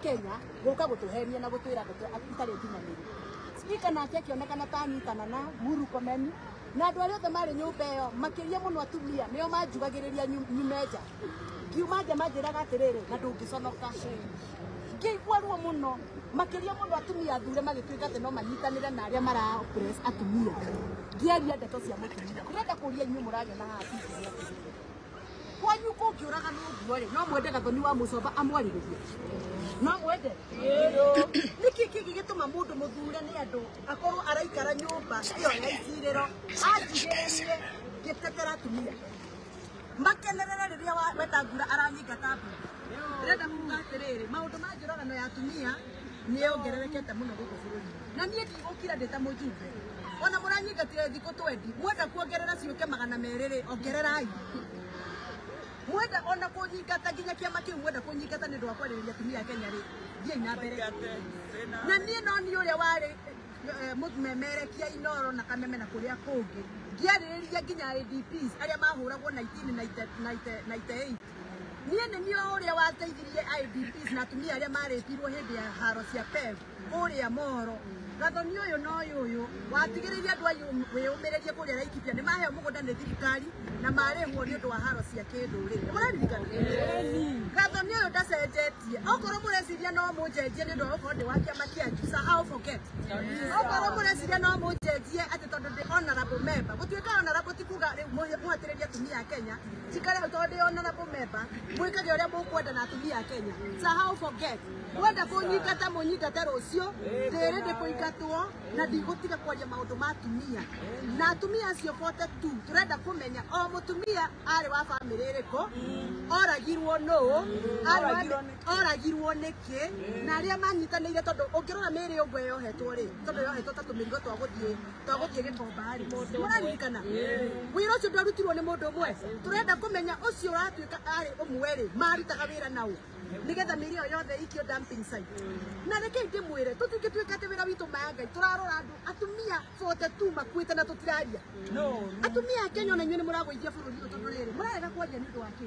Kenya goka gutuhenia na gutwira atari nginyaniri speaker nake akionekana tanyitana na Murkomen na andu aria othe mari nyumba iyo makiria muno atumia nio manjugagiriria nyumeja kiuma nja manjiraga atiriri na ndungiconoka ngĩigua ruo muno makiria muno atumia athure magituika ati no manyitanire na aria mara oppress atumia ngĩaria ndeto cia mutumia ndĩrenda kuria inyuĩ mũragĩa na hapi kwanyu kũngĩũraga n'ũguo rĩ no mwende Gathoni wa Mũcomba amwarĩrĩrie no mwende nĩkĩ kĩngĩ gĩtũma mũndũ mũthure nĩ andũ akorwo araikara nyũmba ĩyo ya icirĩro anjigĩrĩrie ngĩtetera atumia makenerere rĩrĩa Wetangula aranyingata mbunge ndĩrenda kuuga atĩrĩrĩ maũndũ ma njũragano ya atumia nĩongererekete mũno gũkũ bũrũri-inĩ na niĩ ndigũkira ndĩ ta mũjumbe ona mũranyingatire thikũ 20 mwenda kuongerera ciũke 200 ongererai mwenda ona kunyingata nginya kĩama kĩu mwenda kunyingata nĩ ũndũ wa kwarĩrĩria atumia a Kenya rĩ thiĩ na mbere na niĩ no niĩ ũrĩa warĩ mũmemerekia Inoro na Kameme na kũrĩa kũngĩ ngĩarĩrĩria nginya IDPs arĩa mahũragwo 1998 niĩ nĩ niĩ ũrĩa wateithirie IDPs na atumia arĩa marĩpirwo hĩndĩ ya haro cia PEV ũrĩa Moro Gathoni ũyũ no ũyũ watigĩrĩria andũ ayũ wĩyũmĩrĩrie kũrĩa Laikipia nĩ maheo mũgũnda nĩ thirikari na marĩhwo nĩ ũndũ wa haro cia kĩndũrĩrĩ mũraririkana Gathoni ũyũ ndacenjetie okorwo mũreciria no mũnjenjie nĩ ũndũ wa gũkorwo ndĩ wa kĩama kĩanyu how forget okorwo mũreciria no mũnjenjie atĩ tondũ ndĩ honorable member gũtuĩka honorable ti kuga rĩu mũhatĩrĩria atumia a Kenya tikare hau tondũ ndĩ honorable member mwĩkage ũrĩa mũkwenda na atumia a Kenya how forget mwenda kũnyingata mũnyingate rũciũ ndĩrĩ ndĩ kũingatwo na ndigũtiga kwaria maũndũ ma atumia na atumia acio 42 turenda kũmenya o mũtumia arĩ wa bamĩrĩ ĩrĩkũ oragirwo nũ oragirwo nĩkĩ na arĩa manyitanĩire tondũ ũngĩrora mĩĩrĩ ũguo yohetwo rĩ tondũ yohetwo ta tũmĩrigo twagũthiĩ gĩkomba rĩ mũraririkana wĩra ũcio ndwarutirwo nĩ mũndũ ũmwe turenda kũmenya ũcio ũratuĩka arĩ ũmwe rĩ marutaga wĩra naũ nigetha mĩĩrĩ ĩyo yothe ikio dumping site na reke ndĩmwĩre tũtingĩtuĩka atĩ wĩra witũ maya Ngai tũrarora andũ atumia 42 makuĩte na tũtiraria atumia a Kenya na inyuĩ nĩ mũragũithia bũrũri ũyũ tondũ rĩrĩ mũrarega kwaria nĩ ũndũ wa kĩ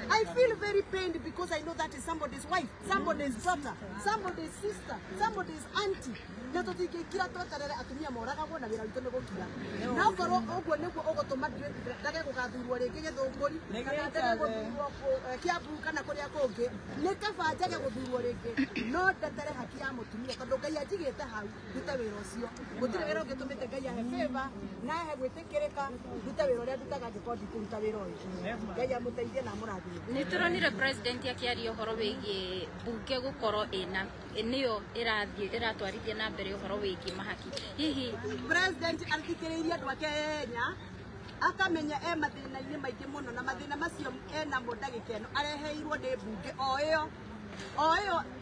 I feel very pained because I know that is somebody's wife, somebody's daughter, somebody's sister, somebody's auntie na tũtingĩkira tweterere atumia moragagwo na wĩra witũ nĩ gũkira na okorwo ũguo nĩguo ũgũtũma ndage gũgathurwo rĩngĩ Gĩthũngũri kana ndage gũthurwo Kiambu kana kũrĩa kũngĩ nĩ kaba njage gũthurwo rĩngĩ no ndetere haki ya mũtumia tondũ Ngai anjigĩte hau ndute wĩra ũcio gũtirĩ wĩra ũngĩtũmĩte Ngai ahe favor na ahe gwĩtĩkĩrĩka ndute wĩra ũrĩa ndutaga angĩkorwo ndikũruta wĩra ũyũ Ngai amũteithie na amũrathime nĩ tũronire president akĩaria ũhoro wĩgiĩ bunge gũkorwo nĩyo ĩratwarithia na mbere ũhoro wĩgiĩ mahaki hihi president athikĩrĩirie andũ a Kenya akamenya mathĩna-inĩ maingĩ mũno na mathĩna macio enamo ndagĩka ĩno areheirwo nĩ bunge o ĩyo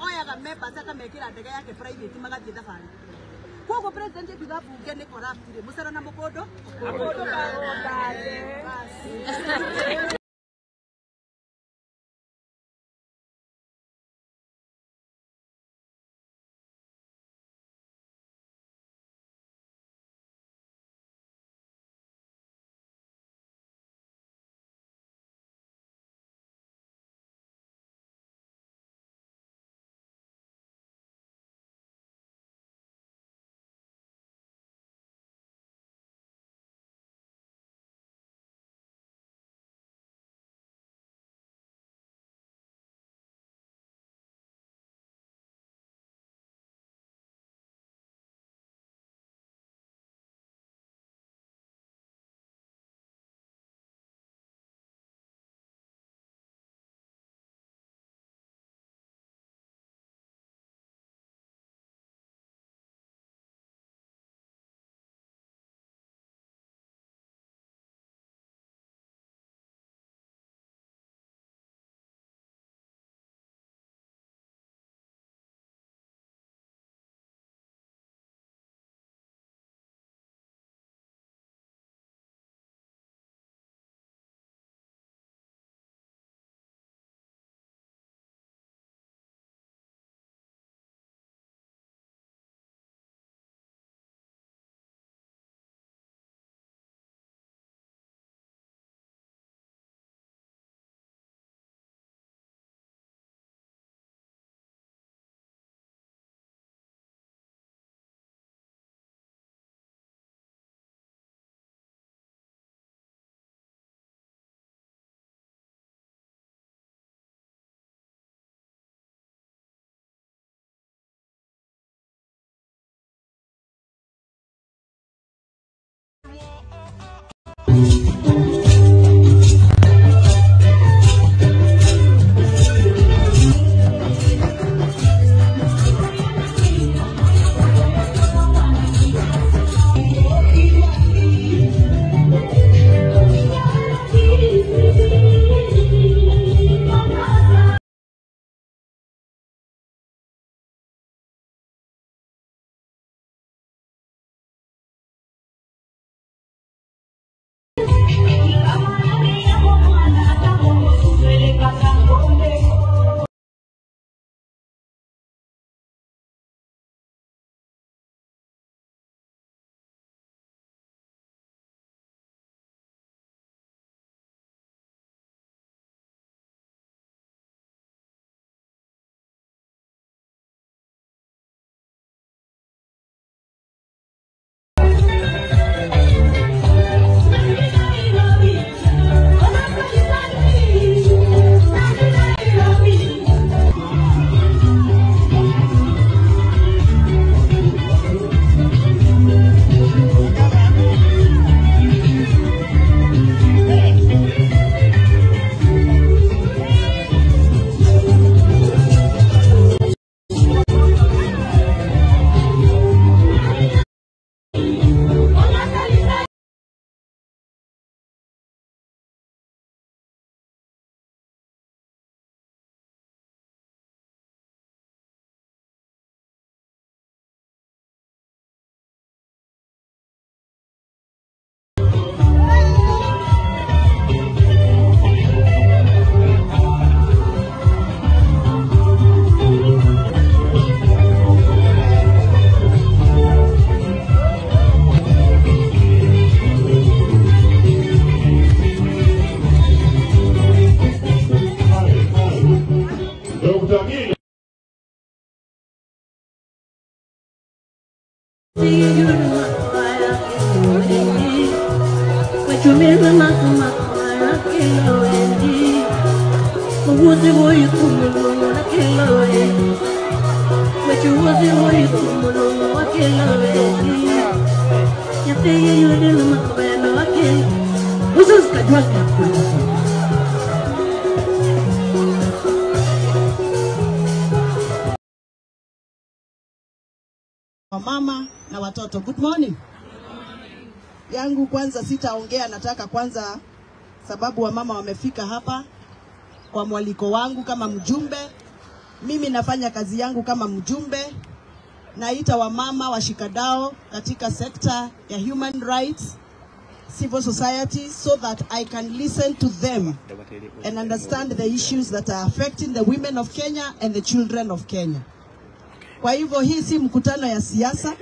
oyaga members akamekĩra ndege yake private magathiĩ thabarĩ koguo president akiuga bunge nĩ corrupt rĩ mũcere na mũkũndũ Mama na watoto, good morning. Yangu kwanza sitaongea, nataka kwanza sababu wamama wamefika hapa kwa mwaliko wangu kama mjumbe. Mimi nafanya kazi yangu kama mjumbe, naita wamama washikadao katika sekta ya human rights, civil society, so that I can listen to them and understand the issues that are affecting the women of Kenya and the children of Kenya. Kwa hivyo hii si mkutano ya siasa,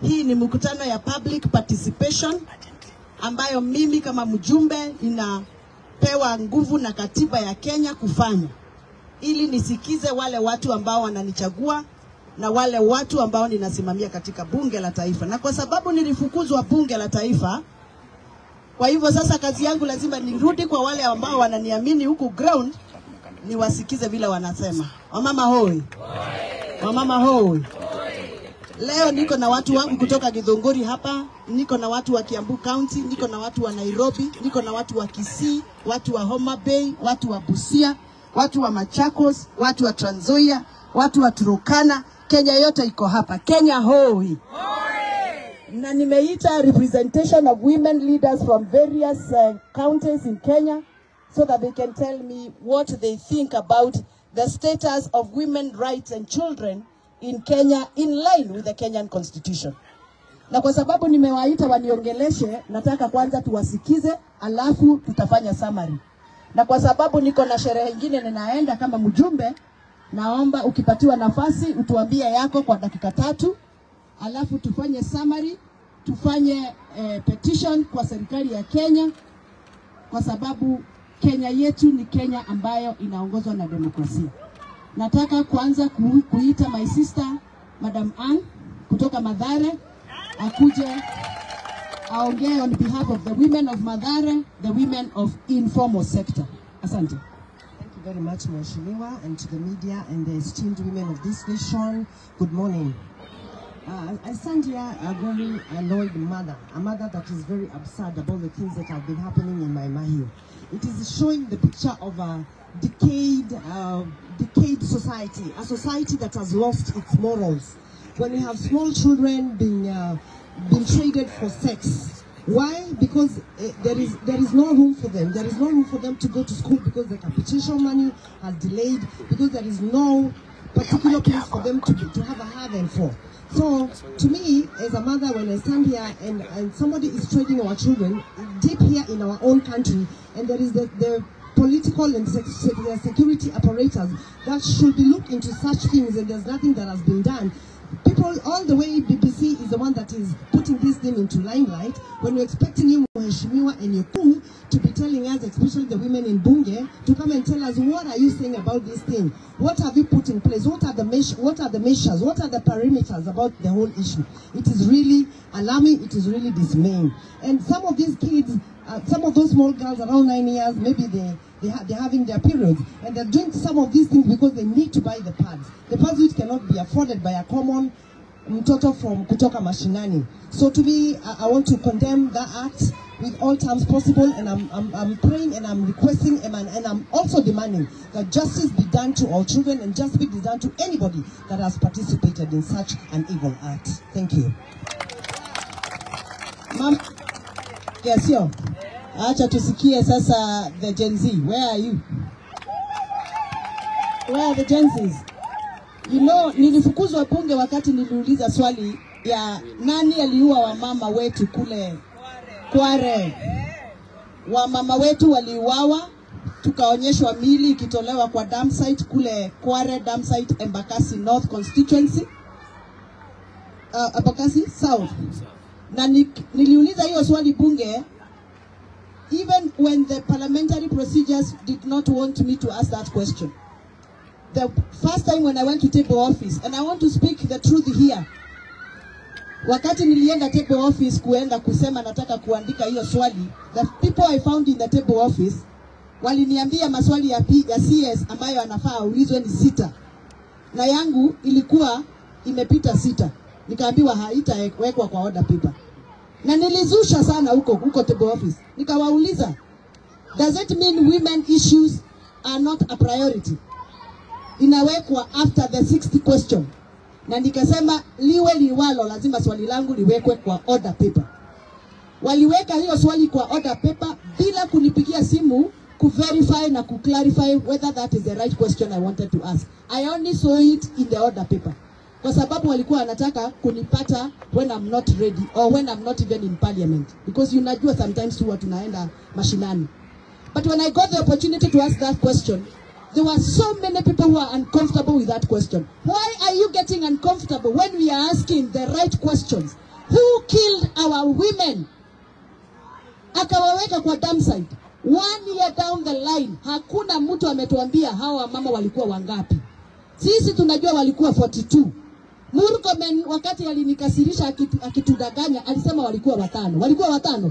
hii ni mkutano ya public participation ambayo mimi kama mjumbe ninapewa nguvu na katiba ya Kenya kufanya, ili nisikize wale watu ambao wananichagua na wale watu ambao ninasimamia katika bunge la taifa. Na kwa sababu nilifukuzwa bunge la taifa, kwa hivyo sasa kazi yangu lazima nirudi kwa wale ambao wananiamini huku ground, niwasikize vile wanasema. Wamama hoi. Wamama hoi. Leo niko na watu wangu kutoka Githunguri hapa, niko na watu wa Kiambu County, niko na watu wa Nairobi, niko na watu wa Kisii, watu wa Homabay, watu wa Busia, watu wa Machakos, watu wa Trans Nzoia, watu wa Turkana. Kenya yote iko hapa. Kenya hoi. Na nimeita representation of women leaders from various counties in Kenya so that they can tell me what they think about the status of women rights and children in Kenya in line with the Kenyan constitution. Na kwa sababu nimewaita waniongeleshe, nataka kwanza tuwasikize, alafu tutafanya summary. Na kwa sababu niko na sherehe nyingine ninaenda kama mjumbe, naomba ukipatiwa nafasi utuambie yako kwa dakika 3, alafu tufanye summary, tufanye petition kwa serikali ya Kenya, kwa sababu Kenya yetu ni Kenya ambayo inaongozwa na demokrasia. Nataka kwanza kuita my sister Madam Ann kutoka Mathare, akuje aongee on behalf of the women of Mathare, the women of informal sector. Asante. Thank you very much, Mheshimiwa, and to the media and the esteemed women of this nation. Good morning. I stand here a very annoyed mother, a mother that is very upset about the things that have been happening in my Mahio. It is showing the picture of a decayed society, a society that has lost its morals. When we have small children being traded for sex, why? Because there is no room for them. There is no room for them to go to school because the capitation money has delayed, because there is no particular place for them to have a haven for. So, to me, as a mother, when I stand here and somebody is trading our children deep here in our own country, and there is the political and security apparatus that should be looked into such things, and there's nothing that has been done. People, all the way, BBC is the one that is putting this thing into limelight, when we're expecting you, Mheshimiwa, and your crew to be telling us, especially the women in Bunge, to come and tell us, what are you saying about this thing? What have you put in place? What are the measures? What are the parameters about the whole issue? It is really alarming. It is really dismaying. And some of these kids, some of those small girls around 9 years, maybe they're having their periods, and they're doing some of these things because they need to buy the pads which cannot be afforded by a common mtoto from kutoka mashinani. So to me, I want to condemn that act with all terms possible, and I'm praying and I'm requesting and I'm also demanding that justice be done to all children and justice be done to anybody that has participated in such an evil act. Thank you. Ma'am, yes, yo. Acha tusikie sasa the Gen Z. Where are you? Where are the Gen Zs? You know, nilifukuzwa bunge wakati niliuliza swali ya nani aliua wamama wetu kule Kware. Wamama wetu waliuawa, tukaonyeshwa mili ikitolewa kwa dam site kule Kware dam site, Embakasi North constituency, Embakasi South. Na niliuliza hiyo swali bunge, even when the parliamentary procedures did not want me to ask that question. The first time when I went to take the office, and I want to speak the truth here, wakati nilienda table office kuenda kusema nataka kuandika hiyo swali, the people I found in the table office waliniambia maswali ya CS ambayo anafaa ulizwe ni 6. Na yangu ilikuwa imepita 6. Nikaambiwa haitawekwa kwa order paper. Na nilizusha sana huko table office. Nikawauliza, does it mean women issues are not a priority? Inawekwa after the 6th question. Na nikasema liwe liwalo lazima swali langu liwekwe kwa order paper. Waliweka hiyo swali kwa order paper bila kunipigia simu verify na clarify whether that is the right question I wanted to ask. I only saw it in the order paper. Kwa sababu walikuwa wanataka kunipata when I'm not ready or when I'm not even in parliament. Because unajua sometimes huwa tunaenda mashinani. But when I got the opportunity to ask that question, there were so many people who are uncomfortable with that question. Why are you getting uncomfortable when we are asking the right questions? Who killed our women? Akawaweka kwa dump site. 1 year down the line, hakuna mtu ametuambia hawa mama walikuwa wangapi. Sisi tunajua walikuwa 42. Murkomen wakati alinikasirisha akitudanganya alisema walikuwa 5. Walikuwa 5.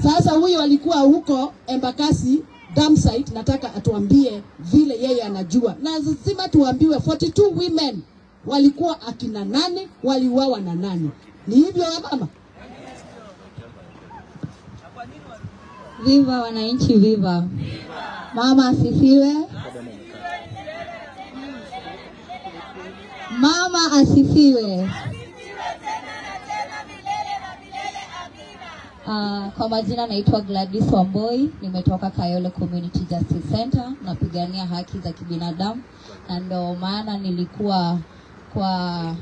Sasa huyo alikuwa huko Embakasi dump site, nataka atuambie vile yeye anajua. Na lazima tuambiwe 42 women walikuwa akina nani, waliuawa na nani. Ni hivyo mama? Viva wananchi, viva. Mama asifiwe. Mama asifiwe. Kwa majina naitwa Gladys Wamboi, nimetoka Kayole Community Justice Center, napigania haki za kibinadamu, na ndio maana nilikuwa kwa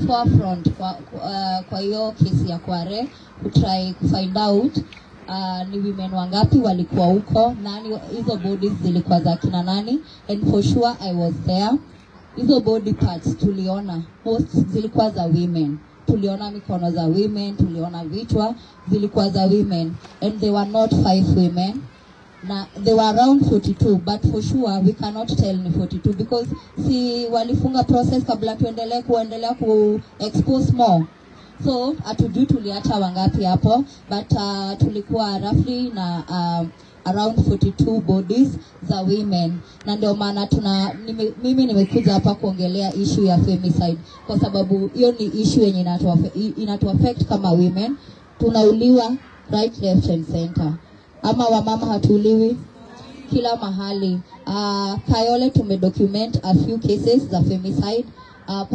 forefront kwa hiyo kesi ya Kware kutry find out ni women wangapi walikuwa huko, nani hizo bodies zilikuwa za kina nani, and for sure I was there. Hizo body parts tuliona most zilikuwa za women. Tuliona mikono za women, tuliona vichwa zilikuwa za women, and they were not 5 women. Na they were around 42, but for sure we cannot tell ni 42 because si walifunga process kabla tuendelee ku expose more. So atujui tuliacha wangapi hapo, but tulikuwa roughly na around 42 bodies za women. Na ndio maana mimi nimekuja hapa kuongelea issue ya femicide, kwa sababu hiyo ni issue yenye inatuaffect kama women. Tunauliwa right, left and center. Ama wamama hatuliwi kila mahali. Kayole tumedocument a few cases za femicide.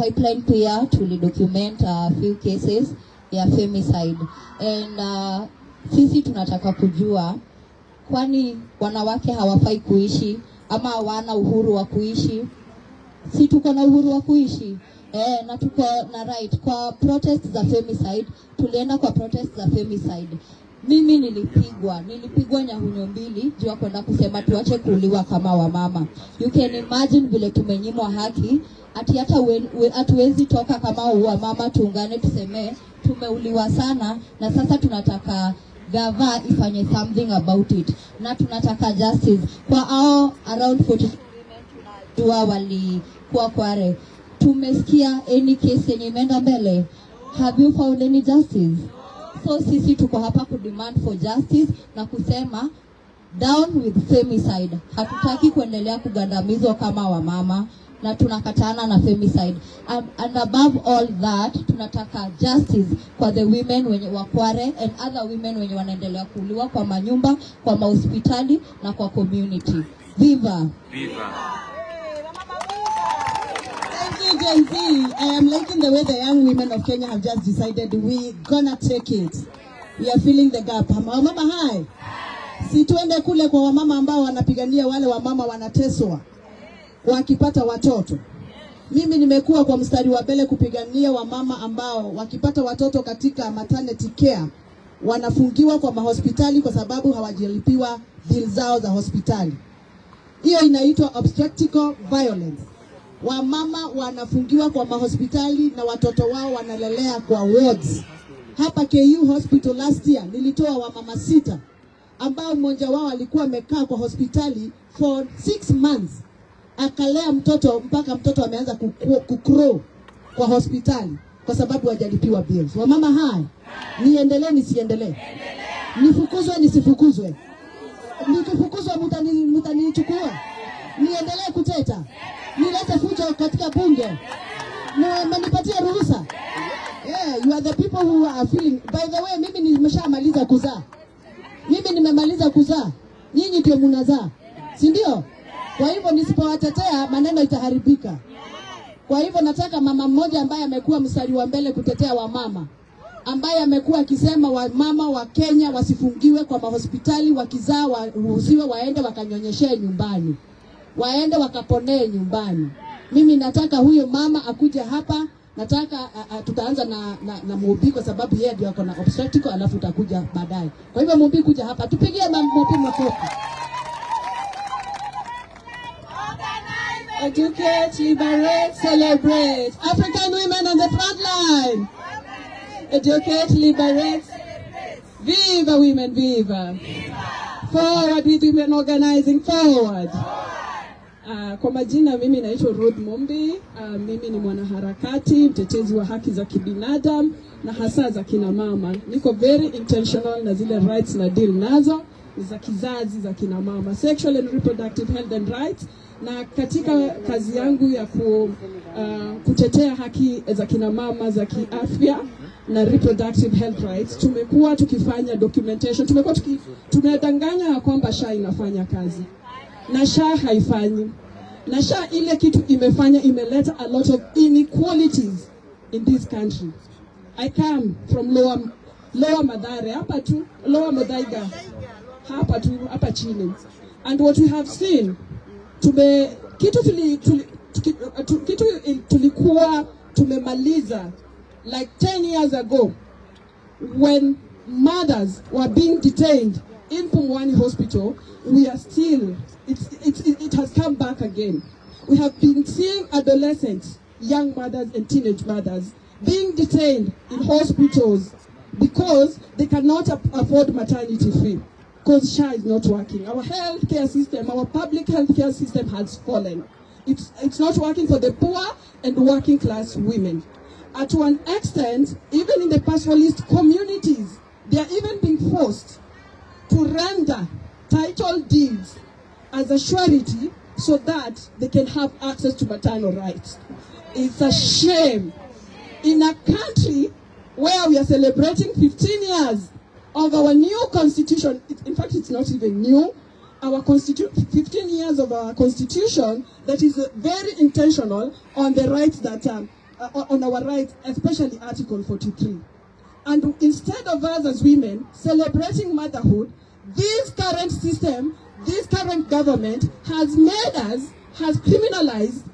Pipeline pia tulidocument a few cases ya femicide. And sisi tunataka kujua, kwani wanawake hawafai kuishi ama hawana uhuru wa kuishi? Si tuko na uhuru wa kuishi. Na tuko na right kwa protest za femicide. Tulienda kwa protest za femicide. Mimi nilipigwa nyahunyo 2 juu ya kwenda kusema tuache kuuliwa kama wamama. You can imagine vile tumenyimwa haki, ati hata hatuwezi toka kama wamama tuungane tuseme tumeuliwa sana, na sasa tunataka gava ifanye something about it, na tunataka justice kwa hao around 40 tunajua walikuwa Kware. Tumesikia any case yenye imeenda mbele? Have you found any justice? So sisi tuko hapa ku demand for justice na kusema down with femicide. Hatutaki kuendelea kugandamizwa kama wamama, na tunakatana na femicide. And above all that, tunataka justice kwa the women wenye wa Kware and other women wenye wanaendelea kuuliwa kwa manyumba, kwa mahospitali na kwa community. Viva! Viva! Gen Z, I am liking the way the young women of Kenya have just decided we're gonna take it. We are filling the gap. Mama hai. Si tuende kule kwa wamama ambao wanapigania wale wamama wanateswa wakipata watoto. Mimi nimekuwa kwa mstari wa mbele kupigania wamama ambao wakipata watoto katika maternity care wanafungiwa kwa mahospitali kwa sababu hawajalipiwa bill zao za hospitali. Hiyo inaitwa obstetrical violence. Wamama wanafungiwa kwa mahospitali na watoto wao wanalelea kwa wards. Hapa KU hospital last year nilitoa wamama 6 ambao mmoja wao alikuwa amekaa kwa hospitali for 6 months. Akalea mtoto mpaka mtoto ameanza kucrawl. kwa hospitali kwa sababu hajalipiwa bills. Wamama hai, niendelee nisiendelee? Nifukuzwe nisifukuzwe? Nikifukuzwa mtanichukua? Niendelee kuteta? Nilete fujo katika bunge? Mmenipatia ruhusa? Yeah, you are the people who are feeling. By the way, mimi nimeshamaliza kuzaa. Mimi nimemaliza kuzaa. Nyinyi ndio mnazaa. Si ndio? Kwa hivyo nisipowatetea maneno itaharibika. Kwa hivyo nataka mama mmoja ambaye amekuwa mstari wa mbele kutetea wamama, ambaye amekuwa akisema wamama wa Kenya wasifungiwe kwa mahospitali, wakizaa waruhusiwe waende wakanyonyeshee nyumbani, waende wakaponee nyumbani. Mimi nataka huyo mama akuje hapa. Nataka tutaanza na Mubi kwa sababu yeye ndio akona obstacle, alafu utakuja baadaye. Kwa hivyo Mubi kuja hapa, tupigie Mubi makofi. Educate, liberate, celebrate. African women on the front line. Educate, liberate. Viva women, viva. Forward with women organizing, forward. Kwa majina mimi naitwa Ruth Mombi. Mimi ni mwanaharakati, mtetezi wa haki za kibinadamu na hasa za kina mama. Niko very intentional na zile rights na deal nazo za kizazi za kina mama, sexual and reproductive health and rights. Na katika kazi yangu ya kutetea haki za kina mama za kiafya na reproductive health rights, tumekuwa tukifanya documentation. Tumekuwa tunadanganya kwamba SHA inafanya kazi, na SHA haifanyi. Na SHA ile kitu imefanya, imeleta a lot of inequalities in this country. I come from lower Madare, hapa tu, lower Modaiga, hapa tu, hapa chini. And what we have seen, kitu tulikuwa tumemaliza like 10 years ago, when mothers were being detained in Pumwani Hospital. We are still, it has come back again. We have been seeing adolescents, young mothers and teenage mothers being detained in hospitals because they cannot afford maternity fee, because SHA is not working. Our healthcare system, our public healthcare system has fallen. It's not working for the poor and working class women. To an extent, even in the pastoralist communities, they are even being forced to render title deeds as a surety so that they can have access to maternal rights. It's a shame. In a country where we are celebrating 15 years of our new constitution, in fact it's not even new, 15 years of our constitution that is very intentional on the rights that, on our rights, especially Article 43. And instead of us as women celebrating motherhood, this current system, this current government has criminalized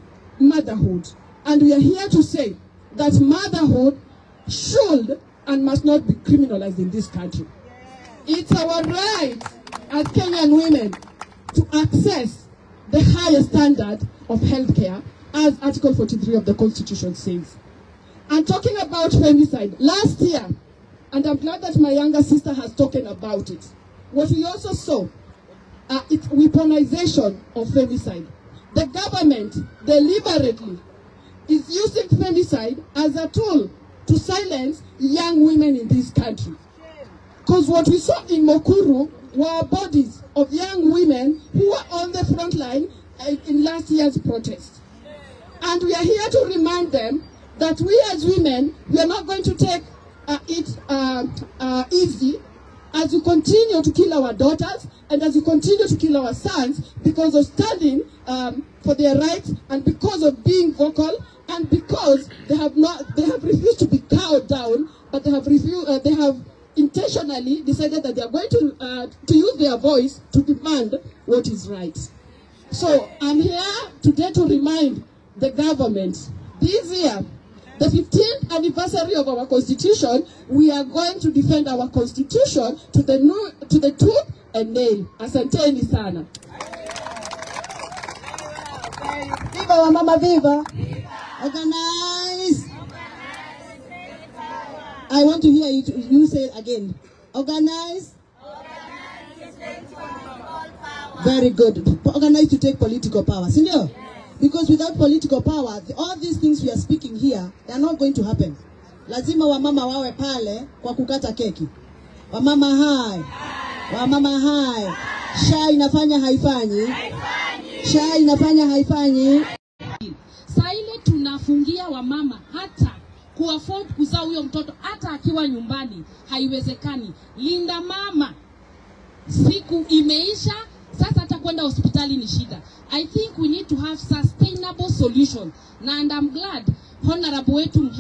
motherhood. And we are here to say that motherhood should and must not be criminalized in this country. It's our right as Kenyan women to access the highest standard of healthcare, as Article 43 of the Constitution says. And talking about femicide, last year, and I'm glad that my younger sister has spoken about it, what we also saw, it's weaponization of femicide. The government deliberately is using femicide as a tool to silence young women in this country. Because what we saw in Mokuru were bodies of young women who were on the front line in last year's protest. And we are here to remind them that we as women, we are not going to take it easy as you continue to kill our daughters and as you continue to kill our sons because of standing for their rights and because of being vocal and because they have refused to be cowed down, but they have intentionally decided that they are going to use their voice to demand what is right. So I'm here today to remind the government, this year, the 15th anniversary of our constitution, we are going to defend our constitution to the tooth and nail. Asanteni sana. Viva wa mama, viva. Organize. I want to hear you say it again. Organize. Very good. Organize to take political power. Sindio? Because without political power, all these things we are speaking here, they are not going to happen. Lazima wamama wawe pale kwa kukata keki. Wamama hai. Wamama hai. SHA inafanya haifanyi. SHA inafanya haifanyi. Saa ile tunafungia wamama hata kuafford kuzaa huyo mtoto hata akiwa nyumbani haiwezekani. Linda mama. Siku imeisha, sasa atakwenda hospitali ni shida. I think we need to have sustainable solution. And I'm glad Honorable wetu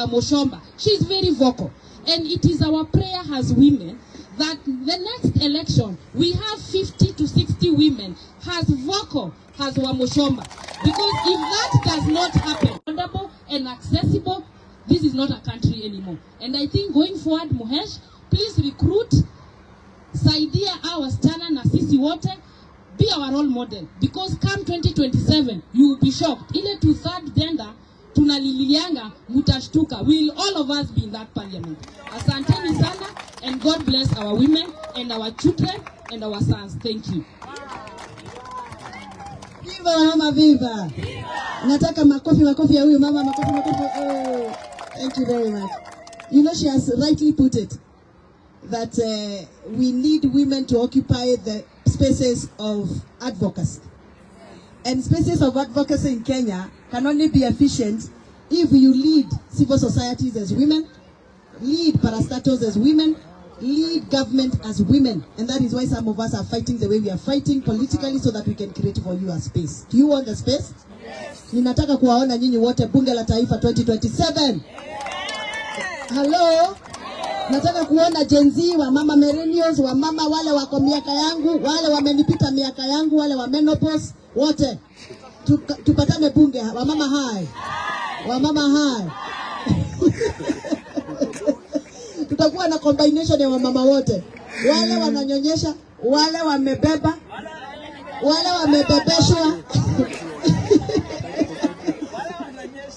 Moshomba, she is very vocal. And it is our prayer as women that the next election we have 50 to 60 women as vocal as Moshomba. Because if that does not happen, affordable and accessible, this is not a country anymore. And I think going forward, Muhesh, please recruit, saidia our wasichana na sisi wote, be our role model. Because come 2027, you will be shocked. Ile to third gender, tunalilianga, mutashtuka. Will all of us be in that parliament? Asanteni sana, and God bless our women and our children and our sons. Thank you. Viva mama, viva. Nataka makofi ya huyu mama, makofi. Oh, thank you very much. You know, she has rightly put it, that we need women to occupy the spaces of advocacy. And spaces of advocacy in Kenya can only be efficient if you lead civil societies as women, lead parastatals as women, lead government as women. And that is why some of us are fighting the way we are fighting politically, so that we can create for you a space. Do you want the space? Yes. Ninataka kuwaona nyinyi wote bunge la taifa 2027. Yes. Hello? Nataka kuona Gen Z, wa mama millennials, wa mama wale wako miaka yangu, wale wamenipita miaka yangu, wale wa menopause, wote tupatane bunge. Wa mama hai. Wa mama hai. Tutakuwa na combination ya wamama wote. Wale wananyonyesha, wale wamebeba, wale wamebebeshwa,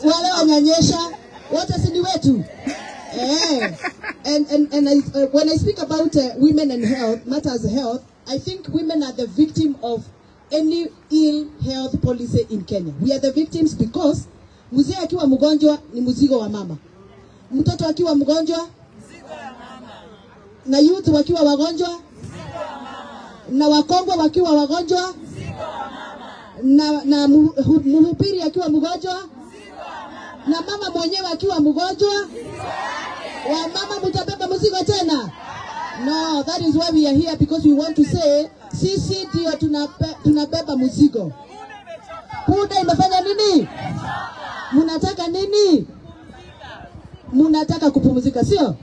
wale wananyonyesha, wote si ni wetu. When I speak about women and health, matters health, I think women are the victim of any ill health policy in Kenya. We are the victims because mzee akiwa mgonjwa ni mzigo wa mama. Mtoto akiwa mgonjwa, mzigo wa mama. Na youth wakiwa wagonjwa, mzigo wa mama. Na wakongwe wakiwa wagonjwa, mzigo wa mama. Na mhubiri akiwa mgonjwa, mzigo wa mama. Na mama mwenyewe akiwa mgonjwa, wa mama mutabeba mzigo tena. No, that is why we are here, because we want to say sisi ndio tunabeba mzigo. Puda imefanya nini? Munataka nini? Munataka kupumzika, sio?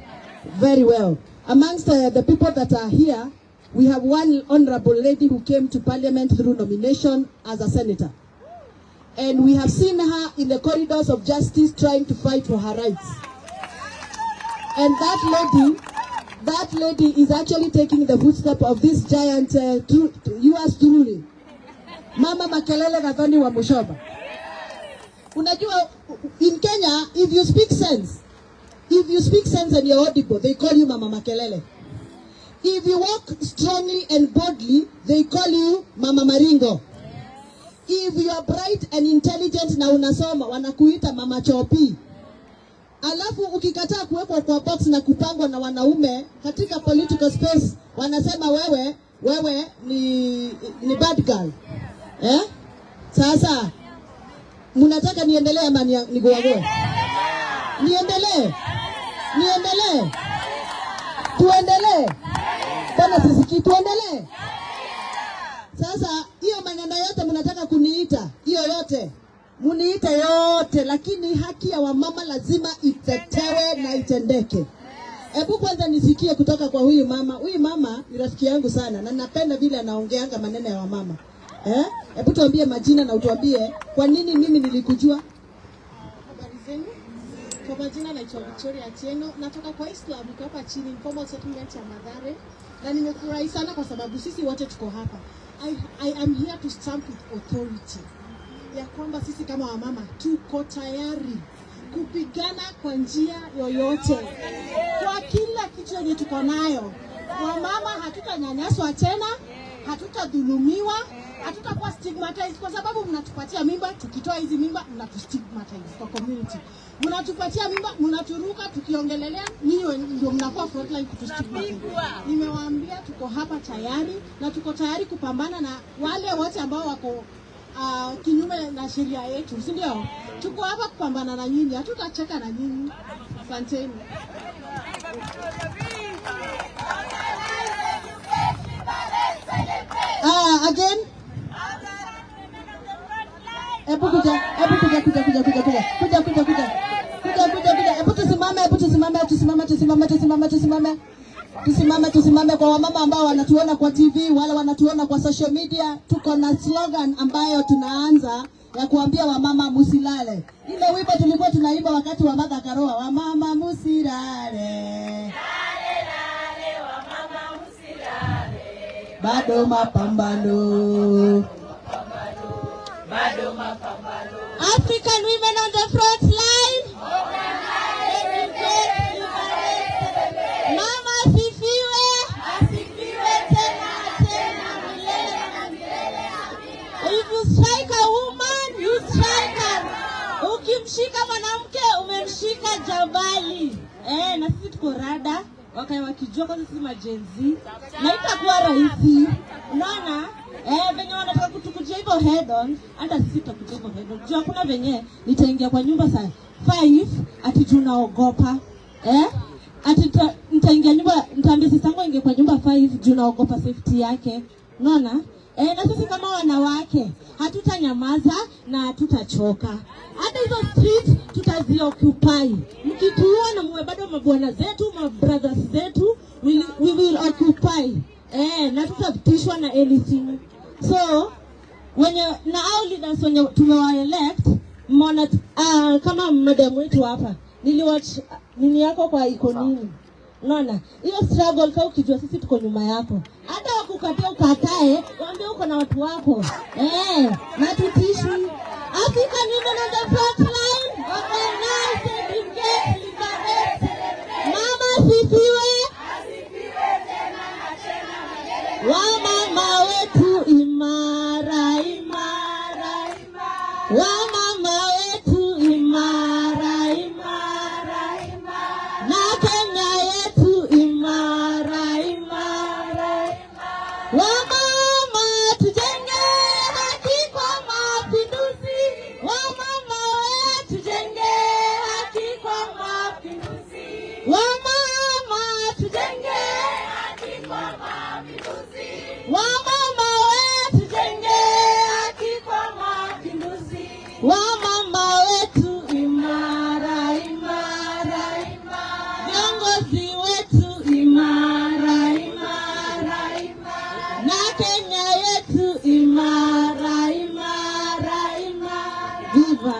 Very well. Amongst the people that are here, we have one honorable lady who came to parliament through nomination as a senator. And we have seen her in the corridors of justice trying to fight for her rights. And that lady is actually taking the footstep of this giant, yours truly, Mama Makelele Gathoni wa Moshomba. Unajua, in Kenya, if you speak sense and you're audible, they call you Mama Makelele. If you walk strongly and boldly, they call you Mama Maringo. If you are bright and intelligent na unasoma, wanakuita Mama Chopi. Alafu ukikataa kuwekwa kwa box na kupangwa na wanaume katika political space, wanasema wewe ni bad girl. Sasa munataka niendelee ama niguagoe? Niendelee? Tuendelee? Bana sisi tuendelee? Sasa hiyo maneno yote munataka kuniita, hiyo yote muniite yote, lakini haki ya wamama lazima itetewe na itendeke. Hebu kwanza nisikie kutoka kwa huyu mama. Huyu mama ni rafiki yangu sana na napenda vile anaongeanga maneno ya wamama. Hebu tuambie majina na utuambie kwa nini mimi nilikujua. Habari zenu? Kwa majina naitwa Victoria Atieno, natoka kwa Islam hapa chini informal settlement ya Mathare, na nimefurahi sana kwa sababu sisi wote tuko hapa. I am here to stand with authority. Ya kwamba sisi kama wamama tuko tayari kupigana kwa njia yoyote kwa kila kitu yenye tuko nayo. Wamama hatutanyanyaswa tena, hatutadhulumiwa, hatutakuwa stigmatized kwa sababu mnatupatia mimba, tukitoa hizi mimba mnatustigmatize kwa community. Mnatupatia mimba, mnaturuka, tukiongelelea niwe ndio mnakuwa frontline kutustigmatize. Nimewaambia tuko hapa tayari na tuko tayari kupambana na wale wote ambao wako kinyume na sheria yetu, si ndio? Tuko hapa kupambana na nyinyi, hatutacheka na nyinyi. Asanteni. Again. Hebu kuja. Tusimame kwa wamama ambao wanatuona kwa TV, wale wanatuona kwa social media. Tuko na slogan ambayo tunaanza ya kuambia wamama musilale. Ile wimbo tulikuwa tunaimba wakati wa Martha Karua, wamama musilale. Bado mapambano. African women on the front line. Mama sifiwe. Tena milele na milele. If you strike a woman, you strike her. Ukimshika mwanamke umemshika jabali. Na sisi tuko rada. Wakijua kwa sisi majenzi na itakuwa rahisi. Unaona? Venye wanataka kutukujia hivyo head on, hata sisi tutakujia hivyo head on. Jua kuna venye nitaingia kwa nyumba saa 5 ati tunaogopa. Ati nitaingia nyumba, nitaambia sisi tangu ingie kwa nyumba 5 juu naogopa safety yake. Unaona? Na sisi kama wanawake hatutanyamaza na hatutachoka. Hata hizo streets tutazioccupy. Mkituona mwe bado mabwana zetu, mabrothers zetu, we will occupy. Na tutatishwa na anything. So wenye na our leaders wenye tumewaelect, mbona kama madam wetu hapa niliwatch nini yako kwa iko nini. Unaona? Hiyo struggle kama ukijua sisi tuko nyuma yako. Hata wakukatia ukatae, waambie uko na watu wako. Na tutishi. African women on the front line, organize and engage, liberate. Mama sifiwe. Wamama wetu imara. Wamama wetu imara. Na Kenya yetu imara. Wamama tujenge haki kwa mapinduzi. Wamama wetu tujenge haki kwa mapinduzi. Wamama tujenge haki kwa mapinduzi. Wamama wetu tujenge haki kwa mapinduzi. Wamama wetu imara. Viongozi wetu imara. Na Kenya yetu imara. Viva.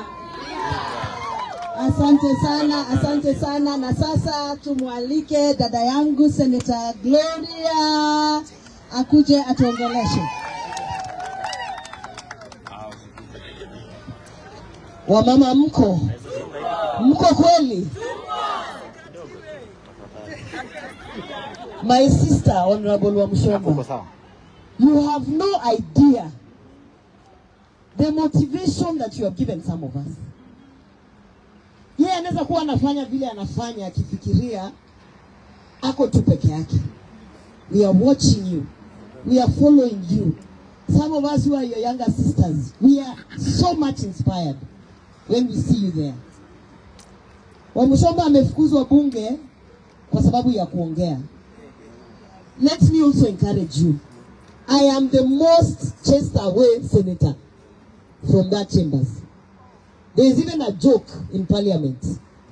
Asante sana. Na sasa tumwalike dada yangu Senator Gloria akuje atuongeleshe. Wamama mko kweli? My sister Honorable Wamshomba, you have no idea the motivation that you have given some of us. Yeye anaweza kuwa anafanya vile anafanya akifikiria ako tu peke yake. We are watching you. We are following you. Some of us who are your younger sisters, we are so much inspired when we see you there. Wamshomba amefukuzwa bunge kwa sababu ya kuongea. Let me also encourage you. I am the most chased away senator from that chambers. There is even a joke in parliament.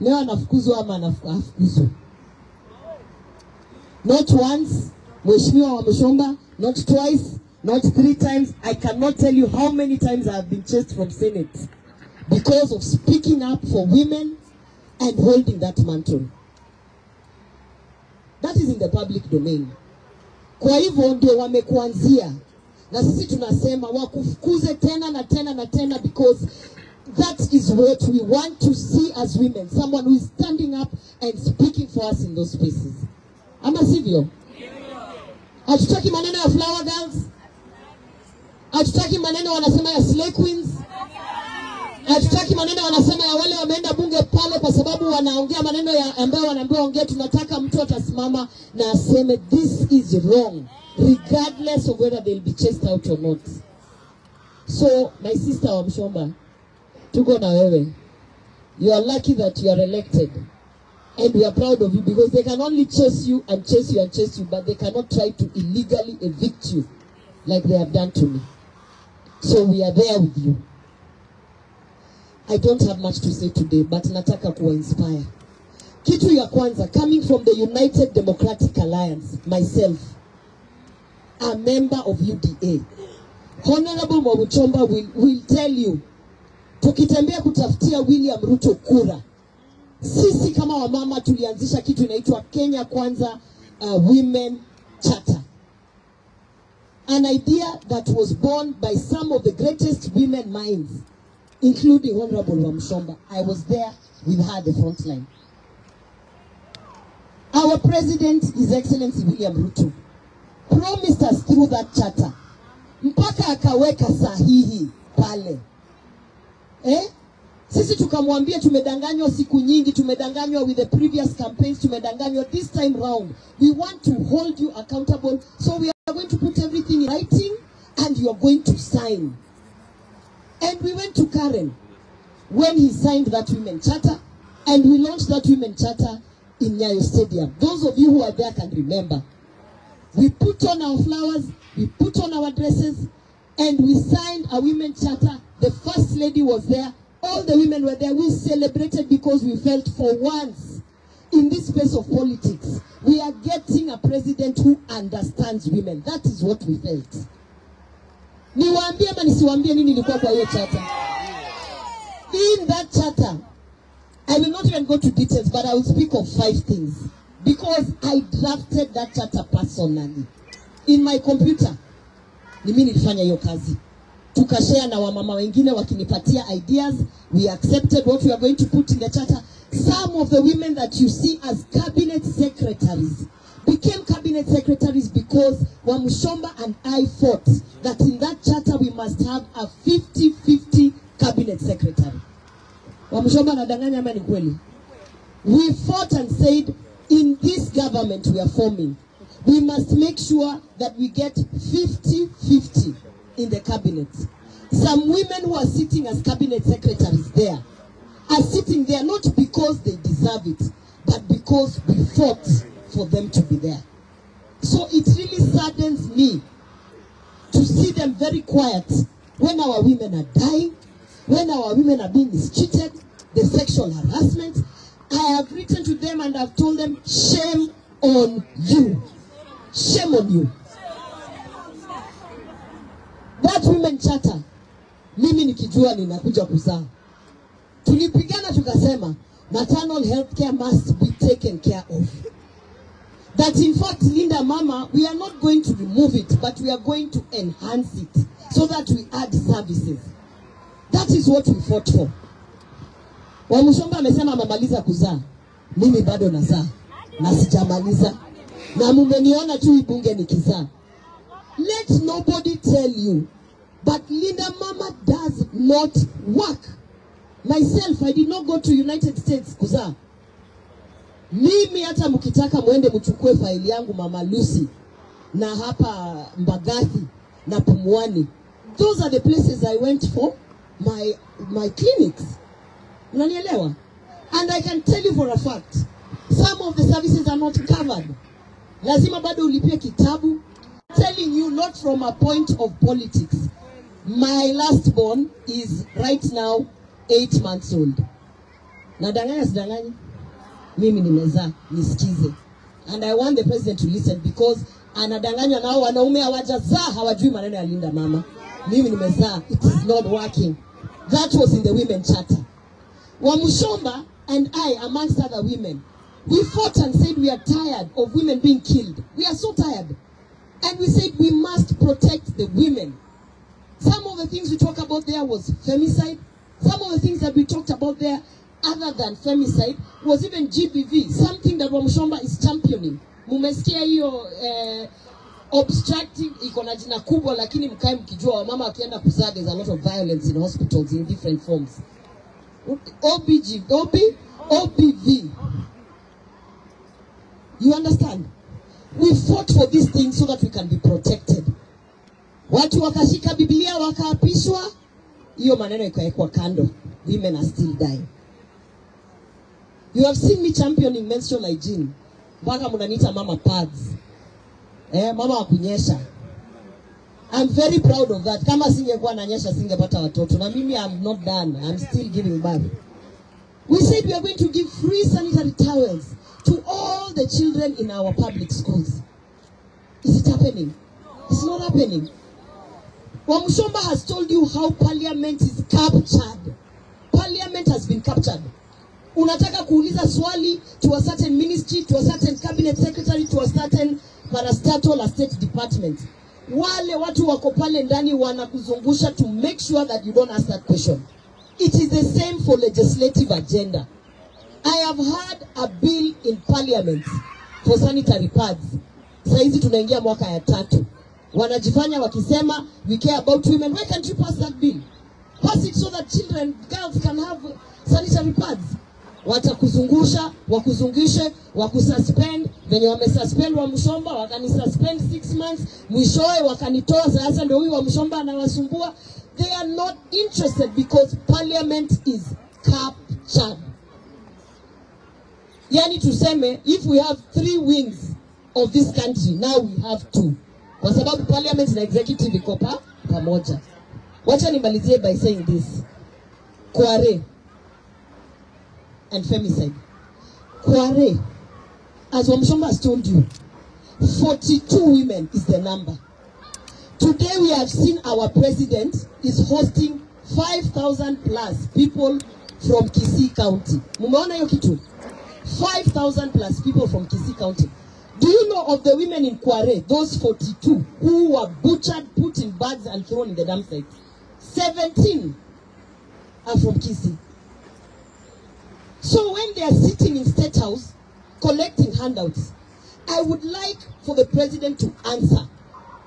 Leo anafukuzwa ama anafukuzwa. Not once, Mheshimiwa Wamshomba, not twice, not 3 times. I cannot tell you how many times I have been chased from Senate because of speaking up for women and holding that mantle. That is in the public domain. Kwa hivyo ndio wamekuanzia. Na sisi tunasema wakufukuze tena na tena na tena, because that is what we want to see as women. Someone who is standing up and speaking for us in those spaces. Ama sivyo? Hatutaki maneno ya flower girls. Hatutaki maneno wanasema ya slay queens. Hatutaki maneno wanasema ya wale wameenda bunge pale kwa sababu wanaongea maneno ya ambayo wanaambiwa ongea. Tunataka mtu atasimama na aseme this is wrong, regardless of whether they'll be chased out or not. So my sister Wamshomba, tuko na wewe. You are lucky that you are elected, and we are proud of you, because they can only chase you and chase you and chase you, but they cannot try to illegally evict you like they have done to me. So we are there with you. I don't have much to say today, but nataka kuwa inspire. Kitu ya kwanza, coming from the United Democratic Alliance, myself, a member of UDA, Honorable Mwabuchomba will tell you, tukitembea kutafutia William Ruto kura, sisi kama wamama tulianzisha kitu inaitwa Kenya Kwanza Women Charter. An idea that was born by some of the greatest women minds, including Honorable Wamshomba. I was there with her at the front line. Our President, His Excellency William Ruto, promised us through that charter, mpaka akaweka sahihi pale. Sisi tukamwambia tumedanganywa siku nyingi, tumedanganywa with the previous campaigns, tumedanganywa this time round. We want to hold you accountable, so we are going to put everything in writing and you are going to sign. And we went to Karen when he signed that women charter, and we launched that women charter in Nyayo Stadium. Those of you who are there can remember. We put on our flowers, we put on our dresses, and we signed a women charter. The First Lady was there. All the women were there. We celebrated because we felt for once in this space of politics, we are getting a president who understands women. That is what we felt. Niwaambie ama nisiwaambie nini ilikuwa kwa hiyo charter? In that charter, I will not even go to details, but I will speak of 5 things. Because I drafted that charter personally. In my computer, ni mimi nilifanya hiyo kazi. Tukashare na wamama wengine wakinipatia ideas. We accepted what we are going to put in the charter. Some of the women that you see as cabinet secretaries became cabinet secretaries because Wamshomba and I fought that in that charter we must have a 50-50 cabinet secretary. Wamshomba nadanganya ama ni kweli? We fought and said, in this government we are forming, we must make sure that we get 50-50 in the cabinet. Some women who are sitting as cabinet secretaries there are sitting there not because they deserve it, but because we fought for them to be there. So it really saddens me to see them very quiet when our women are dying, when our women are being mistreated, the sexual harassment. I have written to them and I've told them, shame on you. Shame on you. That women charter, mimi nikijua ninakuja kuzaa. Tulipigana tukasema, maternal health care must be taken care of. That in fact, Linda Mama, we are not going to remove it, but we are going to enhance it so that we add services. That is what we fought for. Wamshomba amesema amemaliza kuzaa. Mimi bado nazaa. Na sijamaliza. Na mumeniona tu ibunge nikizaa. Let nobody tell you, but Linda Mama does not work. Myself, I did not go to United States kuzaa. Mimi hata mkitaka muende mchukue faili yangu Mama Lucy na hapa Mbagathi na Pumwani. Those are the places I went for my clinics. Unanielewa? And I can tell you for a fact, some of the services are not covered. Lazima bado ulipie kitabu. Telling you not from a point of politics. My last born is right now 8 months old. Nadanganya sidanganya? Mimi nimezaa, nisikize. And I want the president to listen because anadanganya nao wanaume hawajazaa hawajui maneno ya Linda Mama. Mimi nimezaa, it is not working. That was in the women charter. Wamshomba and I, amongst other women, we fought and said we are tired of women being killed. We are so tired. And we said we must protect the women. Some of the things we talked about there was femicide. Some of the things that we talked about there, other than femicide, was even GBV, something that Wamshomba is championing. Mumesikia hiyo Obstructive iko na jina kubwa, lakini mkae mkijua wamama wakienda kuzaa, there's a lot of violence in hospitals in different forms. OPV. You understand? We fought for these things so that we can be protected. Watu wakashika Biblia wakaapishwa, hiyo maneno ikawekwa kando. Women are still dying. You have seen me championing menstrual hygiene. Mpaka mnaniita mama pads. Mama wa kunyesha. I'm very proud of that. Kama singekuwa nanyesha singepata watoto. Na mimi I'm not done. I'm still giving birth. We said we are going to give free sanitary towels to all the children in our public schools. Is it happening? It's not happening. Wamushomba has told you how parliament is captured. Parliament has been captured. Unataka kuuliza swali to a certain ministry, to a certain cabinet secretary, to a certain parastatal or state department. Wale watu wako pale ndani wanakuzungusha to make sure that you don't ask that question. It is the same for legislative agenda. I have had a bill in parliament for sanitary pads. Saizi tunaingia mwaka ya 3. Wanajifanya wakisema we care about women. Why can't you pass that bill? Pass it so that children, girls can have sanitary pads. Watakuzungusha, wakuzungushe, wakususpend. Venye wamesuspend wa Mushomba, wakanisuspend 6 months. Mwishowe wakanitoa, sasa ndio huyu wa Mushomba anawasumbua. They are not interested because parliament is captured. Yani tuseme, if we have 3 wings of this country, now we have 2. Kwa sababu parliament na executive iko pamoja. Wacha nimalizie by saying this. Kware and femicide. Kware, as Wamshomba has told you, 42 women is the number. Today we have seen our president is hosting 5,000 plus people from Kisii County. Mumeona hiyo kitu? 5,000 plus people from Kisii County. Do you know of the women in Kware, those 42 who were butchered, put in bags and thrown in the dump site? 17 are from Kisii. So when they are sitting in State House collecting handouts, I would like for the president to answer,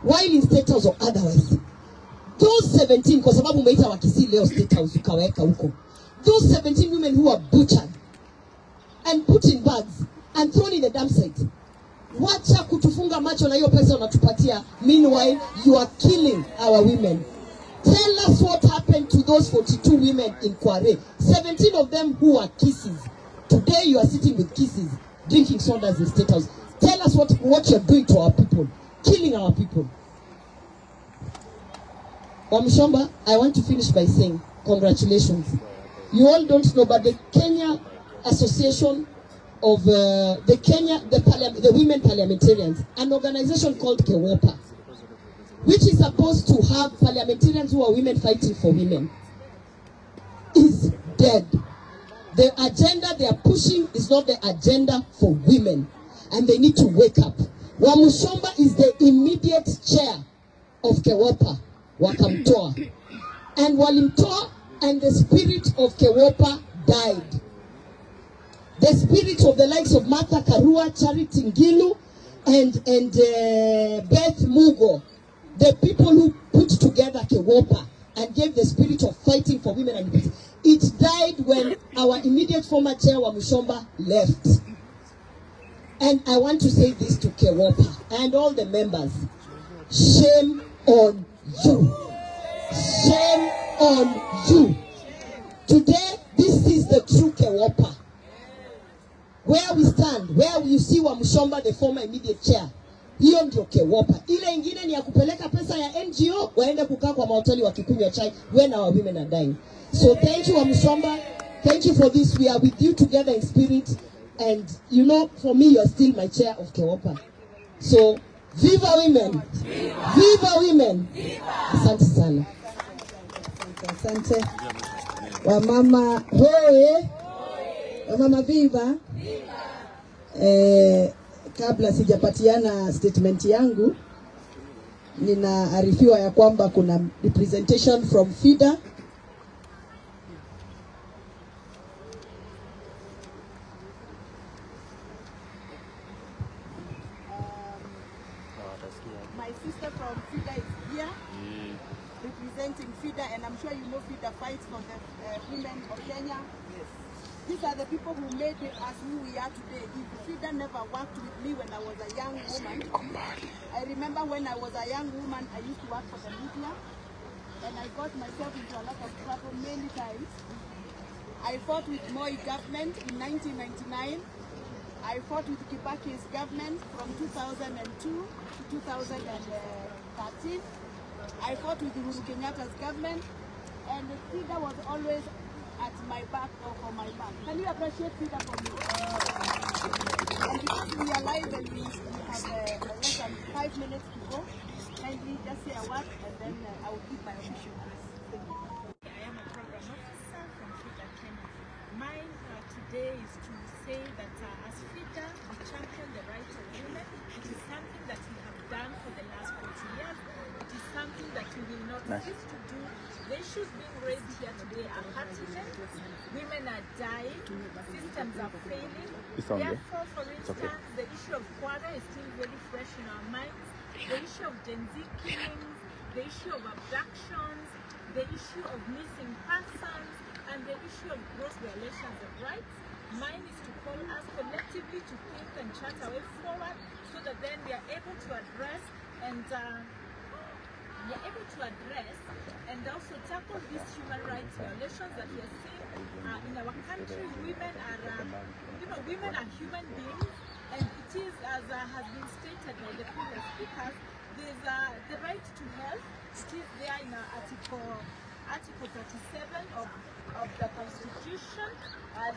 while in State House or otherwise, those 17, kwa sababu umeita wa Kisii leo State House ukaweka huko, those 17 women who are butchered and put in bags and thrown in the dump site, wacha kutufunga macho na hiyo pesa unatupatia. Meanwhile, you are killing our women. Tell us what happened to those 42 women in Kware. 17 of them who are kisses. Today you are sitting with kisses, drinking sodas in State House. Tell us what you're doing to our people, killing our people. Wamshomba, I want to finish by saying congratulations. You all don't know, but the Kenya Association of the Women Parliamentarians, an organization called KEWOPA, which is supposed to have parliamentarians who are women fighting for women, is dead. The agenda they are pushing is not the agenda for women, and they need to wake up. Wamushomba is the immediate chair of KEWOPA, wakamtoa, and walimtoa, and the spirit of KEWOPA died. The spirit of the likes of Martha Karua, Charity Ngilu, and Beth Mugo, the people who put together KEWOPA and gave the spirit of fighting for women and liberty, it died when our immediate former chair Wamushomba left. And I want to say this to KEWOPA and all the members: shame on you. Shame on you. Today, this is the true KEWOPA. Where we stand, where you see Wamushomba, the former immediate chair, hiyo ndio KEWOPA. Ile ingine ni ya kupeleka pesa ya NGO, waende kukaa kwa mahoteli wakikunywa chai, when our women are dying. So thank you Wamushomba, thank you for this. We are with you together in spirit, and you know, for me, you are still my chair of KEWOPA. So viva women, viva women. Asante sana. Asante. Wamama hoye, wamama viva. Kabla sijapatiana statement yangu, ninaarifiwa ya kwamba kuna representation from FIDA. My representing FIDA, and I'm sure you know FIDA fights for the women of Kenya. Yes. These are the people who made us who we are today. If FIDA never worked with me when I was a young woman, I remember when I was a young woman, I used to work for the media, and I got myself into a lot of trouble many times. I fought with Moi government in 1999. I fought with Kibaki's government from 2002 to 2013. I fought with Uhuru Kenyatta's government, and FIDA was always at my back or for my back. Can you appreciate FIDA for me? And because we are live and we have less than 5 minutes to go, kindly just say a word and then I will give my official address. Thank you. I am a program officer from FIDA Kenya. Mine today is to say that as FIDA, we champion the rights of women. It is something that we have done for the last 40 years. It is something that we will not cease to do. The issues being raised here today are pertinent. Women are dying. Systems are failing. Therefore, for instance, the issue of Kwara is still very fresh in our minds. The issue of Gen Z killings, the issue of abductions, the issue of missing persons, and the issue of gross violations of rights. Mine is to call us collectively to think and chart our way forward so that then we are able to address and also tackle these human rights violations that we are seeing in our country. Women are human beings, and it is, as has been stated by the previous speakers, there's the right to health. It is there in Article 37 of the Constitution.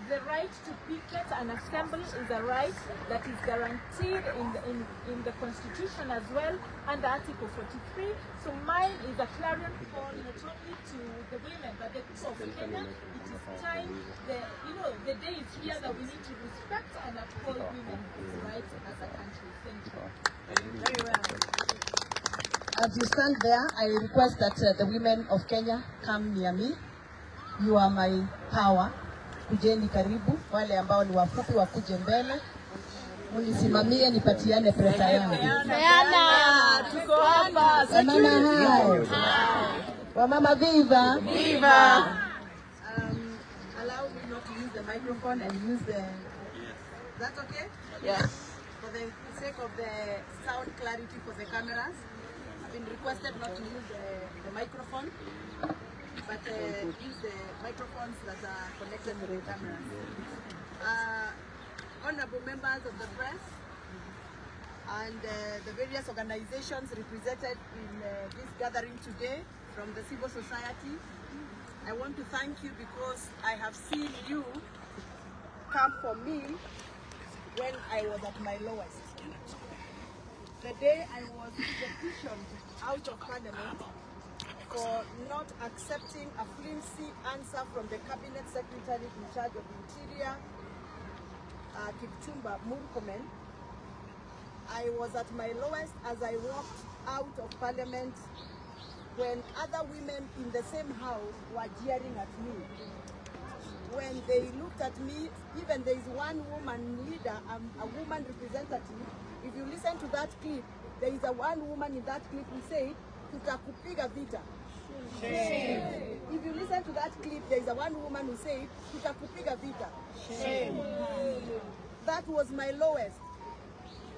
The right to picket and assemble is a right that is guaranteed in the Constitution as well under Article 43. So mine is a clarion call not only to the women but the people of Kenya. It is time, the day is here that we need to respect and uphold women's rights as a country. Thank you. Very well. As you stand there, I request that the women of Kenya come near me. You are my power. Kujeni karibu, wale ambao ni wafupi wakuje mbele. Unisimamie nipatiane presa yangu. Tuko hapa. Wamama hai. Wamama viva. Viva. Allow me not to use the microphone and use the... Is that okay? Yes. For the sake of the sound clarity for the cameras, I've been requested not to use the microphone, but use the microphones that are connected to the cameras. Honorable members of the press and the various organizations represented in this gathering today from the civil society, I want to thank you because I have seen you come for me when I was at my lowest. The day I was petitioned out of Parliament for not accepting a flimsy answer from the Cabinet Secretary in charge of Interior, Kipchumba Murkomen, I was at my lowest as I walked out of Parliament when other women in the same house were jeering at me. When they looked at me, even there is one woman leader, a woman representative. If you listen to that clip, there is one woman in that clip who said, "Tutakupiga vita." Shame. If you listen to that clip, there is one woman who said, "Tutakupiga vita." Shame. That was my lowest.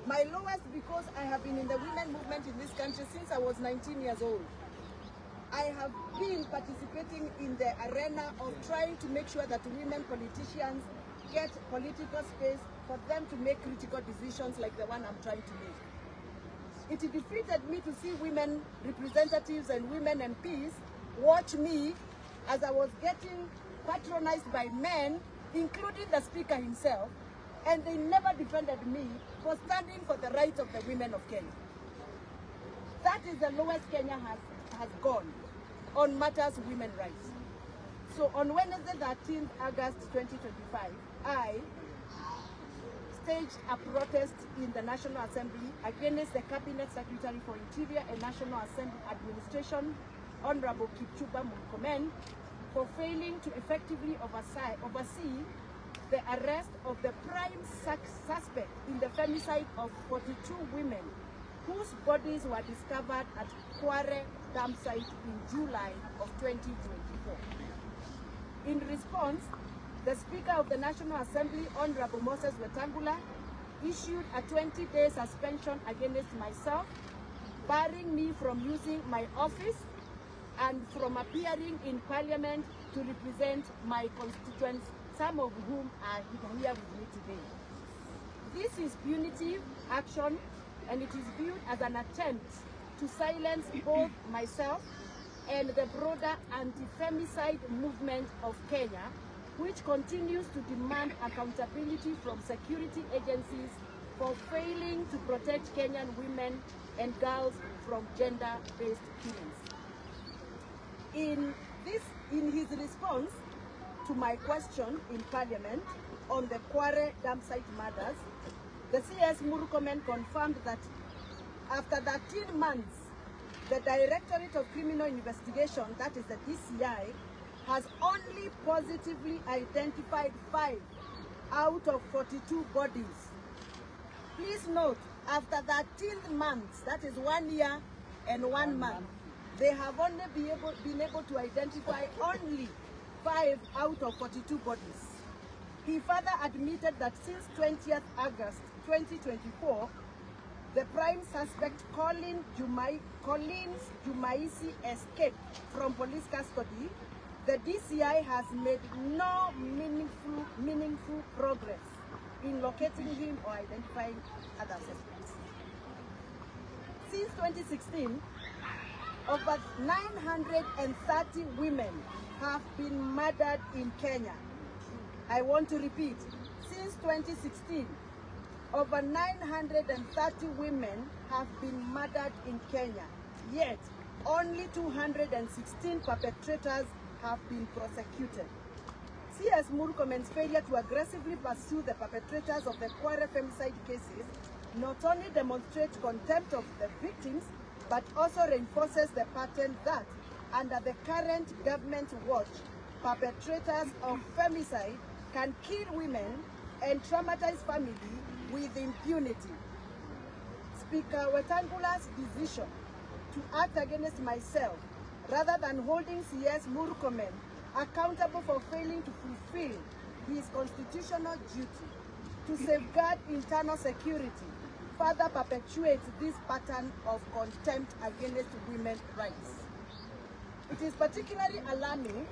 My lowest because I have been in the women movement in this country since I was 19 years old. I have been participating in the arena of trying to make sure that women politicians get political space for them to make critical decisions like the one I'm trying to make. It defeated me to see women representatives and women MPs watch me as I was getting patronized by men, including the speaker himself, and they never defended me for standing for the rights of the women of Kenya. That is the lowest Kenya has gone on matters of women's rights. So on Wednesday, 13th August 2025, I staged a protest in the National Assembly against the Cabinet Secretary for Interior and National Assembly Administration, Honorable Kipchumba Murkomen, for failing to effectively oversee the arrest of the prime suspect in the femicide of 42 women whose bodies were discovered at Kware dam site in July of 2024. In response, the Speaker of the National Assembly, Honorable Moses Wetangula, issued a 20-day suspension against myself, barring me from using my office and from appearing in Parliament to represent my constituents, some of whom are here with me today. This is punitive action, and it is viewed as an attempt to silence both myself and the broader anti-femicide movement of Kenya, which continues to demand accountability from security agencies for failing to protect Kenyan women and girls from gender-based killings. In his response to my question in Parliament on the Kware dam site murders, the CS Murkomen confirmed that after 13 months, the Directorate of Criminal Investigation, that is the DCI, has only positively identified 5 out of 42 bodies. Please note, after 13 months, that is 1 year and 1 month, they have only been able to identify only 5 out of 42 bodies. He further admitted that since 20th August 2024, the prime suspect Collins Jumaisi escaped from police custody. The DCI has made no meaningful progress in locating him or identifying other suspects. Since 2016, over 930 women have been murdered in Kenya. I want to repeat, since 2016, over 930 women have been murdered in Kenya, yet only 216 perpetrators have been prosecuted. CS Murkomen's failure to aggressively pursue the perpetrators of the Kware femicide cases not only demonstrates contempt of the victims, but also reinforces the pattern that, under the current government watch, perpetrators of femicide can kill women and traumatize families with impunity. Speaker Wetangula's decision to act against myself, rather than holding CS Murkomen accountable for failing to fulfill his constitutional duty to safeguard internal security, further perpetuates this pattern of contempt against women's rights. It is particularly alarming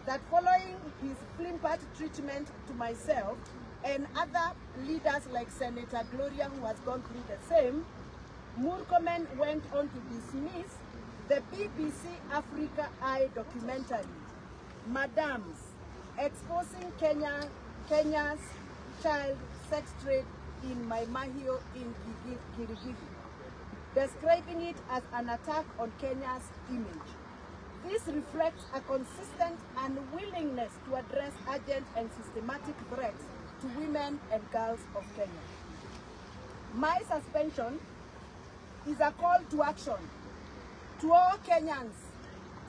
that following his flippant treatment to myself and other leaders like Senator Gloria, who has gone through the same, Murkomen went on to dismiss the BBC Africa Eye documentary, Madams, exposing Kenya's child sex trade in Maimahio in Kirigiri, describing it as an attack on Kenya's image. This reflects a consistent unwillingness to address urgent and systematic threats to women and girls of Kenya. My suspension is a call to action to all Kenyans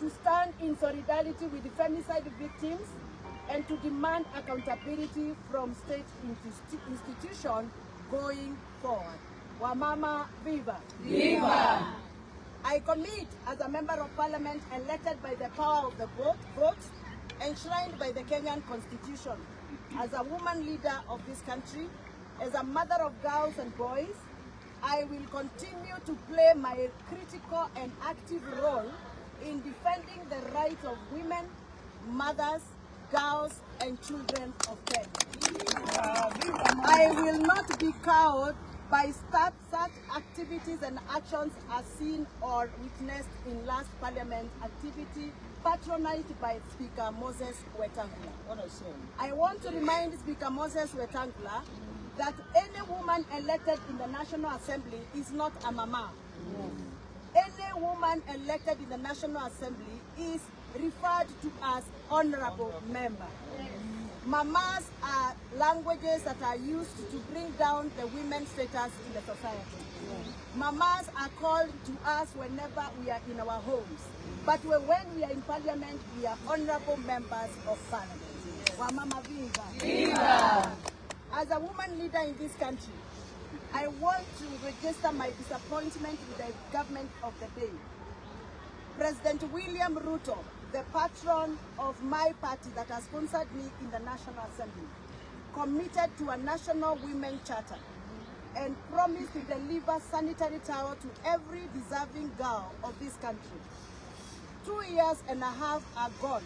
to stand in solidarity with the femicide victims and to demand accountability from state institutions going forward. Wamama Viva! Viva! I commit as a member of parliament elected by the power of the vote, enshrined by the Kenyan Constitution, as a woman leader of this country, as a mother of girls and boys, I will continue to play my critical and active role in defending the rights of women, mothers, girls, and children of Kenya. I will not be cowed by such activities and actions as seen or witnessed in last parliament activity patronized by Speaker Moses Wetangula. I want to remind Speaker Moses Wetangula that any woman elected in the National Assembly is not a mama. Any woman elected in the National Assembly is referred to as honorable member. Mamas are languages that are used to bring down the women's status in the society. Mamas are called to us whenever we are in our homes. But when we are in parliament, we are honorable members of parliament. Wamama Viva! Viva! As a woman leader in this country, I want to register my disappointment with the government of the day. President William Ruto, the patron of my party that has sponsored me in the National Assembly, committed to a national women charter and promised to deliver sanitary towel to every deserving girl of this country. 2.5 years are gone.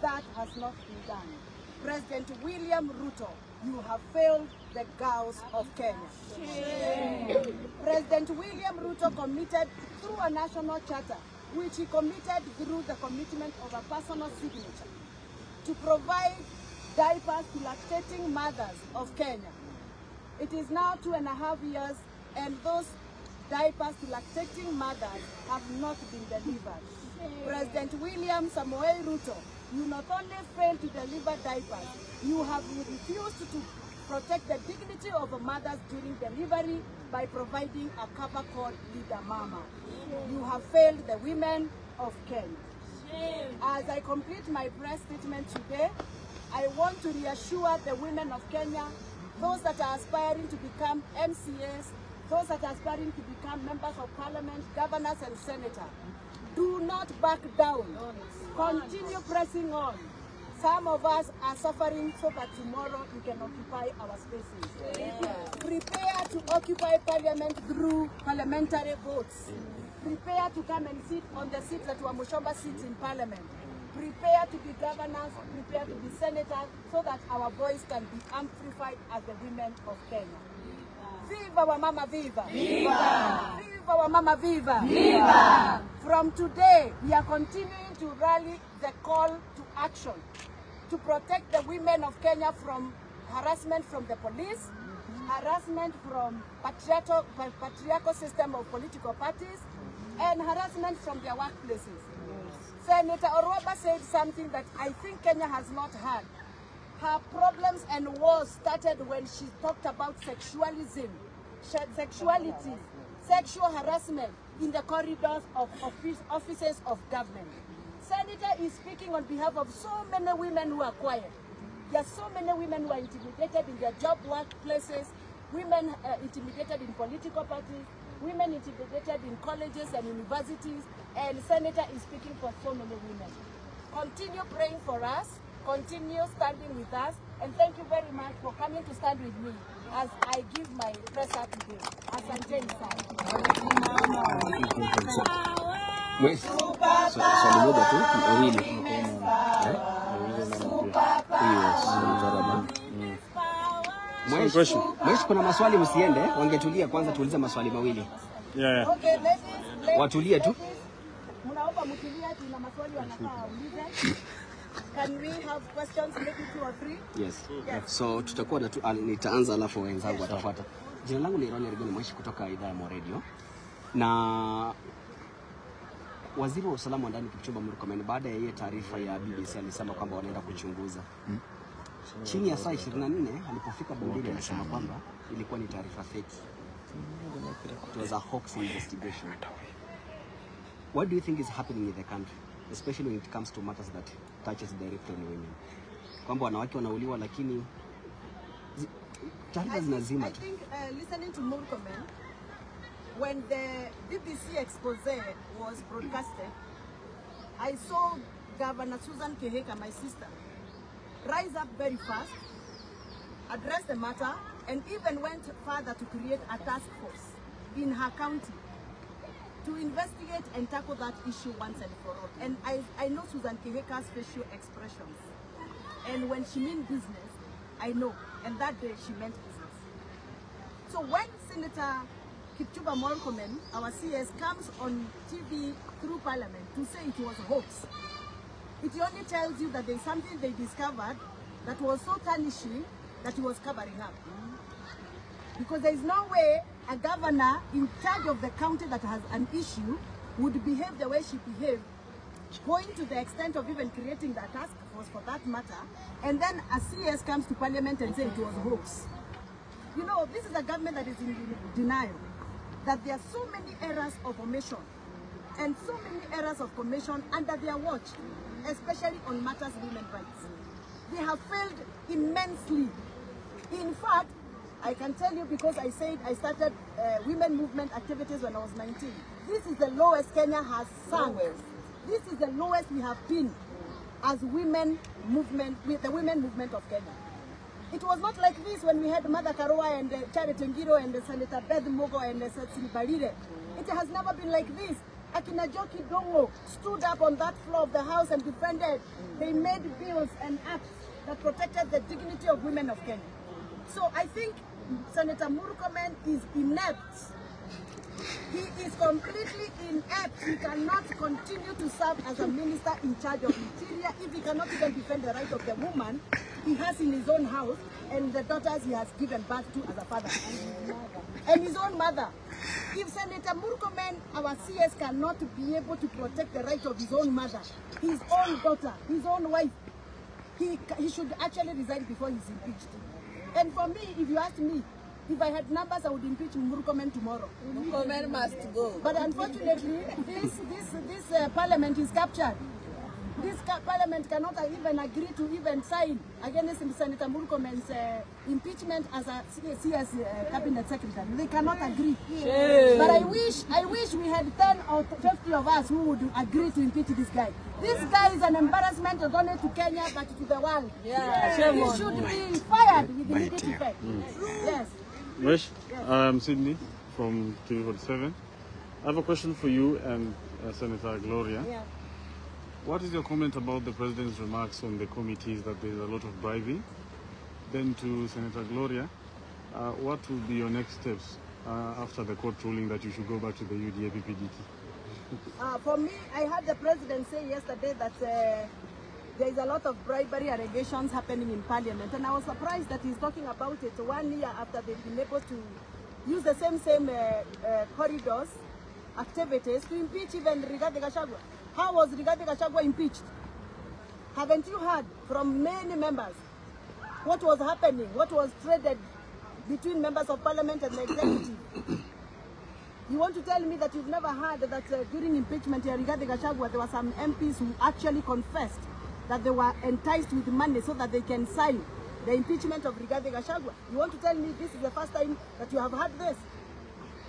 That has not been done. President William Ruto, you have failed the girls of Kenya. President William Ruto committed through a national charter, which he committed through the commitment of a personal signature, to provide diapers to lactating mothers of Kenya. It is now 2.5 years, and those diapers to lactating mothers have not been delivered. President William Samoei Ruto, you not only failed to deliver diapers, you have refused to protect the dignity of mothers during delivery by providing a cover called Leader Mama. You have failed the women of Kenya. As I complete my press statement today, I want to reassure the women of Kenya, those that are aspiring to become MCAs, those that are aspiring to become members of parliament, governors and senators, do not back down. Continue pressing on. Some of us are suffering so that tomorrow we can occupy our spaces. Prepare to occupy parliament through parliamentary votes. Prepare to come and sit on the seats that Wamushomba sits in parliament. Prepare to be governors, prepare to be senators, so that our voice can be amplified as the women of Kenya. Viva Wamama, viva! Viva! Viva Wamama, viva! Viva! From today, we are continuing to rally the call to action to protect the women of Kenya from harassment from the police, harassment from patriarchal system of political parties, and harassment from their workplaces. Senator Oroba said something that I think Kenya has not heard. Her problems and wars started when she talked about sexuality, sexual harassment in the corridors of offices of government. Senator is speaking on behalf of so many women who are quiet. There are so many women who are intimidated in their job workplaces, women intimidated in political parties, women intimidated in colleges and universities, and Senator is speaking for so many women. Continue praying for us, continue standing with us, and thank you very much for coming to stand with me as I give my press out today. Asanteni Mwesh, kuna maswali msiende, wangetulia kwanza tuulize maswali mawili. Yeah. Okay, ladies, watulie tu. Mnaomba mtulie, tuna maswali wanafaa ulize. Can we have questions, maybe 2 or 3? Yes. So tutakuwa na nitaanza alafu wenzangu watafuata. Jina langu ni Ronnie Rigoni Mweshi kutoka idhaa ya Mo Radio. Na Waziri wa usalama wa ndani Kipchumba Murkomen baada ya yeye taarifa ya BBC alisema kwamba wanaenda kuchunguza. Chini ya saa 24 alipofika bungeni alisema kwamba ilikuwa ni taarifa fake. It was a hoax investigation. What do you think is happening in the country, especially when it comes to matters that touches directly on women? Kwamba wanawake wanauliwa lakini taarifa zinazima tu. I think listening to Murkomen, when the BBC expose was broadcasted, I saw Governor Susan Keheka, my sister, rise up very fast, address the matter, and even went further to create a task force in her county to investigate and tackle that issue once and for all. And I know Susan Keheka's facial expressions. And when she means business, I know. And that day she meant business. So when Senator Kipchumba Murkomen, our CS, comes on TV through Parliament to say it was a hoax, it only tells you that there's something they discovered that was so tarnishing that he was covering up. Because there is no way a governor in charge of the county that has an issue would behave the way she behaved, going to the extent of even creating the task force for that matter, and then a CS comes to Parliament and says it was a hoax. You know, this is a government that is in denial, that there are so many errors of omission and so many errors of commission under their watch, especially on matters of women's rights. They have failed immensely. In fact, I can tell you because I said I started women movement activities when I was 19. This is the lowest Kenya has sunk. This is the lowest we have been as women movement, with the women movement of Kenya. It was not like this when we had Mother Karua and Charity Ngiro and Senator Beth Mogo and Cecily Barire. It has never been like this. Akina Joki Dongo stood up on that floor of the house and defended. They made bills and acts that protected the dignity of women of Kenya. So I think Senator Murkomen is inept. He is completely inept. He cannot continue to serve as a minister in charge of interior if he cannot even defend the right of the woman he has in his own house and the daughters he has given birth to as a father. And his own mother. If Senator Murkomen, our CS, cannot be able to protect the right of his own mother, his own daughter, his own wife, he should actually resign before he's impeached. And for me, if you ask me, if I had numbers, I would impeach Murkomen tomorrow. Murkomen must go. But unfortunately, this parliament is captured. This parliament cannot even agree to even sign against Senator Murkomen's impeachment as a CS cabinet secretary. They cannot agree. Shame. But I wish we had 10 or 50 of us who would agree to impeach this guy. This guy is an embarrassment not only to Kenya but to the world. Yeah. He should be fired with immediate effect. Yes. Wish, I'm Sydney from TV47. I have a question for you and Senator Gloria. Yeah. What is your comment about the President's remarks on the committees that there is a lot of bribing? Then to Senator Gloria, what will be your next steps after the court ruling that you should go back to the UDA PPDT? For me, I heard the President say yesterday that there is a lot of bribery allegations happening in Parliament, and I was surprised that he's talking about it 1 year after they've been able to use the same corridors, activities to impeach even Rigathi Gachagua. How was Rigathi Gachagua impeached? Haven't you heard from many members what was happening, what was traded between members of Parliament and the executive? You want to tell me that you've never heard that during impeachment here, Rigathi Gachagua, there were some MPs who actually confessed that they were enticed with money so that they can sign the impeachment of Rigathi Gachagua? You want to tell me this is the first time that you have heard this?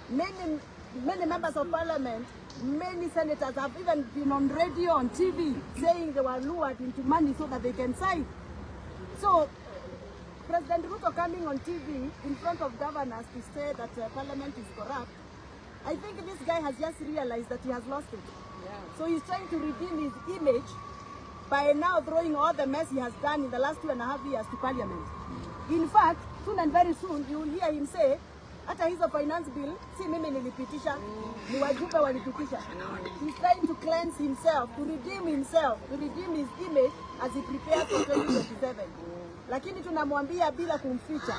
Many members of Parliament, many senators have even been on radio, on TV, saying they were lured into money so that they can sign. So, President Ruto coming on TV in front of governors to say that Parliament is corrupt, I think this guy has just realized that he has lost it. Yeah. So he's trying to redeem his image by now throwing all the mess he has done in the last 2.5 years to Parliament. In fact, soon and very soon, you will hear him say, hata hizo finance bill, si mimi nilipitisha, ni wajumbe walipitisha. He's trying to cleanse himself, to redeem himself, to redeem his image as he prepares for 2027. Lakini tunamwambia bila kumficha.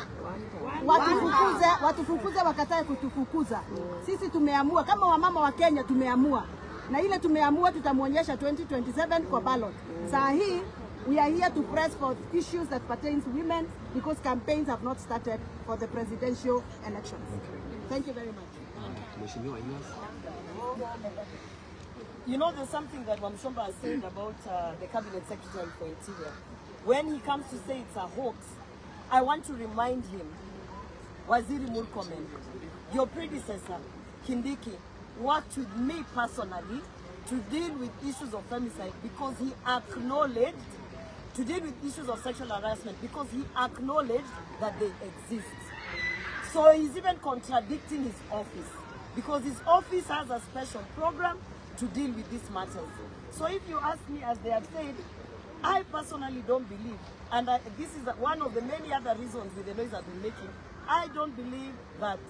Watufukuze wakatae kutufukuza. Sisi tumeamua, kama wamama wa Kenya tumeamua. Na ile tumeamua tutamuonyesha 2027 kwa ballot. Saa hii, we are here to press for issues that pertain to women because campaigns have not started for the presidential elections. Thank you very much. You know, there's something that Wamshomba has said about the Cabinet Secretary for Interior. When he comes to say it's a hoax, I want to remind him, Waziri Murkomen, your predecessor, Kindiki, worked with me personally to deal with issues of femicide because he acknowledged, to deal with issues of sexual harassment because he acknowledged that they exist. So he's even contradicting his office because his office has a special program to deal with these matters. So if you ask me, as they have said, I personally don't believe, and this is one of the many other reasons with the noise I've been making, I don't believe that,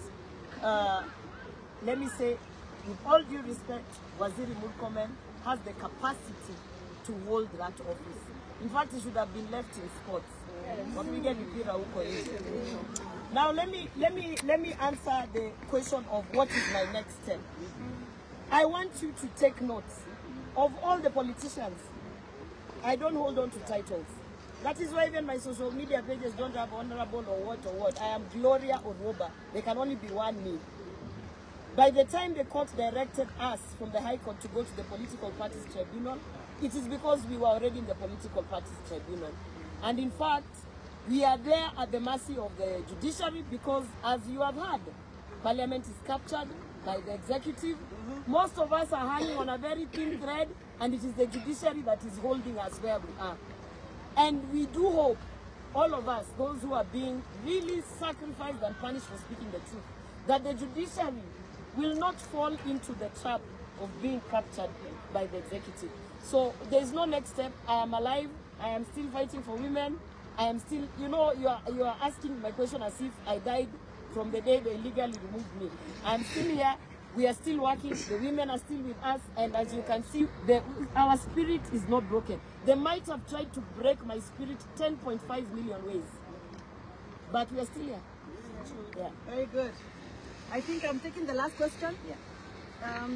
let me say, with all due respect, Waziri Murkomen has the capacity to hold that office. In fact, he should have been left in sports. Now let me answer the question of what is my next step. I want you to take notes of all the politicians. I don't hold on to titles. That is why even my social media pages don't have honorable or what. I am Gloria Oroba. There can only be one me. By the time the court directed us from the High Court to go to the Political Parties Tribunal, it is because we were already in the Political Parties Tribunal. And in fact, We are there at the mercy of the judiciary because, as you have heard, Parliament is captured by the executive. Most of us are hanging on a very thin thread, and it is the judiciary that is holding us where we are. And we do hope, all of us, those who are being really sacrificed and punished for speaking the truth, that the judiciary will not fall into the trap of being captured by the executive. So there is no next step. I am alive. I am still fighting for women. I am still, you know, you are asking my question as if I died from the day they illegally removed me. I am still here. We are still working. The women are still with us. And as you can see, our spirit is not broken. They might have tried to break my spirit 10.5 million ways. But we are still here. Yeah. Very good. I think I'm taking the last question. Yeah.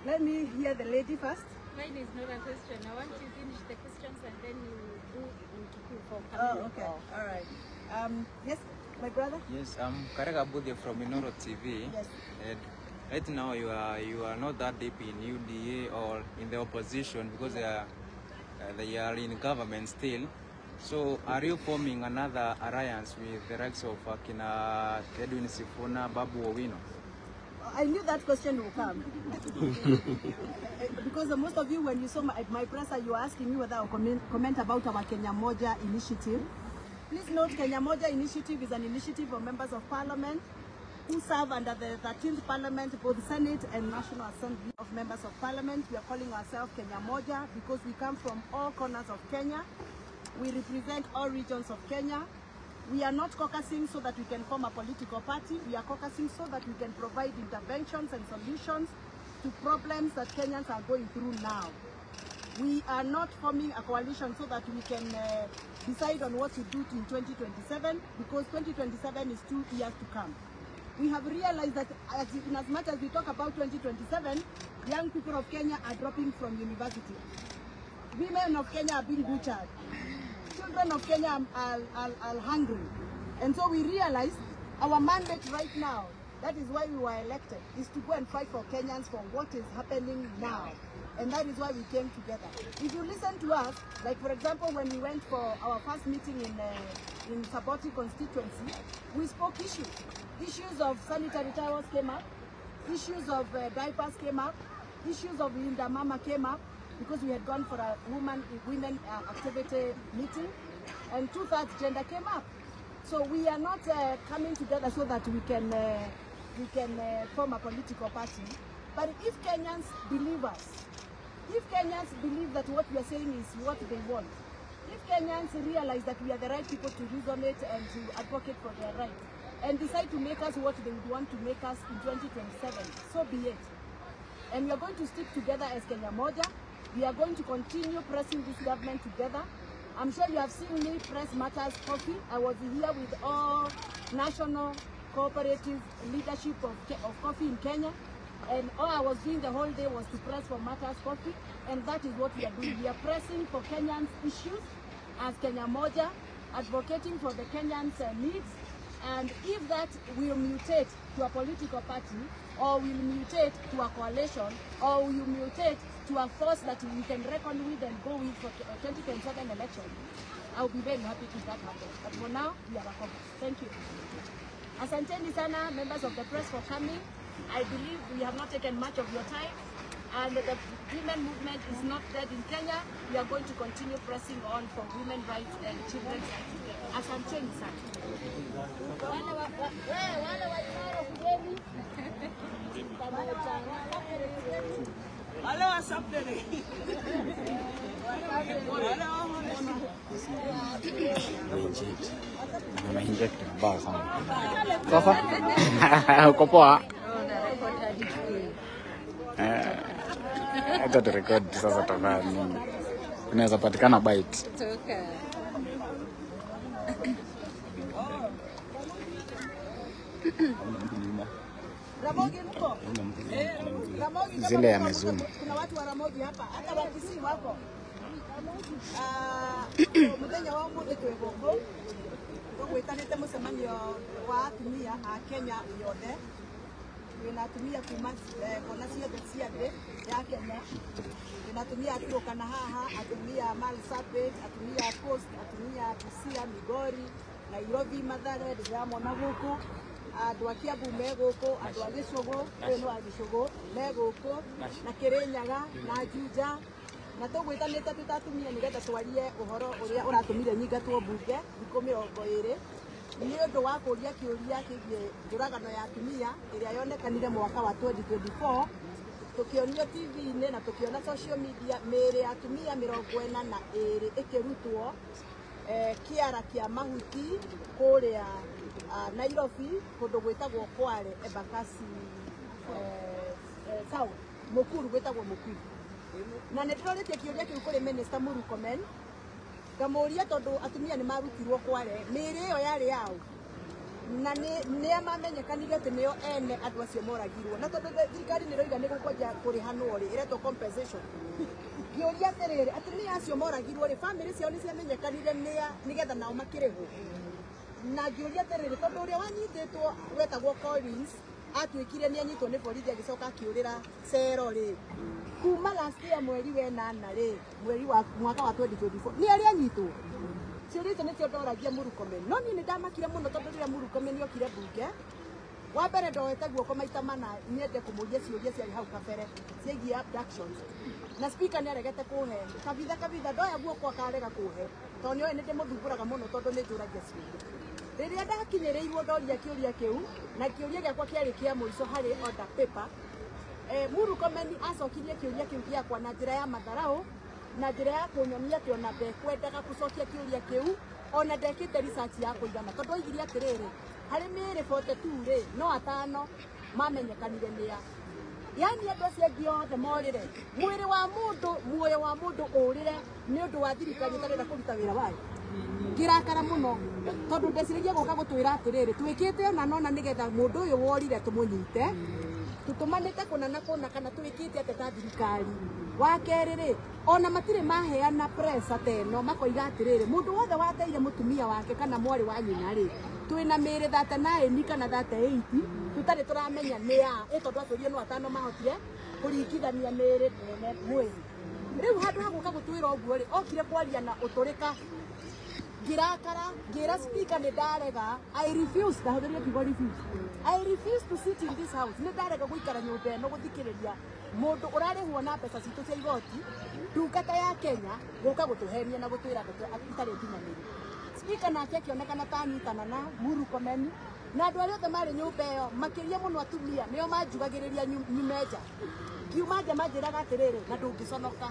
Let me hear the lady first. Mine is not a question. I want to finish the questions and then you do for Oh, okay. All right. Yes, my brother? Yes, I'm Karega Budhe from Inoro TV. Yes. And right now you are not that deep in UDA or in the opposition because they are in government still. So are you forming another alliance with the likes of Kina Edwin Sifuna, Babu Owino? I knew that question will come. Because most of you, when you saw my presser, you were asking me whether I'll comment about our Kenya Moja initiative. Please note, Kenya Moja initiative is an initiative of members of parliament who serve under the 13th parliament, both Senate and National Assembly of members of parliament. We are calling ourselves Kenya Moja because we come from all corners of Kenya. We represent all regions of Kenya. We are not caucusing so that we can form a political party. We are caucusing so that we can provide interventions and solutions to problems that Kenyans are going through now. We are not forming a coalition so that we can decide on what to do in 2027, because 2027 is 2 years to come. We have realized that in as much as we talk about 2027, young people of Kenya are dropping from university. Women of Kenya are being butchered. Children of Kenya are hungry. And so we realized our mandate right now, that is why we were elected, is to go and fight for Kenyans for what is happening now. And that is why we came together. If you listen to us, like for example, when we went for our first meeting in Saboti constituency, we spoke issues. Issues of sanitary towels came up. Issues of diapers came up. Issues of Linda Mama came up, because we had gone for a women activity meeting, and 2/3 gender came up. So we are not coming together so that we can form a political party. But if Kenyans believe us, if Kenyans believe that what we are saying is what they want, if Kenyans realize that we are the right people to resonate and to advocate for their rights, and decide to make us what they would want to make us in 2027, so be it. And we are going to stick together as Kenya Moja. We are going to continue pressing this government together. I'm sure you have seen me press Matters Coffee. I was here with all national cooperative leadership of coffee in Kenya. And all I was doing the whole day was to press for Matters Coffee. And that is what we are doing. We are pressing for Kenyans' issues as Kenya Moja, advocating for the Kenyans' needs. And if that will mutate to a political party, or will mutate to a coalition, or will mutate to a force that we can reckon with and go with for 2027 election, I'll be very happy if that happens. But for now, we are a focus. Thank you. Asanteni sana, members of the press, for coming. I believe we have not taken much of your time, and the women movement is not dead in Kenya. We are going to continue pressing on for women's rights and children's rights. Asanteni sana. Hello, asante. Ameinject vibaya sana. Sasa uko poa? Hata turekodi sasa tafadhali. Unaweza patikana bite. Ramogi mko? Ramogi Zile ya Mezuni. Kuna watu wa Ramogi hapa, hata Wakisii wako. Muthenya wa umuthi twi guku tugwitanite mucemanio wa atumia a Kenya yothe, tunatumia kona ciothe ciothe ya Kenya. Tunatumia Turkana haha, atumia Marsabit, atumia Coast, atumia Busia, Migori, Nairobi, Mathare, ndĩramona gũkũ, andũ a Kiambu me gũkũ, andũ a Gĩcũgũ, ũyũ nĩ wa Gĩcũgũ, me gũkũ, na Kĩrĩnyaga, na Juja, na tũgwĩtanĩte tũtatumia nĩgetha twarie ũhoro ũrĩa ũratũmire nyingatwo mbunge thikũ 20 nĩ ũndũ wa kũria kĩũria kĩgiĩ njũragano ya atumia ĩrĩa yonekanire mwaka wa 2024 tukionio TV-inĩ na tukiona social media mĩĩrĩ ya atumia 42 ĩkĩrutwo kĩara kĩa mahuti kũrĩa Nairobi kũndũ gwĩtagwo Kware Embakasi South Mukuru gwĩtagwo Mukuru. Na nĩ tũrorĩtie kĩũria kĩu kũrĩ Minister Murkomen ngamũria tondũ atumia nĩ marutirwo Kware mĩĩrĩ ĩyo yarĩ yao na nĩ amamenyekanire atĩ nĩo ene andũ acio moragirwo na tondũ thirikari nĩ roiga nĩ gũkwenja kũrĩhanwo rĩ ĩretwo compensation. Kĩũria atĩrĩrĩ atumia acio moragirwo rĩ bamĩrĩ ciao nĩ ciamenyekanire nĩgetha nao makĩrĩhwo. Na ngĩũria atĩrĩrĩ tondũ ũrĩa wanyitĩtwo wetagwo Collins atuĩkire nĩ anyitwo nĩ borithi agĩcoka akĩũrĩra cero rĩ kuma last year mweri wa 8 rĩ mweri wa mwaka wa 2024 nĩ arĩa anyitwo. Ciũria icio nĩcio ndoragia Murkomen no niĩ nĩ ndamakire mũno tondũ rĩrĩa Murkomen okire mbunge wa mbere ndoete guoko maita mana nyende kũmũria ciũria ciarĩ hau kabere ciĩgiĩ abductions na speaker nĩ aregete kũhe kabitha ndoya guoko akarega kũhe tondũ nĩoĩ nĩ ndĩmũthumbũraga mũno tondũ nĩ njũragia ciũria. Rĩrĩa ndakinyĩrĩirwo ndoria kĩũria kĩu na kĩũria gĩakwa kĩarĩ kĩa mũico harĩ order paper Murkomen acokirie kĩũria kĩu gĩakwa na njĩra ya matharaũ na njĩra ya kũnyonia atĩ ona ndekwendaga gũcokia kĩũria kĩu ona ndekĩte research ya kũigana tondũ oigire atĩrĩrĩ harĩ mĩĩrĩ 42 rĩ no 5 mamenyekanire nĩa. Yani andũ acio angĩ othe morĩre muoyo wa mũndũ ũrĩre nĩ ũndũ wa thirikari ĩtarenda kũruta wĩra wayo. Ngĩrakara mũno tondũ ndeciragia gũka gũtwĩra atĩrĩrĩ twĩkĩte ona nona nĩgetha mũndũ ũyũ worire tũmũnyite tutumanĩte kũna na kũna kana twĩkĩte atĩ ta thirikari. Wa kerĩ rĩ ona matirĩ maheana pressa teno makoiga atĩrĩrĩ mũndũ wothe wateire mũtumia wake kana mwarĩ wa nyina rĩ twĩna mĩĩrĩ 39 kana 38 tutarĩ tũramenya nĩ ya tondũ atumia no 5 mahotire kũringithania mĩĩrĩ ene mwĩrĩ. Rĩu handũ ha gũka gũtwĩra ũguo rĩ okire kwaria na ũtũrĩka ngĩrakara ngĩra speaker nĩ ndarega I refuse to sit in this house. Nĩ ndarega gũikara nyũmba ĩno gũthikĩrĩria mũndũ ũrarĩhwo na mbeca citũ cia igoti ndungata ya Kenya gũka gũtũhenia na gũtwĩra itarĩ nginyanĩru. Speaker nake akĩonekana ta anyitana na Murkomen na andũ arĩa othe marĩ nyũmba ĩyo makĩria mũno atumia nĩo manjugagĩrĩria nyume nja. Ngiuma nja manjĩraga atĩrĩrĩ na ndũngĩconoka.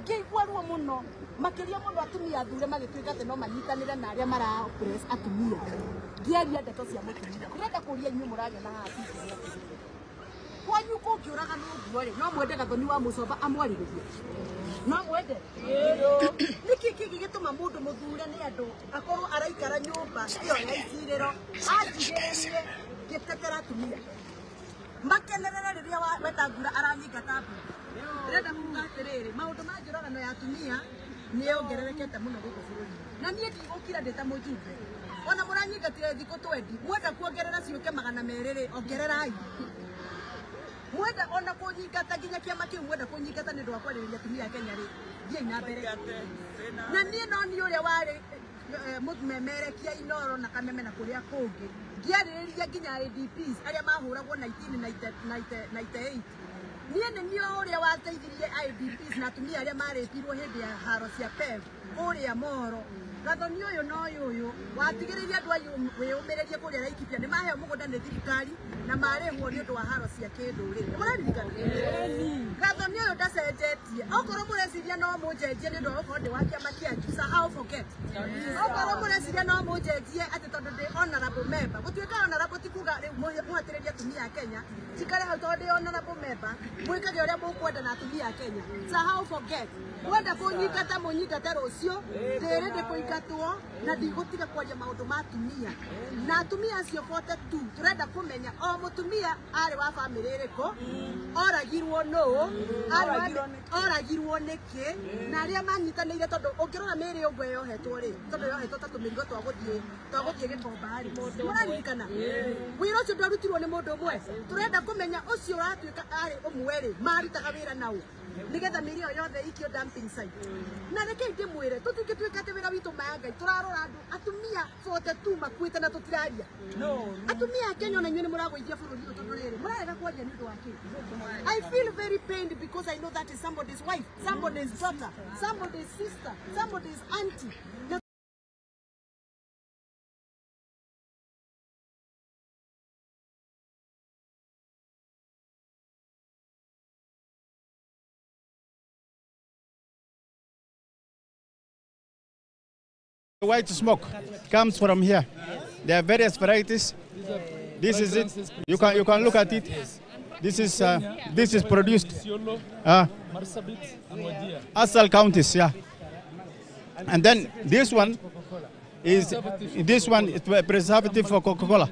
Ngĩigua ruo mũno makĩria mũno atumia athure magĩtuĩka atĩ no manyitanĩre na arĩa mara oppress atumia. Ngĩaria ndeto cia mũtumia ndĩrenda kũria inyuĩ mũragĩa haha kwanyu kũngĩũraga n'ũguo rĩ no mwende Gathoni wa Mũcomba amwarĩrĩrie no mwende nĩkĩ gĩgĩtũma mũndũ mũthure nĩ andũ akorwo araikara nyũmba ĩyo ya icirĩro anjigĩrĩrie gĩtetera atumia makenerere rĩrĩa Wetangula aranyingata mbunge. Ndĩrenda kuuga atĩrĩrĩ maũndũ ma njũragano ya atumia nĩ ongererekete mũno gũkũ bũrũri-inĩ na niĩ ndigũkira ndĩ ta mũjumbe ona mũranyingatire thikũ 20 mwenda kuongerera ciũke 200 rĩ ongererai. Mwenda ona kũnyingata nginya kĩama kĩu mwenda kũnyingata nĩ ũndũ wa kwarĩrĩria atumia a Kenya rĩ thiĩ na mbere. Na niĩ no niĩ ũrĩa warĩ mũmemerekia Inoro na Kameme na kũrĩa kũngĩ ngĩarĩrĩria nginya IDPs arĩa mahũragwo 1998. Niĩ nĩ niĩ ũrĩa wateithirie IDPs na atumia arĩa marĩpirwo hĩndĩ ya haro cia PEV ũrĩa Moro. Gathoni ũyũ no ũyũ watigĩrĩria andũ ayũ wĩyũmĩrĩrie kũrĩa Laikipia nĩ maheo mũgũnda nĩ thirikari na marĩhwo nĩ ũndũ wa haro cia kĩndũrĩrĩ. Mũraririkana? Gathoni ũyũ ndacenjetie. Okorwo mũreciria no mũnjenjie nĩ ũndũ wa ũkorwo ndĩ wa kĩama kĩanyu sahau forget. Okorwo mũreciria no mũnjenjie atĩ tondũ ndĩ honorable member. Gũtuĩka honorable ti kuga rĩu mũhatĩrĩria atumia a Kenya cikare hau tondũ ndĩ honorable member mwĩkage ũrĩa mũkwenda na atumia a Kenya. Sahau forget. Mwenda kũnyingata mũnyingate rũciũ ndĩrĩ ndĩ gutungatwo na ndigutiga kwaria maundu ma atumia na atumia acio 42 turenda kumenya o mutumia ari wa family iriko oragirwo no oragirwo niki na aria manyitanire tondu ungirora miri ugwe yohetwo ri tondu yohetwo ta tumirigo twaguthie gikomba ri muraririkana wira ucio ndwarutirwo ni mundu umwe turenda kumenya ucio uratuika ari umwe ri marutaga wira nau nigetha miri yo yothe ikio dumping site na reke ndimwire tutuke twikate wira witu mayangai turarora andu atumia 42 makuite na tutiraria atumia Kenya na nyune muragwithia bururi uyu tondu riri murarega kwaria ni ndu wake. I feel very pained because I know that is somebody's wife, somebody's daughter, somebody's sister, somebody's auntie. The white smoke comes from here. There are various varieties. This is it. You can look at it. This is produced. Asal counties, yeah. And then this one is preservative for Coca-Cola.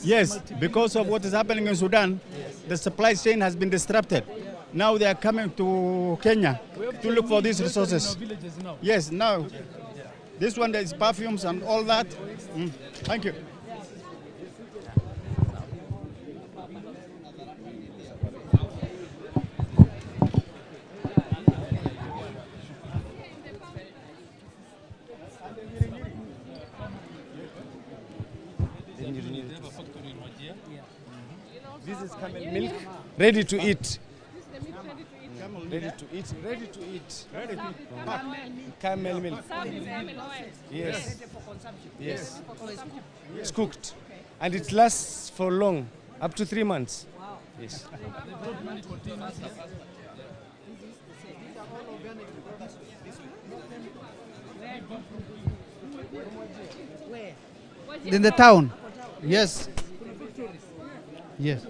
Yes, because of what is happening in Sudan, the supply chain has been disrupted. Now they are coming to Kenya to look for these resources. Yes, now this one there is perfumes and all that. Thank you. This is camel milk, ready to eat. Ready to eat, ready to eat. Ready to eat. Camel milk. Yes. Yes. It's cooked. And it lasts for long, up to 3 months. Wow. Yes. In the town. Yes. Yes.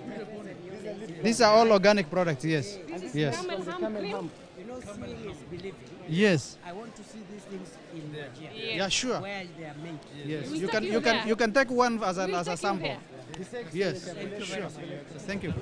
These are all organic products, yes. Yes. You know, seeing is believing. Yes. I want to see these things in Nigeria. Yeah, sure. Where they are made. Yes. You can take one as a sample. Yes. Sure. Thank you.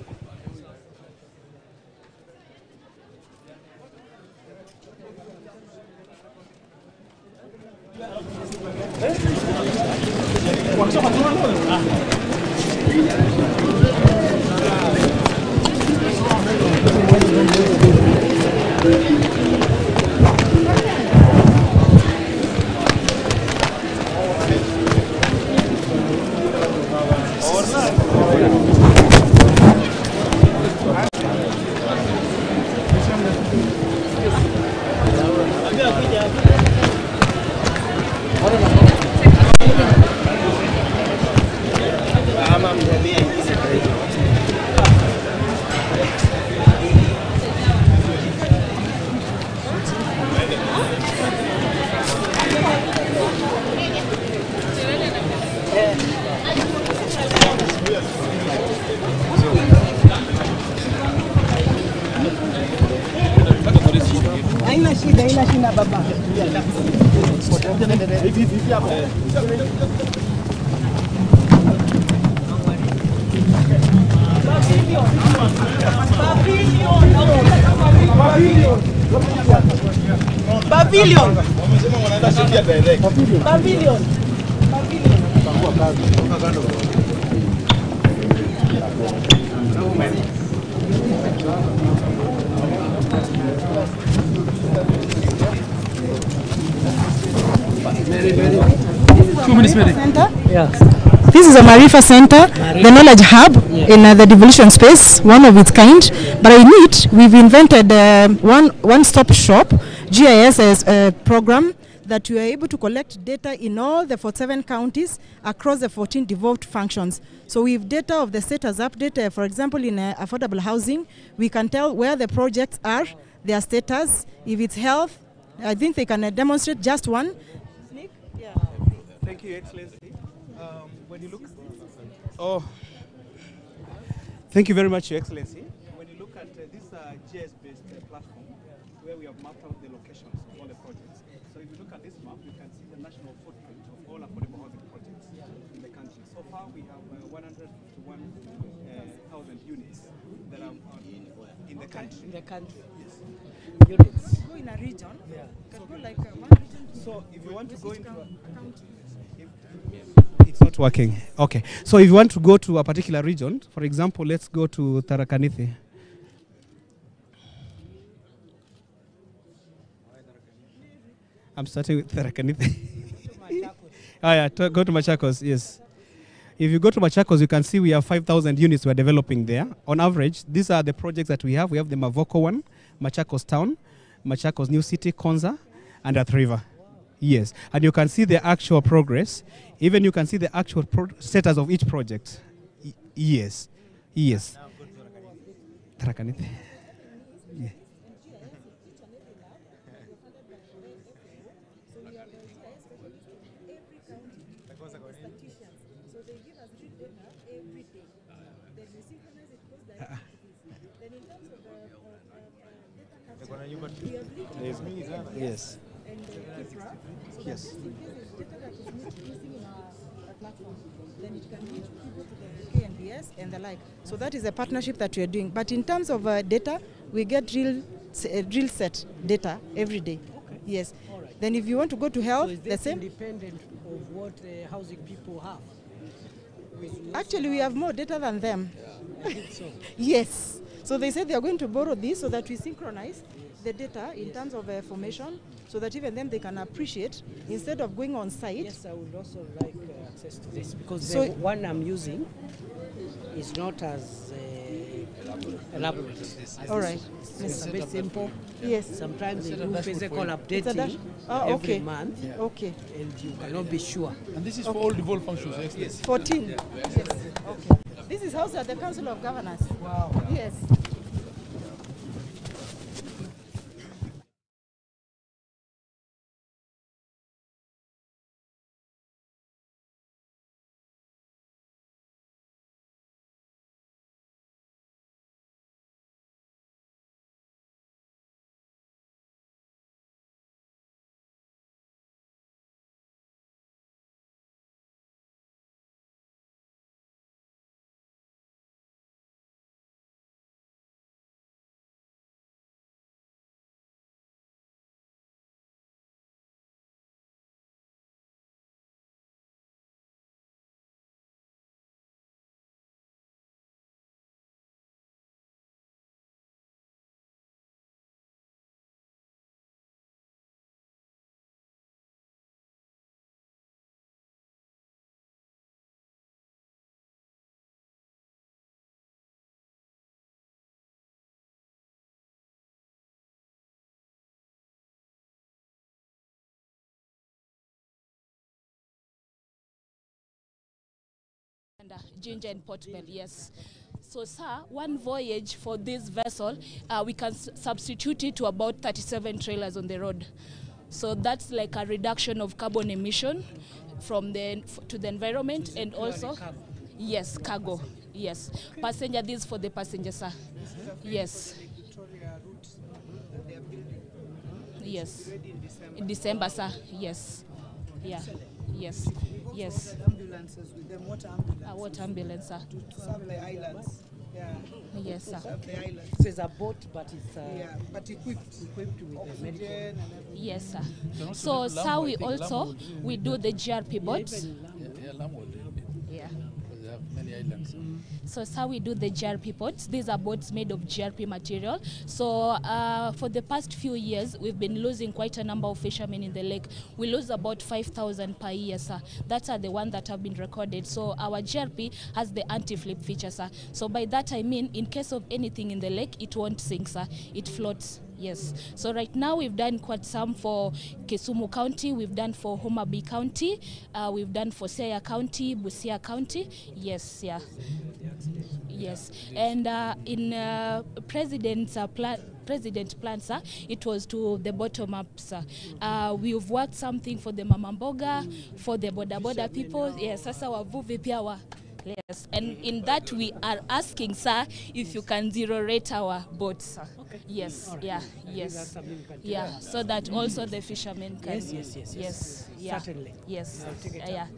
Haina shida baba. Pavilion. Center? Yes. This is a Marifa Center, the knowledge hub in the devolution space, one of its kind. But in it, we've invented one-stop shop, GIS as a program that we are able to collect data in all the 47 counties across the 14 devolved functions. So we have data of the status update. For example, in affordable housing, we can tell where the projects are, their status, if it's health. I think they can demonstrate just one. Thank you, Excellency. When you look, thank you very much, Your Excellency. When you look at this GIS-based platform, where we have mapped out the locations of all the projects. So if you look at this map, you can see the national footprint of all affordable housing projects in the country. So far, we have 151,000 units that are in the country. In the country. Yes. Units. Go in a region. Yeah. Can go like one region. So if you want to go into it's not working. Okay. So if you want to go to a particular region, for example, let's go to Tharaka Nithi. I'm starting with Tharaka Nithi. Oh yeah, go to Machakos, yes. If you go to Machakos, you can see we have 5,000 units we're developing there. On average, these are the projects that we have. We have the Mavoko one, Machakos Town, Machakos New City, Konza, and Athi River. Yes, and you can see the actual progress. Even you can see the actual status of each project. Yes, yes. Tharaka Nithi. Yeah. Yes. Yes. Then it can reach people to the KNBS and the like. So that is a partnership that we are doing. But in terms of data, we get drill set data every day. Okay. Yes. All right. Then if you want to go to health, so is the same. Independent of what housing people have? Actually, we have more data than them. Yeah, I think so. Yes. So they said they are going to borrow this so that we synchronize the data in terms of formation, so that even them they can appreciate instead of going on site. Yes, I would also like access to this because the one I'm using is not as elaborate as all right. It's a bit simple. Yes. Sometimes they do physical updating every month. Yeah. Okay. And you cannot be sure. And this is for all devolved functions. Yes. 14. Yes. Okay. This is housed at the Council of Governors. Wow. Yes. Ginger and Portman, yes. So, sir, one voyage for this vessel, we can substitute it to about 37 trailers on the road. So that's like a reduction of carbon emission from to the environment, and also, yes, cargo, yes. Passenger, this is for the passenger, sir. Yes. Yes. In December, sir. Yes. Yeah. Yes. Yes. Ambulances with them, water ambulance. Water ambulance, sir. To serve the islands. Yeah. Yes, sir. Serve the islands. So it's a boat, but it's yeah, but equipped with oxygen the medical. Yes, sir. So, sir, we do the GRP boats. Yeah. They have many islands. So it's how we do the GRP boats. These are boats made of GRP material. So for the past few years, we've been losing quite a number of fishermen in the lake. We lose about 5,000 per year, sir. That's the one that have been recorded. So our GRP has the anti-flip feature, sir. So by that I mean, in case of anything in the lake, it won't sink, sir. It floats. Yes. So right now we've done quite some for Kisumu County. We've done for Homabay County. We've done for Siaya County, Busia County. Yes, yeah. Yes. And in President's President plan, sir, it was to the bottom up, sir. We've worked something for the Mama Mboga, for the boda boda people. Yes, sasa wavuvi pia Yes, and in that we are asking, sir, if you can zero rate our boats, sir. Okay. Yes, All right. yeah, That's yes. something we can do. Yeah, so that also the fishermen can. Yes. Yeah. Certainly. Yes. I'll take it Yeah. up.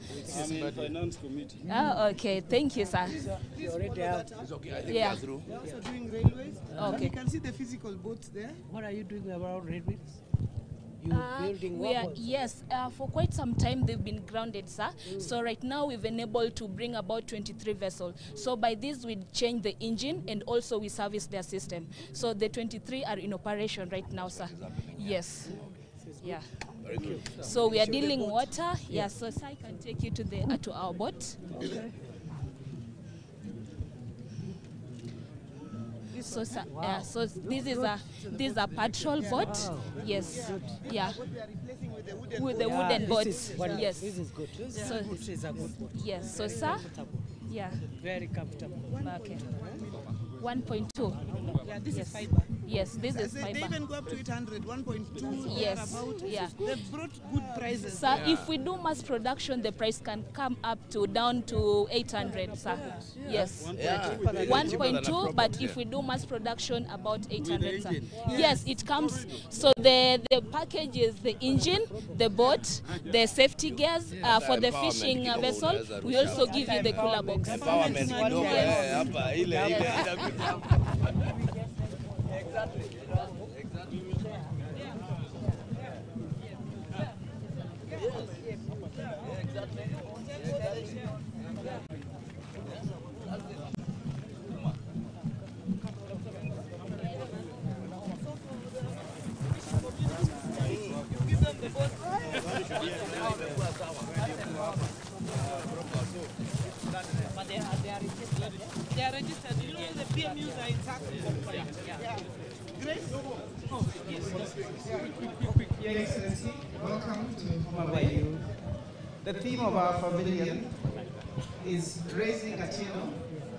I'm in finance committee. Oh, okay. Thank you, sir. You already have. It's okay, I think Yeah. we are through. We're also doing railways. Okay. You can see the physical boats there. What are you doing around railways? You building We are, wagons? yes, for quite some time they've been grounded, sir. So right now we've been able to bring about 23 vessels. So by this we change the engine and also we service their system. So the 23 are in operation right now, sir. Yes. Yeah. Very good. So we are dealing water. Yeah. So sir, I can take you to the to our boat. Okay. So, sir, so this is a patrol boat. Yes. Yeah. With the wooden boat. Yes. This is good. This is a good boat. Yes. So, sir. Yeah. Very comfortable. Okay. 1.2. Yeah, this yes. is fiber. Yes, this is fiber. They even go up to 800, 1.2. Yes. About. Yeah. They've brought good prices. Sir, if we do mass production, the price can come up to down to 800, sir. Yes. Yeah. 1.2, but if we do mass production, about 800, sir. Yes, it comes. So the package is the engine, the boat, the safety gears for the fishing vessel. We also give you the cooler box. Empowerment kidogo, hapa ile. But they are registered. They are registered. You know the PMUs are intact. Yeah. Grace? Oh, yes. Your Excellency, welcome to Homabay. The theme of our pavilion is raising Atieno,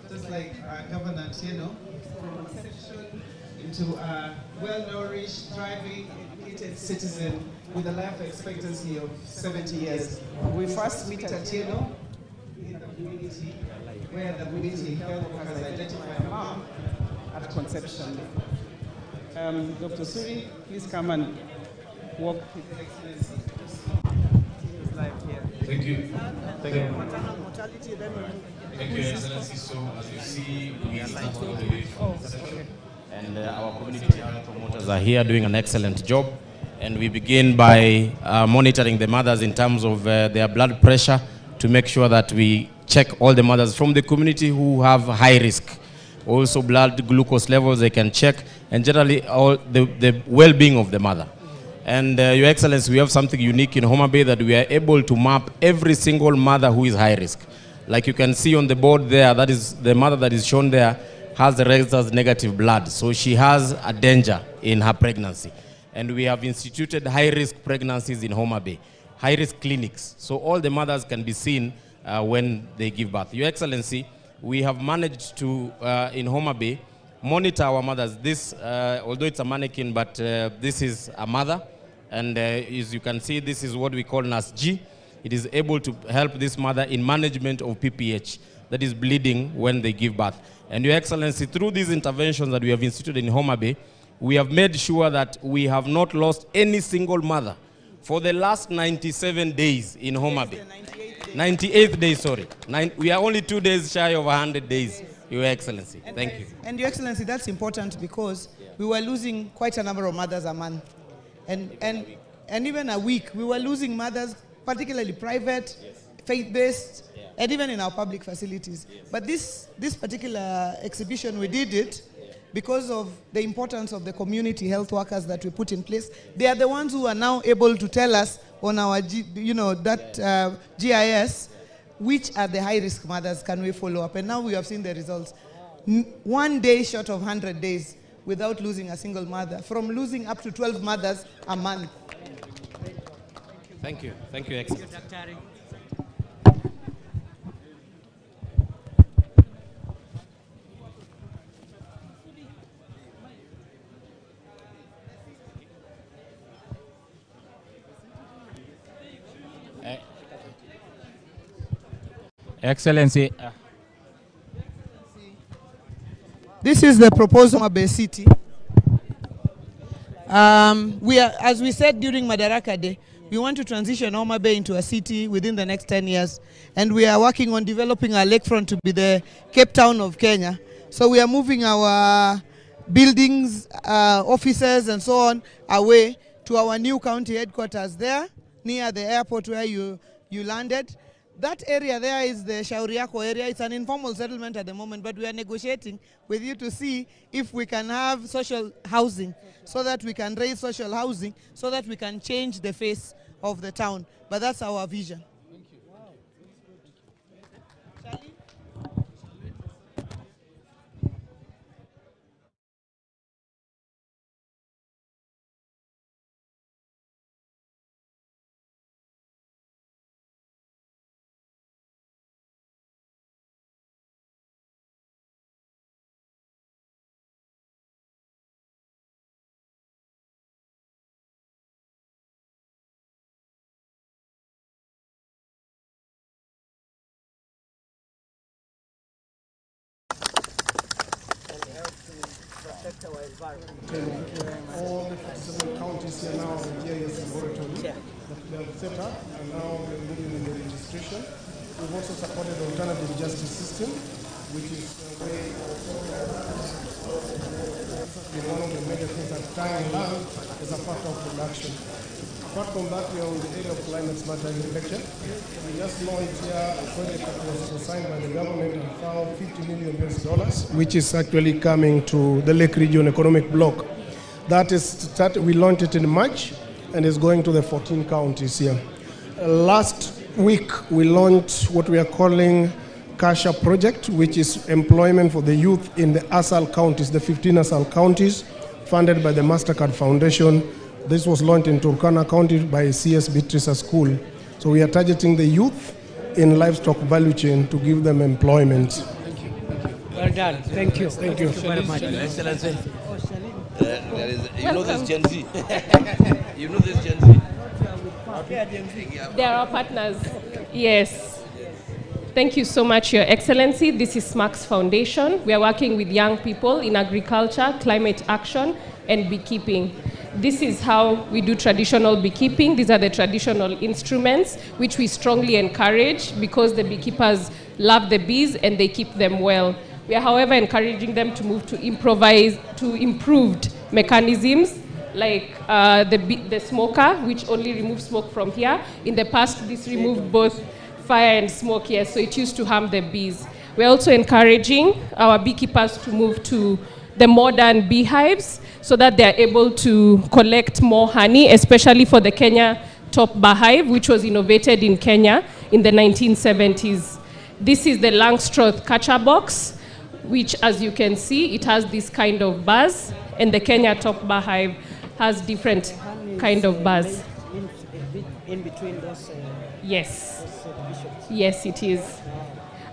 just like Governor Atieno, from conception into a well-nourished, thriving, educated citizen with a life expectancy of 70 years. We first meet Atieno in the community, where the community health workers identify a mom at conception. Dr. Suri, please come and walk His Excellency. His life here. Thank you. Thank you. Maternal mortality, then Thank you, Excellency. So, as you see, we start all the way from conception. And our community health promoters are here doing an excellent job. And we begin by monitoring the mothers in terms of their blood pressure to make sure that we check all the mothers from the community who have high risk. Also blood glucose levels they can check, and generally all the well-being of the mother. And Your Excellency, we have something unique in Homabay that we are able to map every single mother who is high risk. Like you can see on the board there, that is the mother that is shown there has the registered negative blood. So she has a danger in her pregnancy. And we have instituted high-risk pregnancies in Homabay, high-risk clinics. So all the mothers can be seen when they give birth. Your Excellency, we have managed to, in Homabay, monitor our mothers. This, although it's a mannequin, but this is a mother. And as you can see, this is what we call NASG. It is able to help this mother in management of PPH, that is bleeding when they give birth. And Your Excellency, through these interventions that we have instituted in Homabay, we have made sure that we have not lost any single mother for the last 97 days in Homabay. 98th day, sorry. We are only 2 days shy of 100 days, Your Excellency. Thank you. And Your Excellency, that's important because we were losing quite a number of mothers a month. And even a week, we were losing mothers, particularly private, faith-based, and even in our public facilities. But this particular exhibition, we did it because of the importance of the community health workers that we put in place. They are the ones who are now able to tell us on our, GIS, which are the high-risk mothers can we follow up. And now we have seen the results. 1 day short of 100 days without losing a single mother, from losing up to 12 mothers a month. Thank you. Thank you, Excellency. Excellency, This is the proposed Homabay city. We are, as we said during Madaraka Day, we want to transition Homabay into a city within the next 10 years. And we are working on developing our lakefront to be the Cape Town of Kenya. So we are moving our buildings, offices and so on away to our new county headquarters there, near the airport where you landed. That area there is the Shauriako area. It's an informal settlement at the moment, but we are negotiating with you to see if we can have social housing, so that we can raise social housing, so that we can change the face of the town. But that's our vision. Protect our environment. All the 57 counties here now have a GIS laboratory that they have set up, and now we're moving in the registration. We've also supported the alternative justice system, which is a way of one of the major things that tying land is a part of production. Apart from that, we are on the area of climate smart agriculture. We just launched here a project that was signed by the government and found $50 million, which is actually coming to the Lake Region Economic Bloc. That is we launched it in March and is going to the 14 counties here. Last week, we launched what we are calling Kasha Project, which is employment for the youth in the ASAL counties, the 15 ASAL counties, funded by the MasterCard Foundation. This was launched in Turkana County by CS Beatrice School. So we are targeting the youth in livestock value chain to give them employment. Thank you. Well done. Thank you. Thank you. Thank you very much. Excellency. You know this Gen Z. You know this Gen Z. They are our partners. Yes. Thank you so much, Your Excellency. This is SMACS Foundation. We are working with young people in agriculture, climate action, and beekeeping. This is how we do traditional beekeeping. These are the traditional instruments which we strongly encourage because the beekeepers love the bees and they keep them well. We are, however, encouraging them to move to improved mechanisms like the smoker, which only removes smoke from here. In the past, this removed both fire and smoke here, so it used to harm the bees. We're also encouraging our beekeepers to move to the modern beehives so that they're able to collect more honey, especially for the Kenya top beehive, which was innovated in Kenya in the 1970s. This is the Langstroth catcher box, which, as you can see, it has this kind of buzz, and the Kenya top beehive has different kind of buzz. In between those. Yes. Yes, it is.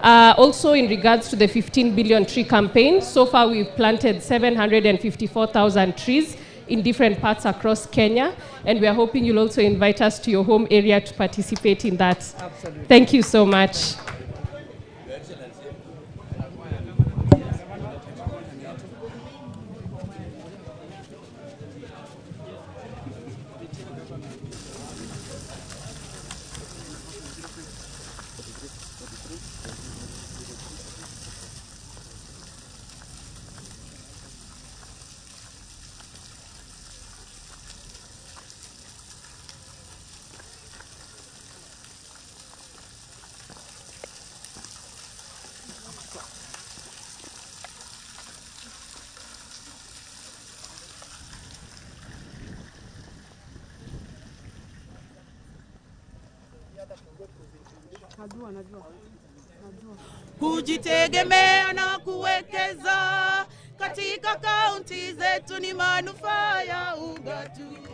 Also, in regards to the 15 billion tree campaign, so far we've planted 754,000 trees in different parts across Kenya, and we are hoping you'll also invite us to your home area to participate in that. Absolutely. Thank you so much. Kujitegemea na kuwekeza katika kaunti zetu ni manufaa ya ugatuzi.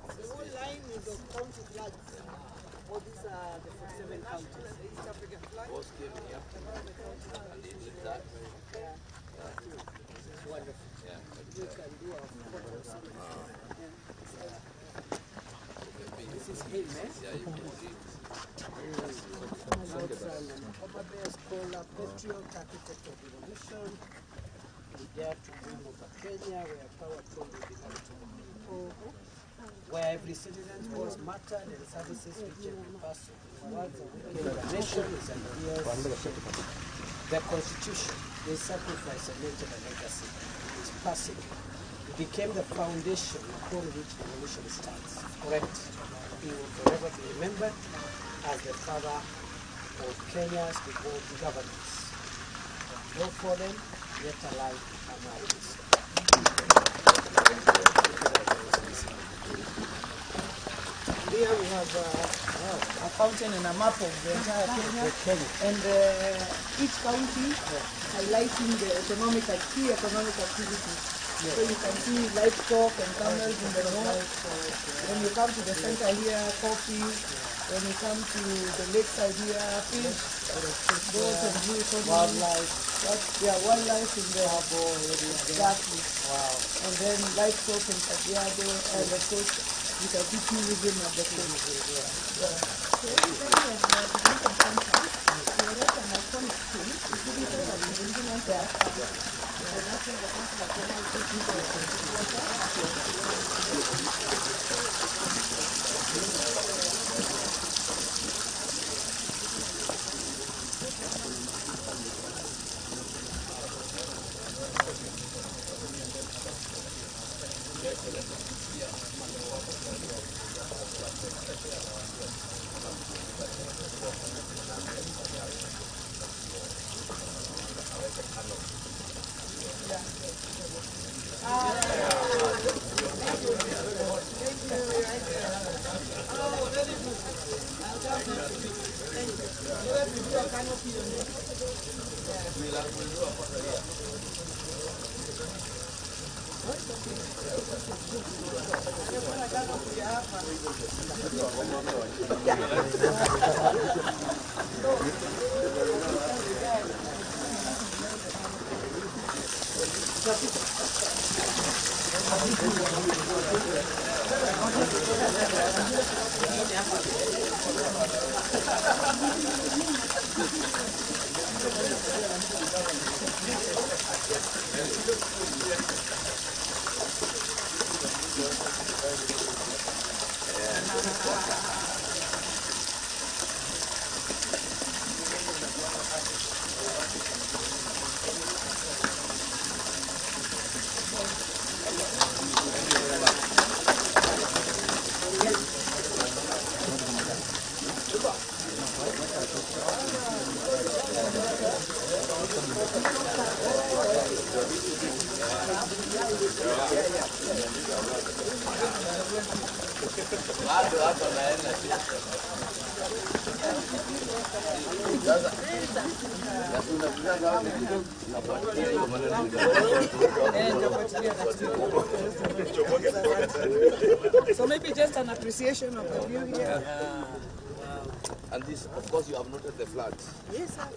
The whole line is of county flags. All these are the 47 counties. The East African flag. Wonderful. Yeah. We can do our photo or something. This is him, eh? Yeah, you can see. Homabay scholar, patriot, architect of Devolution. We dare to dream of a Kenya where power truly belongs to the people, where every citizen's voice mattered and services reach every person. Once a weekend, the nation is ideas. The Constitution, they sacrifice and nature the legacy. It's passing. It became the foundation upon which revolution stands. Correct. He will forever be remembered as the father of Kenya's devolved governance. No fallen, yet alive among us. Here we have a fountain and a map of the entire Kenya. And each county highlighting the key economic activities. So you can see livestock and camels in the north. When you come to the center here, coffee. When you come to the lakeside here, fish, goats and vehicles. Wildlife. Wildlife in the harbor area. Exactly. Wow. And then livestock in Kajiado and the coast. You can see tourism at the coast. Yeah. So everybody has a different concept. We are an iconic thing. It's really sort of the original there. And that's why the council of Kenya is taking So maybe just an appreciation of the view here. And this, of course, you have noted the floods. Yes, sir.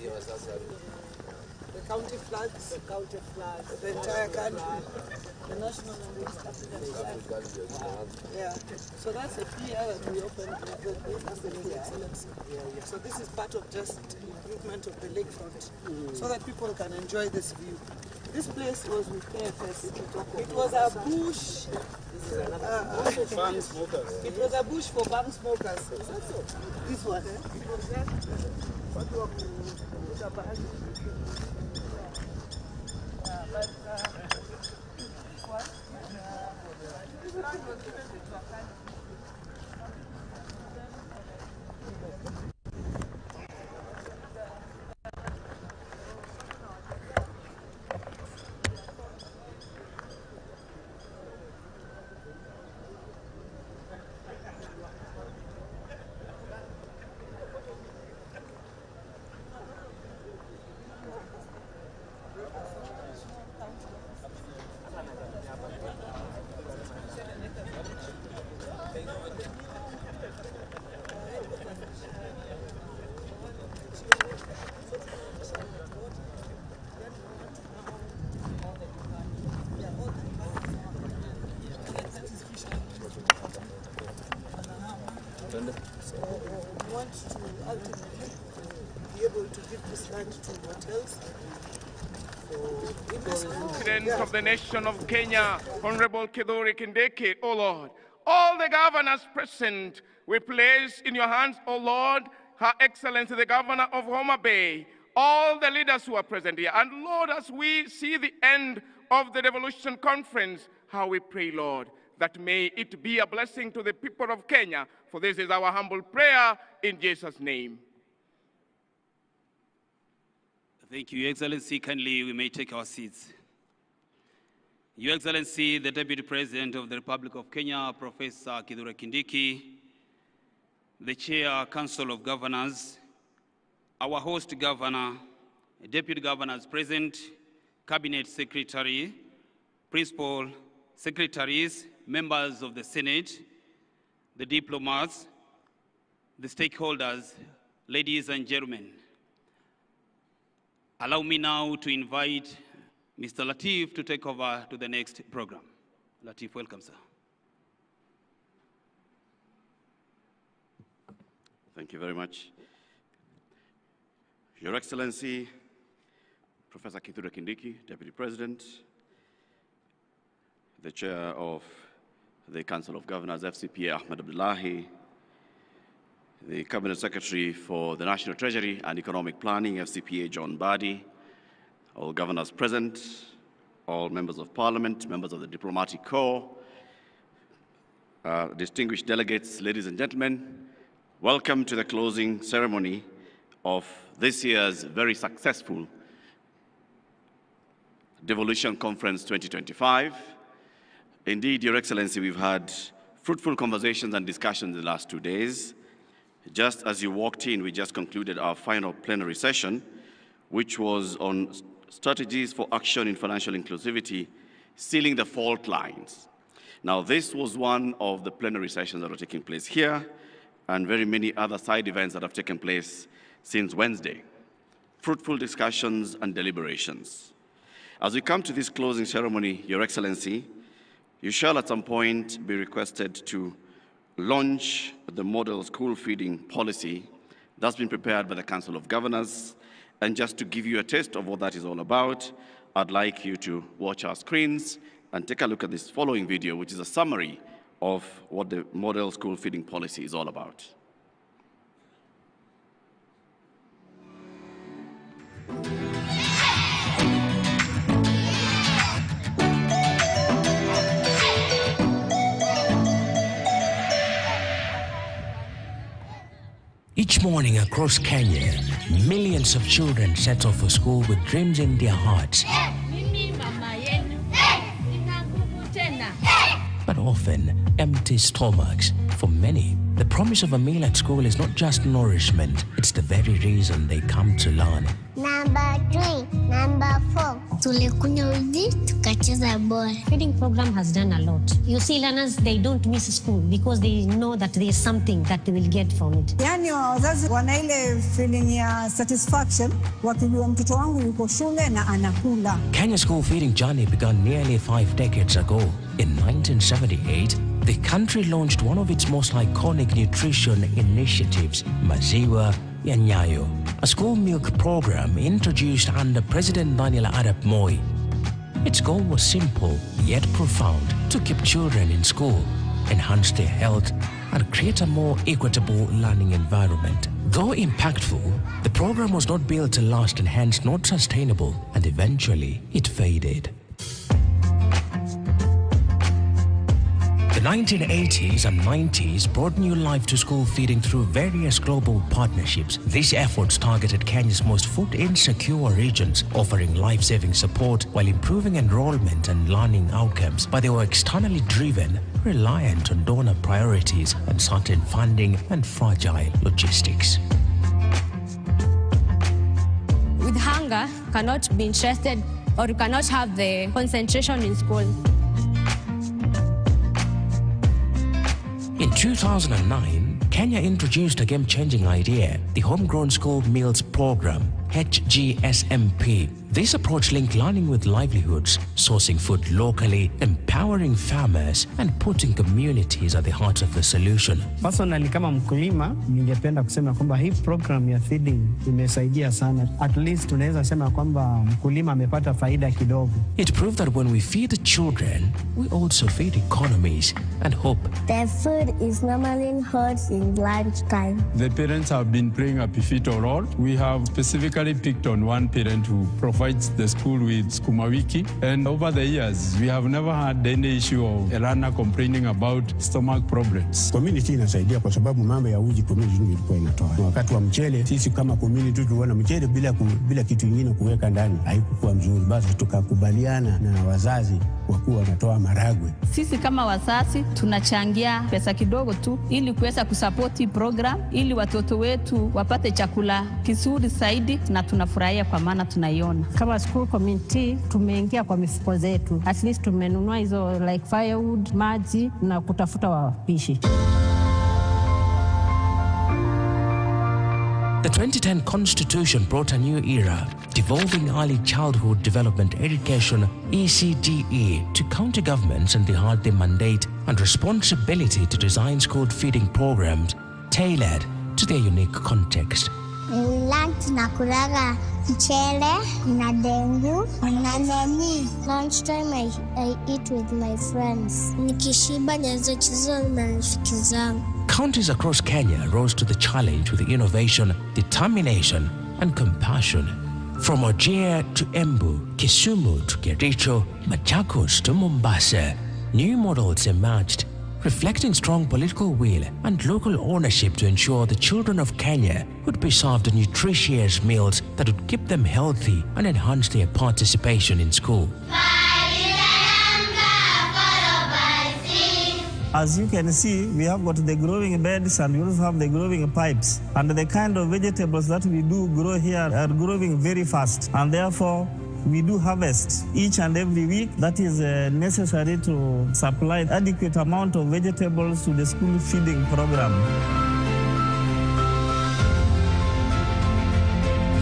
Yes, The county floods, the entire country, the national and the East African flag. Yeah. So that's a pier that we opened with the Excellency. So this is part of just improvement of the lakefront, so that people can enjoy this view. This place was with KFS. It was a bush. It was a bush for bang smokers. This one. It was that. going to give this land to what else? President of the nation of Kenya, Honorable Kithure Kindiki, O Lord. All the governors present, we place in your hands, O Lord, Her Excellency, the Governor of Homabay, all the leaders who are present here. And Lord, as we see the end of the Devolution Conference, how we pray, Lord, that may it be a blessing to the people of Kenya. For this is our humble prayer in Jesus' name. Thank you, Your Excellency. Kindly, we may take our seats. Your Excellency, the Deputy President of the Republic of Kenya, Professor Kithure Kindiki, the Chair, Council of Governors, our host governor, Deputy Governors present, Cabinet Secretary, Principal Secretaries, members of the Senate, the diplomats, the stakeholders, ladies and gentlemen. Allow me now to invite Mr. Latif to take over to the next program. Latif, welcome, sir. Thank you very much. Your Excellency, Professor Kithure Kindiki, Deputy President, the Chair of the Council of Governors, FCPA, Ahmed Abdullahi, the Cabinet Secretary for the National Treasury and Economic Planning, FCPA, John Badi, all governors present, all members of Parliament, members of the Diplomatic Corps, distinguished delegates, ladies and gentlemen, welcome to the closing ceremony of this year's very successful Devolution Conference 2025. Indeed, Your Excellency, we've had fruitful conversations and discussions in the last 2 days. Just as you walked in, we just concluded our final plenary session, which was on strategies for action in financial inclusivity, sealing the fault lines. Now, this was one of the plenary sessions that are taking place here, and very many other side events that have taken place since Wednesday. Fruitful discussions and deliberations. As we come to this closing ceremony, Your Excellency, you shall at some point be requested to launch the model school feeding policy that's been prepared by the Council of Governors. And just to give you a taste of what that is all about, I'd like you to watch our screens and take a look at this following video, which is a summary of what the model school feeding policy is all about. Each morning across Kenya, millions of children set off for school with dreams in their hearts. But often, empty stomachs. For many, the promise of a meal at school is not just nourishment, it's the very reason they come to learn. Number 3, number 4. Tulikunywa uji, tukacheza ball. Feeding program has done a lot. You see, learners, they don't miss school because they know that there is something that they will get from it. Yani wazazi wana ile feeling ya satisfaction wakijua mtoto wangu yuko shule na anakula. Kenya's school feeding journey began nearly 5 decades ago. In 1978, the country launched one of its most iconic nutrition initiatives, Maziwa ya Nyayo, a school milk program introduced under President Daniel Arap Moi. Its goal was simple yet profound: to keep children in school, enhance their health, and create a more equitable learning environment. Though impactful, the program was not built to last and hence not sustainable, and eventually it faded. The 1980s and 90s brought new life to school feeding through various global partnerships. These efforts targeted Kenya's most food-insecure regions, offering life-saving support while improving enrollment and learning outcomes. But they were externally driven, reliant on donor priorities, uncertain funding, and fragile logistics. With hunger, you cannot be interested or you cannot have the concentration in school. In 2009, Kenya introduced a game-changing idea, the Homegrown School Meals Program. HGSMP. This approach links learning with livelihoods, sourcing food locally, empowering farmers, and putting communities at the heart of the solution. Personally, kama mkulima, ningependa kusema kwamba hii program ya feeding imesaidia sana. At least tunaweza sema kwamba mkulima amepata faida kidogo. It proved that when we feed the children, we also feed economies and hope. The food is normally hot in lunchtime. The parents have been playing a pivotal role. We have specifically picked on one parent who provides the school with Sukuma Wiki, and over the years we have never had any issue of a learner complaining about stomach problems. Community inasaidia kwa sababu mambo ya uji community ilikuwa inatoa. Wakati wa mchele sisi kama community tuliona mchele bila kitu kingine kuweka ndani haikuwa mzuri, basi tukakubaliana na wazazi wakuwa wanatoa maragwe. Sisi kama wazazi tunachangia pesa kidogo tu ili kuweza kusupport program ili watoto wetu wapate chakula kizuri zaidi, na tunafurahia kwa maana tunaiona. Kama school community tumeingia kwa mifuko zetu. At least tumenunua hizo like firewood, maji na kutafuta wapishi. The 2010 Constitution brought a new era, devolving early childhood development education (ECDE) to county governments and they had the mandate and responsibility to design school feeding programs tailored to their unique context. Lunch na kulaga mchele na dengu na nani. Lunchtime I eat with my friends. Nikishiba naweza cheza na marafiki zangu. Counties across Kenya rose to the challenge with innovation, determination, and compassion. From Wajir to Embu, Kisumu to Kericho, Machakos to Mombasa, new models emerged, reflecting strong political will and local ownership to ensure the children of Kenya would be served nutritious meals that would keep them healthy and enhance their participation in school. As you can see, we have got the growing beds and we also have the growing pipes. And the kind of vegetables that we do grow here are growing very fast. And therefore, we do harvest each and every week. That is necessary to supply adequate amount of vegetables to the school feeding program.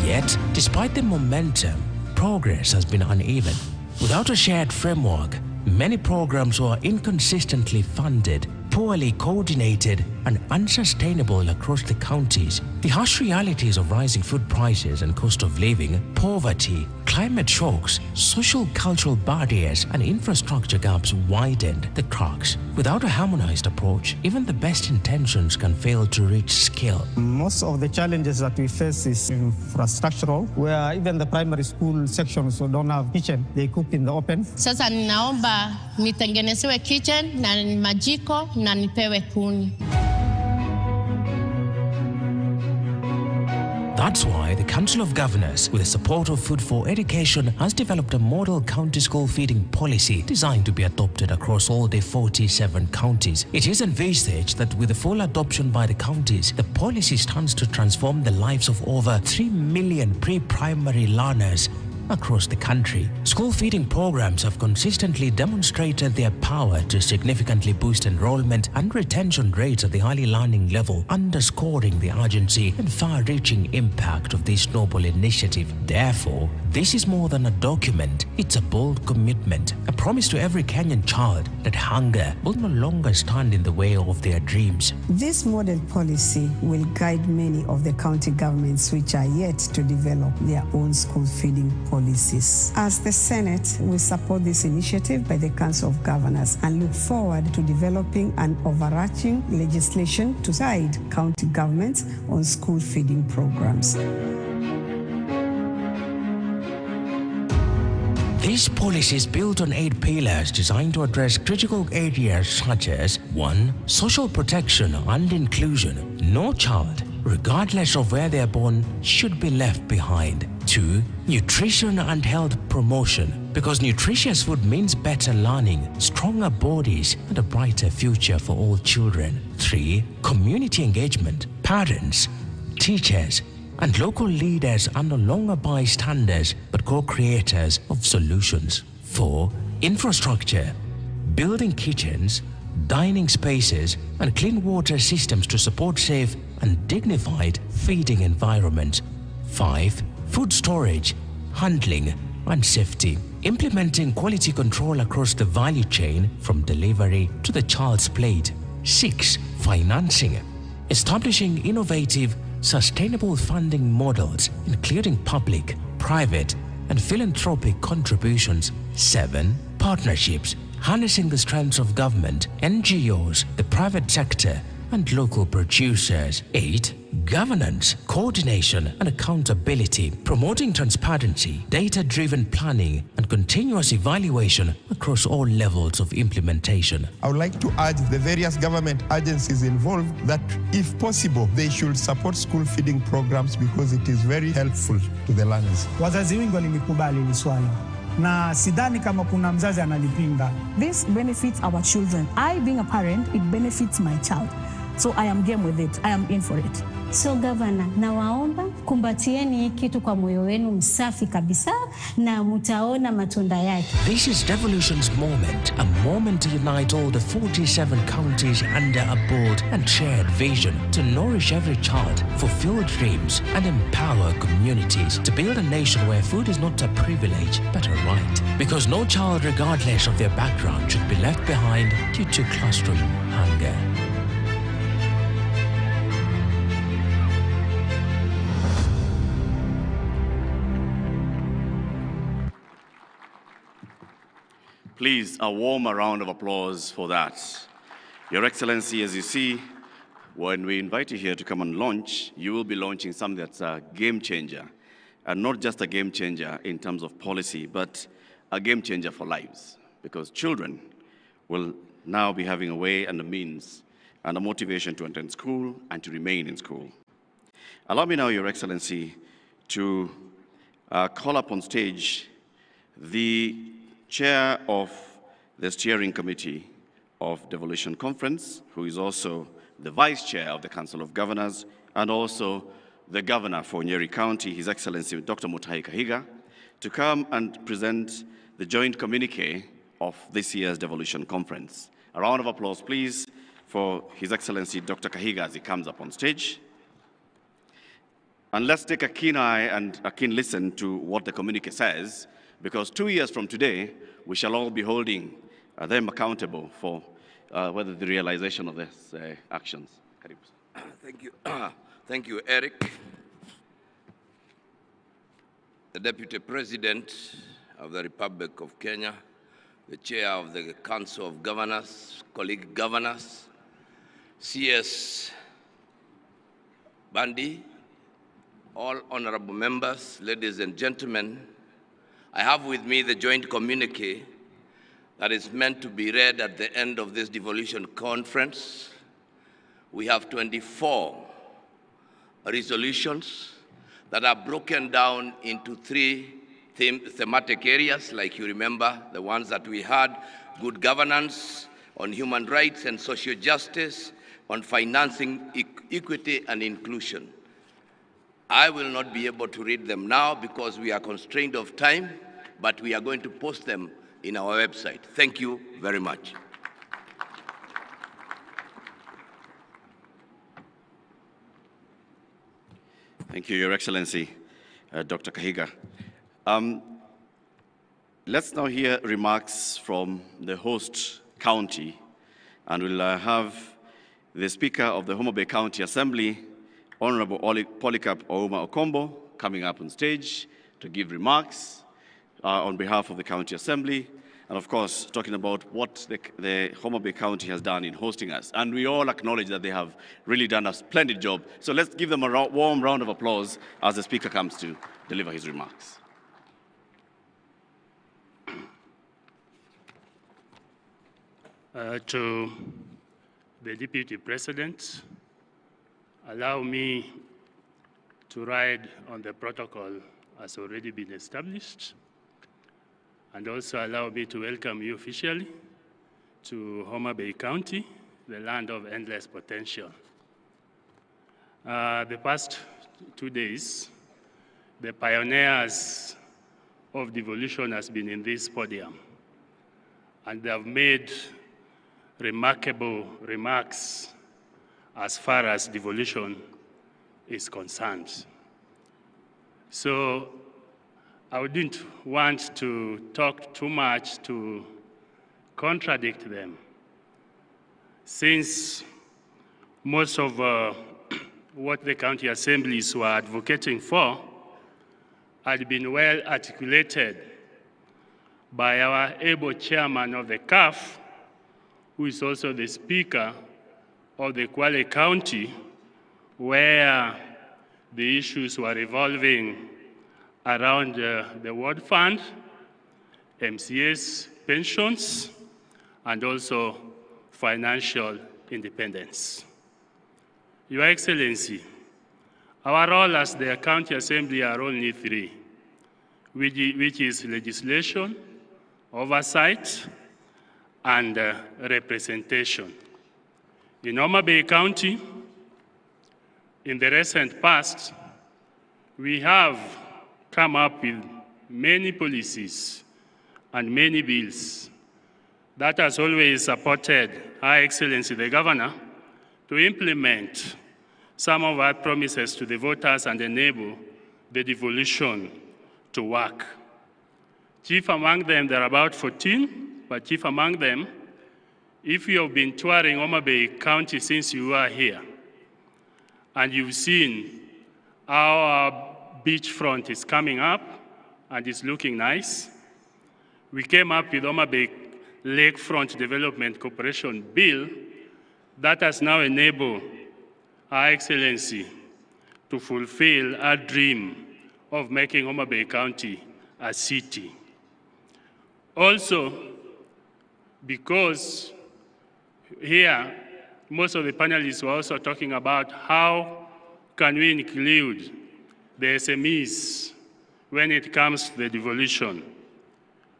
Yet, despite the momentum, progress has been uneven. Without a shared framework, many programs were inconsistently funded, poorly coordinated, and unsustainable across the counties. The harsh realities of rising food prices and cost of living, poverty, climate shocks, social cultural barriers, and infrastructure gaps widened the cracks. Without a harmonized approach, even the best intentions can fail to reach scale. Most of the challenges that we face is infrastructural, where even the primary school sections don't have kitchen. They cook in the open. Sasa ninaomba nitengenezewe kitchen na majiko na nipewe kuni. That's why the Council of Governors, with the support of Food for Education, has developed a model county school feeding policy designed to be adopted across all the 47 counties. It is envisaged that with the full adoption by the counties, the policy stands to transform the lives of over 3 million pre-primary learners across the country. School feeding programs have consistently demonstrated their power to significantly boost enrollment and retention rates at the early learning level, underscoring the urgency and far-reaching impact of this noble initiative. Therefore, this is more than a document, it's a bold commitment, a promise to every Kenyan child that hunger will no longer stand in the way of their dreams. This model policy will guide many of the county governments which are yet to develop their own school feeding policies. As the Senate, we support this initiative by the Council of Governors and look forward to developing an overarching legislation to guide county governments on school feeding programs. This policy is built on 8 pillars designed to address critical areas such as 1. Social protection and inclusion. No child, regardless of where they are born, should be left behind. 2. Nutrition and health promotion. Because nutritious food means better learning, stronger bodies, and a brighter future for all children. 3. Community engagement. Parents, teachers, and local leaders are no longer bystanders but co-creators of solutions. 4. Infrastructure. Building kitchens, dining spaces, and clean water systems to support safe and dignified feeding environments. 5. food storage, handling, and safety. Implementing quality control across the value chain from delivery to the child's plate. 6. Financing. Establishing innovative, sustainable funding models, including public, private, and philanthropic contributions. 7. Partnerships. Harnessing the strengths of government, NGOs, the private sector, and local producers. 8. Governance, coordination, and accountability. Promoting transparency, data-driven planning, and continuous evaluation across all levels of implementation. I would like to urge the various government agencies involved that, if possible, they should support school feeding programs because it is very helpful to the learners. Wazazi wengi walimikubali hili swala na sidhani kama kuna mzazi analipinga. This benefits our children. I, being a parent, it benefits my child. So I am game with it. I am in for it. So Governor, nawaomba kumbatieni kitu kwa moyo wenu msafi kabisa na mutaona matunda yake. This is Devolution's moment, a moment to unite all the 47 counties under a bold and shared vision to nourish every child, fulfill dreams, and empower communities to build a nation where food is not a privilege but a right. Because no child, regardless of their background, should be left behind due to classroom hunger. Please, a warm round of applause for that. Your Excellency, as you see, when we invite you here to come and launch, you will be launching something that's a game changer. And not just a game changer in terms of policy, but a game changer for lives. Because children will now be having a way and a means and a motivation to attend school and to remain in school. Allow me now, Your Excellency, to call up on stage the Chair of the Steering Committee of Devolution Conference, who is also the Vice Chair of the Council of Governors, and also the Governor for Nyeri County, His Excellency Dr. Mutahi Kahiga, to come and present the joint communique of this year's Devolution Conference. A round of applause, please, for His Excellency Dr. Kahiga as he comes up on stage. And let's take a keen eye and a keen listen to what the communique says, because 2 years from today, we shall all be holding them accountable for whether the realization of these actions. Thank you. Thank you, Eric. The Deputy President of the Republic of Kenya, the Chair of the Council of Governors, colleague governors, CS Bandi, all honorable members, ladies and gentlemen, I have with me the joint communique that is meant to be read at the end of this devolution conference. We have 24 resolutions that are broken down into 3 thematic areas, like you remember, the ones that we had: good governance, on human rights and social justice, on financing, equity and inclusion. I will not be able to read them now because we are constrained of time, but we are going to post them in our website. Thank you very much. Thank you, Your Excellency, Dr. Kahiga. Let's now hear remarks from the host county, and we'll have the Speaker of the Homabay County Assembly, Honorable Polycarp Ouma Okombo, coming up on stage to give remarks on behalf of the County Assembly, and of course, talking about what the Homabay County has done in hosting us. And we all acknowledge that they have really done a splendid job. So let's give them a warm round of applause as the Speaker comes to deliver his remarks. To the Deputy President, allow me to ride on the protocol as already been established, and also allow me to welcome you officially to Homabay County, the land of endless potential. The past 2 days, the pioneers of devolution has been in this podium, and they have made remarkable remarks as far as devolution is concerned. So I wouldn't want to talk too much to contradict them, since most of what the county assemblies were advocating for had been well articulated by our able chairman of the CAF, who is also the speaker of the Kwale County, where the issues were revolving around the World Fund, MCS pensions, and also financial independence. Your Excellency, our role as the County Assembly are only three, which is legislation, oversight, and representation. In Homabay County, in the recent past, we have come up with many policies and many bills that has always supported Her Excellency the Governor to implement some of our promises to the voters and enable the devolution to work. Chief among them, there are about 14, but chief among them, if you have been touring Homabay County since you were here, and you've seen how our beachfront is coming up and is looking nice, we came up with Homabay Lakefront Development Corporation Bill that has now enabled Our Excellency to fulfill our dream of making Homabay County a city. Also, because here, most of the panelists were also talking about how can we include the SMEs when it comes to the devolution.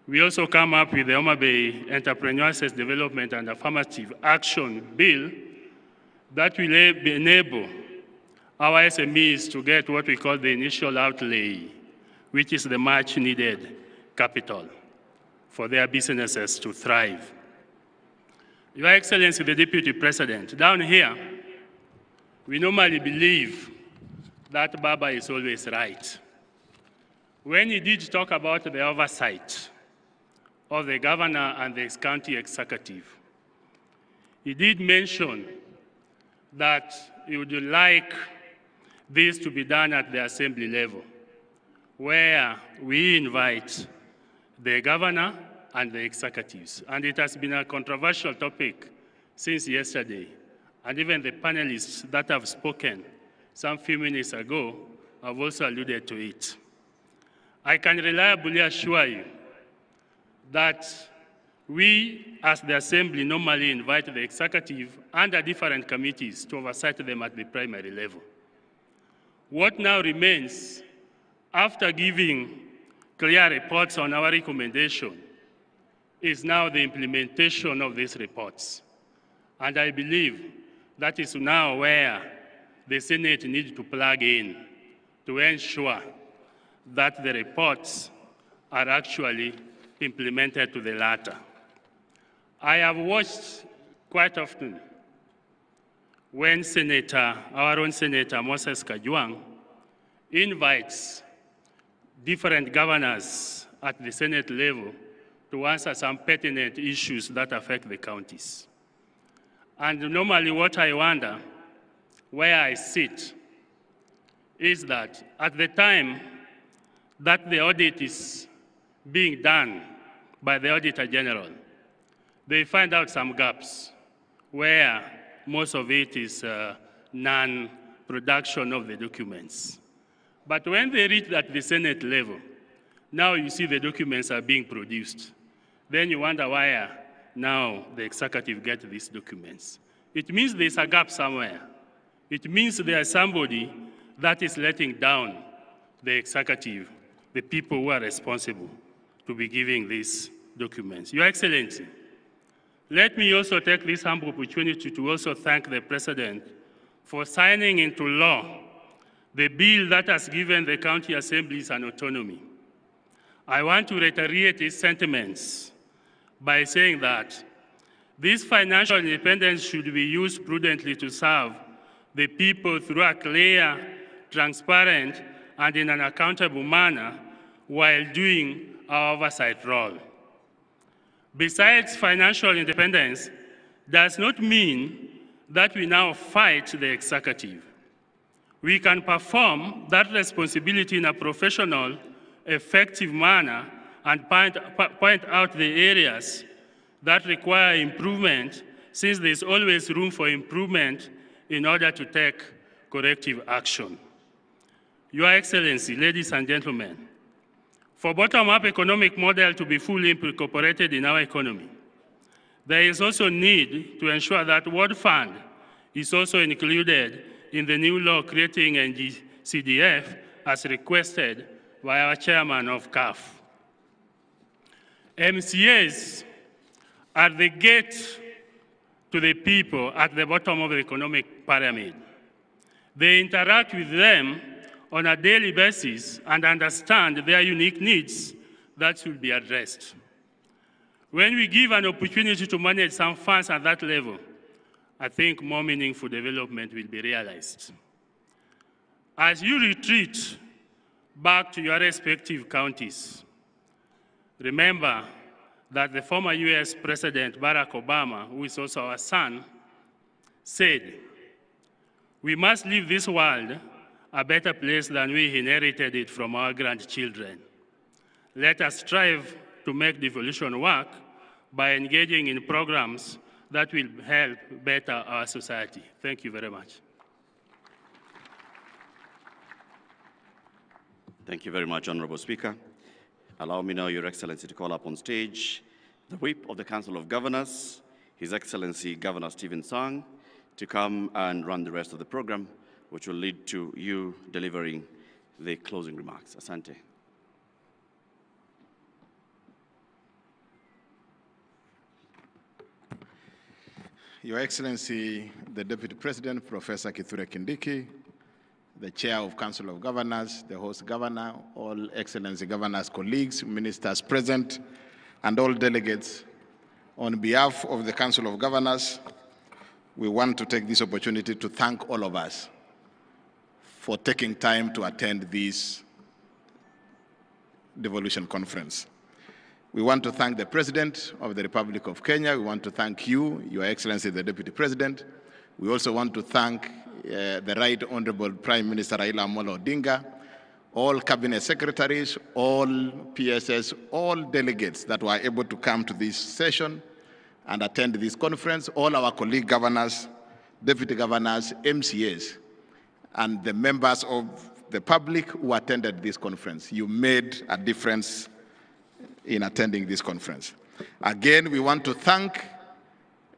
We also come up with the Homabay Entrepreneur Access Development and Affirmative Action Bill that will enable our SMEs to get what we call the initial outlay, which is the much needed capital for their businesses to thrive. Your Excellency, the Deputy President, down here, we normally believe that Baba is always right. When he did talk about the oversight of the governor and the county executive, he did mention that he would like this to be done at the assembly level, where we invite the governor and the executives. And it has been a controversial topic since yesterday. And even the panelists that have spoken some few minutes ago have also alluded to it. I can reliably assure you that we, as the Assembly, normally invite the executive and the different committees to oversight them at the primary level. What now remains, after giving clear reports on our recommendation, is now the implementation of these reports. And I believe that is now where the Senate needs to plug in to ensure that the reports are actually implemented to the latter. I have watched quite often when our own Senator Moses Kajwang invites different governors at the Senate level to answer some pertinent issues that affect the counties. And normally what I wonder, where I sit, is that at the time that the audit is being done by the Auditor General, they find out some gaps where most of it is non-production of the documents. But when they reach at the Senate level, now you see the documents are being produced. Then you wonder why now the executive gets these documents. It means there's a gap somewhere. It means there's somebody that is letting down the executive, the people who are responsible to be giving these documents. Your Excellency, let me also take this humble opportunity to also thank the President for signing into law the bill that has given the county assemblies an autonomy. I want to reiterate his sentiments by saying that this financial independence should be used prudently to serve the people through a clear, transparent, and in an accountable manner while doing our oversight role. Besides, financial independence does not mean that we now fight the executive. We can perform that responsibility in a professional, effective manner and point out the areas that require improvement, since there's always room for improvement in order to take corrective action. Your Excellency, ladies and gentlemen, for bottom-up economic model to be fully incorporated in our economy, there is also need to ensure that World Fund is also included in the new law creating NGCDF as requested by our chairman of CAF. MCAs are the gate to the people at the bottom of the economic pyramid. They interact with them on a daily basis and understand their unique needs that should be addressed. When we give an opportunity to manage some funds at that level, I think more meaningful development will be realized. As you retreat back to your respective counties, remember that the former US President Barack Obama, who is also our son, said, "We must leave this world a better place than we inherited it from our grandchildren. Let us strive to make devolution work by engaging in programs that will help better our society." Thank you very much. Thank you very much, Honorable Speaker. Allow me now, Your Excellency, to call up on stage the Whip of the Council of Governors, His Excellency Governor Stephen Sang, to come and run the rest of the program, which will lead to you delivering the closing remarks. Asante. Your Excellency, the Deputy President, Professor Kithure Kindiki, the Chair of Council of Governors, the host governor, all Excellency Governors, colleagues, ministers present, and all delegates, on behalf of the Council of Governors, we want to take this opportunity to thank all of us for taking time to attend this devolution conference. We want to thank the President of the Republic of Kenya. We want to thank you, Your Excellency, the Deputy President. We also want to thank the Right Honorable Prime Minister Raila Amolo Odinga, all Cabinet Secretaries, all PSS, all delegates that were able to come to this session and attend this conference, all our colleague governors, deputy governors, MCAs, and the members of the public who attended this conference. You made a difference in attending this conference. Again, we want to thank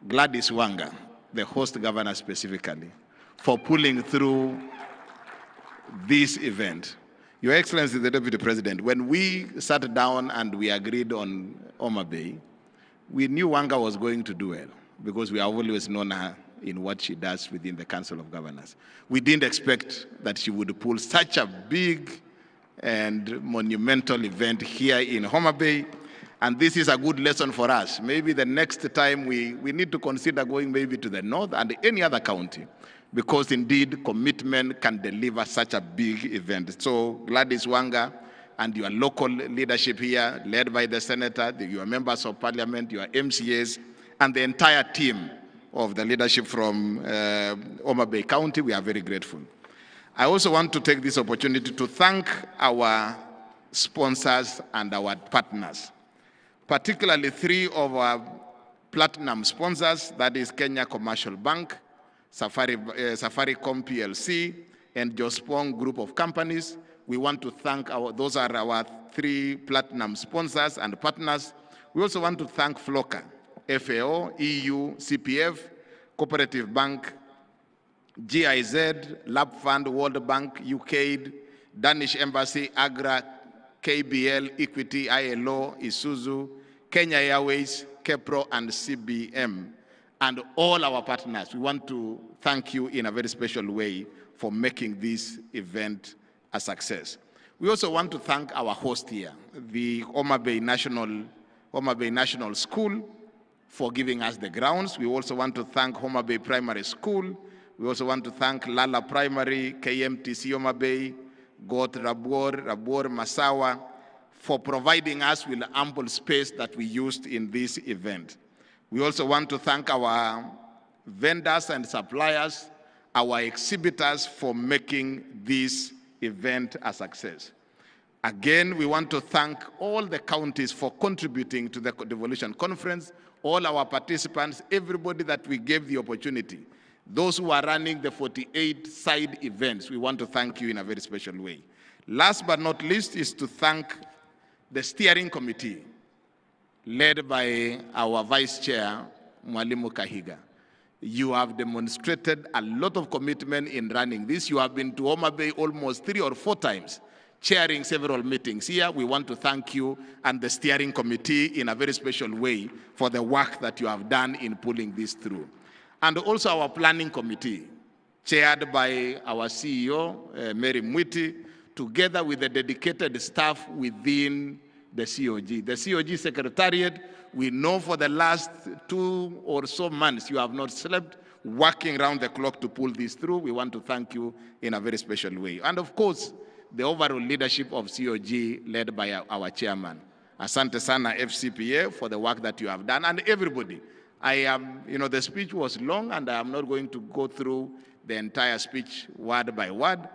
Gladys Wanga, the host governor specifically, for pulling through this event. Your Excellency, the Deputy President, when we sat down and we agreed on Homabay, we knew Wanga was going to do well because we have always known her in what she does within the Council of Governors. We didn't expect that she would pull such a big and monumental event here in Homabay, and this is a good lesson for us. Maybe the next time we need to consider going maybe to the north and any other county, because indeed commitment can deliver such a big event. So Gladys Wanga and your local leadership here, led by the Senator, your members of Parliament, your MCAs, and the entire team of the leadership from Homabay County, we are very grateful. I also want to take this opportunity to thank our sponsors and our partners, particularly three of our platinum sponsors, that is Kenya Commercial Bank, Safaricom PLC, and Jospong Group of Companies. We want to thank those are our three platinum sponsors and partners. We also want to thank FLOCA, FAO, EU, CPF, Cooperative Bank, GIZ, Lab Fund, World Bank, UKAID, Danish Embassy, AGRA, KBL, Equity, ILO, Isuzu, Kenya Airways, KEPRO, and CBM, and all our partners. We want to thank you in a very special way for making this event a success. We also want to thank our host here, the Homabay National School, for giving us the grounds. We also want to thank Homabay Primary School. We also want to thank Lala Primary, KMTC Homabay, Got Rabor Masawa, for providing us with ample space that we used in this event. We also want to thank our vendors and suppliers, our exhibitors for making this event a success. Again, we want to thank all the counties for contributing to the Devolution Conference, all our participants, everybody that we gave the opportunity. Those who are running the 48 side events, we want to thank you in a very special way. Last but not least is to thank the steering committee led by our Vice Chair, Mwalimu Kahiga. You have demonstrated a lot of commitment in running this. You have been to Homabay almost 3 or 4 times, chairing several meetings here. We want to thank you and the steering committee in a very special way for the work that you have done in pulling this through. And also our planning committee, chaired by our CEO, Mary Mwiti, together with the dedicated staff within the COG. The COG Secretariat, we know for the last 2 or so months you have not slept, working around the clock to pull this through. We want to thank you in a very special way. And of course, the overall leadership of COG led by our chairman. Asante sana FCPA for the work that you have done, and everybody. The speech was long and I am not going to go through the entire speech word by word.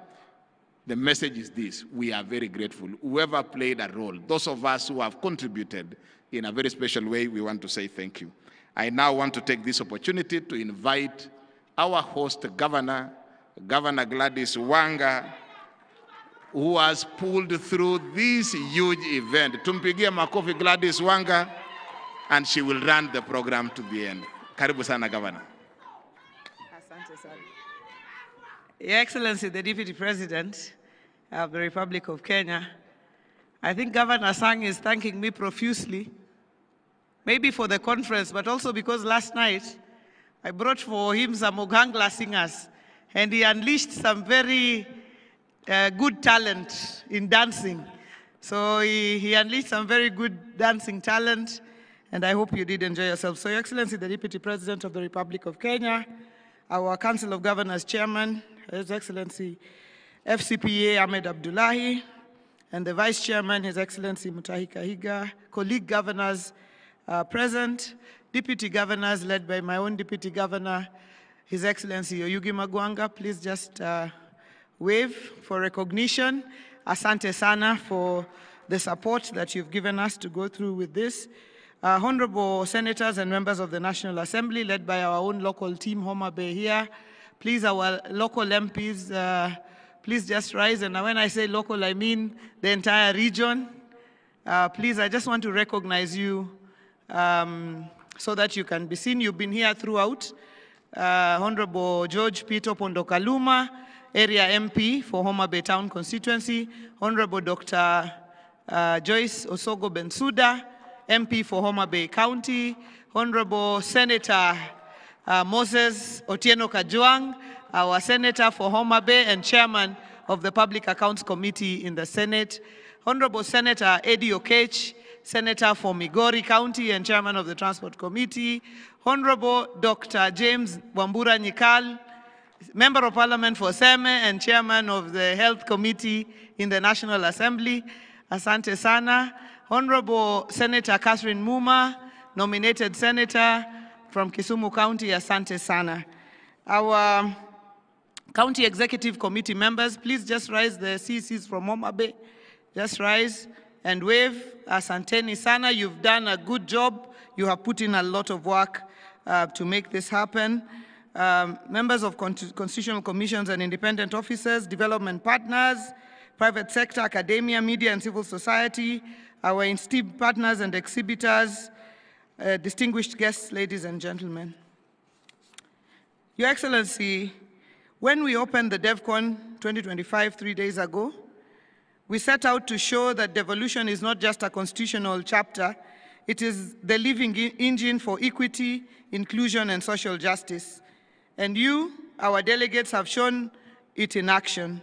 The message is this: we are very grateful. Whoever played a role, those of us who have contributed in a very special way, we want to say thank you. I now want to take this opportunity to invite our host governor, Governor Gladys Wanga, who has pulled through this huge event. Tumpigie makofi Gladys Wanga, and she will run the program to the end. Karibu sana, Governor. Asante sana. Your Excellency, the Deputy President of the Republic of Kenya, I think Governor Sang is thanking me profusely, maybe for the conference, but also because last night I brought for him some Ogangla singers, and he unleashed some very good talent in dancing. So he unleashed some very good dancing talent, and I hope you did enjoy yourself. So, Your Excellency, the Deputy President of the Republic of Kenya, our Council of Governors Chairman, His Excellency FCPA Ahmed Abdullahi, and the Vice Chairman, His Excellency Mutahi Kahiga, colleague governors present, deputy governors led by my own Deputy Governor, His Excellency Oyugi Magwanga. Please just wave for recognition. Asante sana for the support that you've given us to go through with this. Honorable Senators and members of the National Assembly, led by our own local team, Homabay here. Please, our local MPs, please just rise. And when I say local, I mean the entire region. Please, I just want to recognize you so that you can be seen. You've been here throughout. Honorable George Peter Pondokaluma, Area MP for Homabay Town Constituency. Honorable Dr. Joyce Osogo Bensuda, MP for Homabay County. Honorable Senator Moses Otieno Kajwang, our Senator for Homabay and Chairman of the Public Accounts Committee in the Senate. Honorable Senator Eddie Okech, Senator for Migori County and Chairman of the Transport Committee. Honorable Dr. James Wambura Nyikal, Member of Parliament for Seme and Chairman of the Health Committee in the National Assembly. Asante sana. Honorable Senator Catherine Muma, nominated Senator from Kisumu County. Asante sana. Our County Executive Committee members, please just rise. The CCs from Homabay, just rise and wave. Asanteni sana. You've done a good job. You have put in a lot of work to make this happen. Members of constitutional commissions and independent officers, development partners, private sector, academia, media, and civil society, our esteemed partners and exhibitors, distinguished guests, ladies and gentlemen. Your Excellency, when we opened the DevCon 2025 3 days ago, we set out to show that devolution is not just a constitutional chapter, it is the living engine for equity, inclusion, and social justice. And you, our delegates, have shown it in action.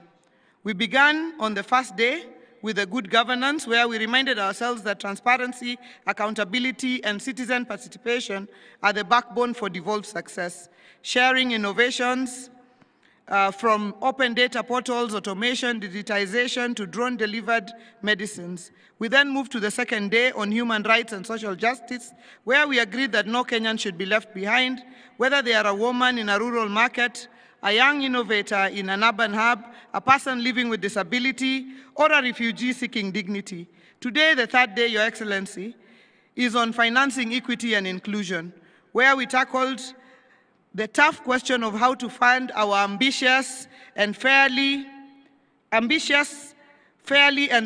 We began on the first day with a good governance, where we reminded ourselves that transparency, accountability, and citizen participation are the backbone for devolved success. Sharing innovations, from open data portals, automation, digitization, to drone-delivered medicines. We then moved to the second day on human rights and social justice, where we agreed that no Kenyan should be left behind, whether they are a woman in a rural market, a young innovator in an urban hub, a person living with disability, or a refugee seeking dignity. Today, the third day, Your Excellency, is on financing equity and inclusion, where we tackled the tough question of how to fund our ambitious and fairly and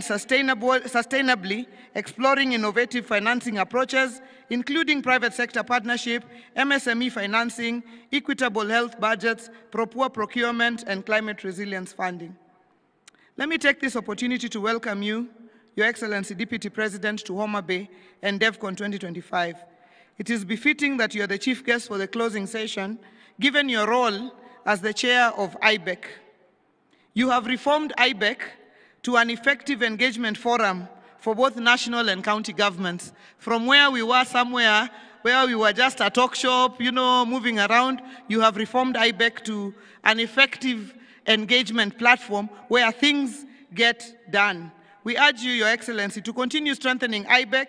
sustainably exploring innovative financing approaches, including private sector partnership, MSME financing, equitable health budgets, poor procurement, and climate resilience funding. Let me take this opportunity to welcome you, Your Excellency Deputy President, to Homabay and DevCon 2025. It is befitting that you are the chief guest for the closing session, given your role as the chair of IBEC. You have reformed IBEC to an effective engagement forum for both national and county governments. From where we were somewhere where we were just a talk shop, moving around, you have reformed IBEC to an effective engagement platform where things get done. We urge you, Your Excellency, to continue strengthening IBEC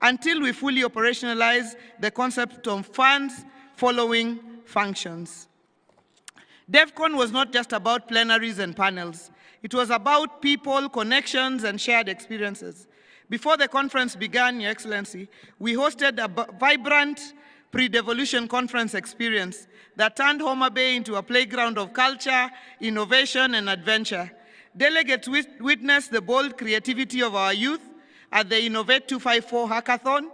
until we fully operationalize the concept of funds following functions. DevCon was not just about plenaries and panels. It was about people, connections, and shared experiences. Before the conference began, Your Excellency, we hosted a vibrant pre-devolution conference experience that turned Homabay into a playground of culture, innovation, and adventure. Delegates witnessed the bold creativity of our youth at the Innovate 254 hackathon,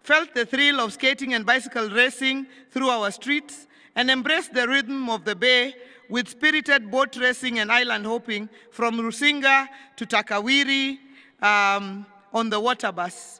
felt the thrill of skating and bicycle racing through our streets, and embraced the rhythm of the Bay with spirited boat racing and island hopping from Rusinga to Takawiri on the water bus.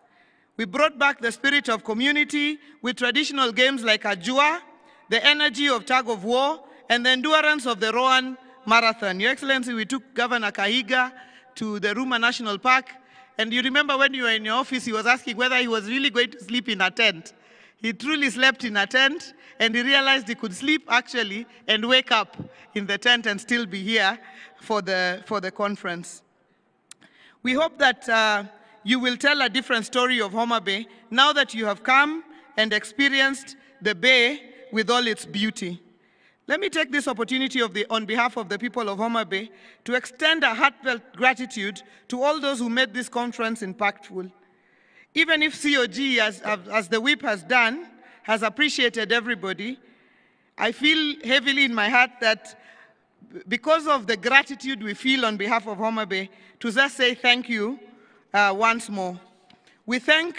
We brought back the spirit of community with traditional games like Ajua, the energy of tug of war, and the endurance of the Rowan Marathon. Your Excellency, we took Governor Kahiga to the Ruma National Park, and you remember when you were in your office, he was asking whether he was really going to sleep in a tent. He truly slept in a tent, and he realized he could sleep actually and wake up in the tent and still be here for the conference. We hope that you will tell a different story of Homabay now that you have come and experienced the Bay with all its beauty. Let me take this opportunity on behalf of the people of Homabay to extend a heartfelt gratitude to all those who made this conference impactful. Even if COG, as the whip has done, has appreciated everybody, I feel heavily in my heart that because of the gratitude we feel on behalf of Homabay, to just say thank you once more. We thank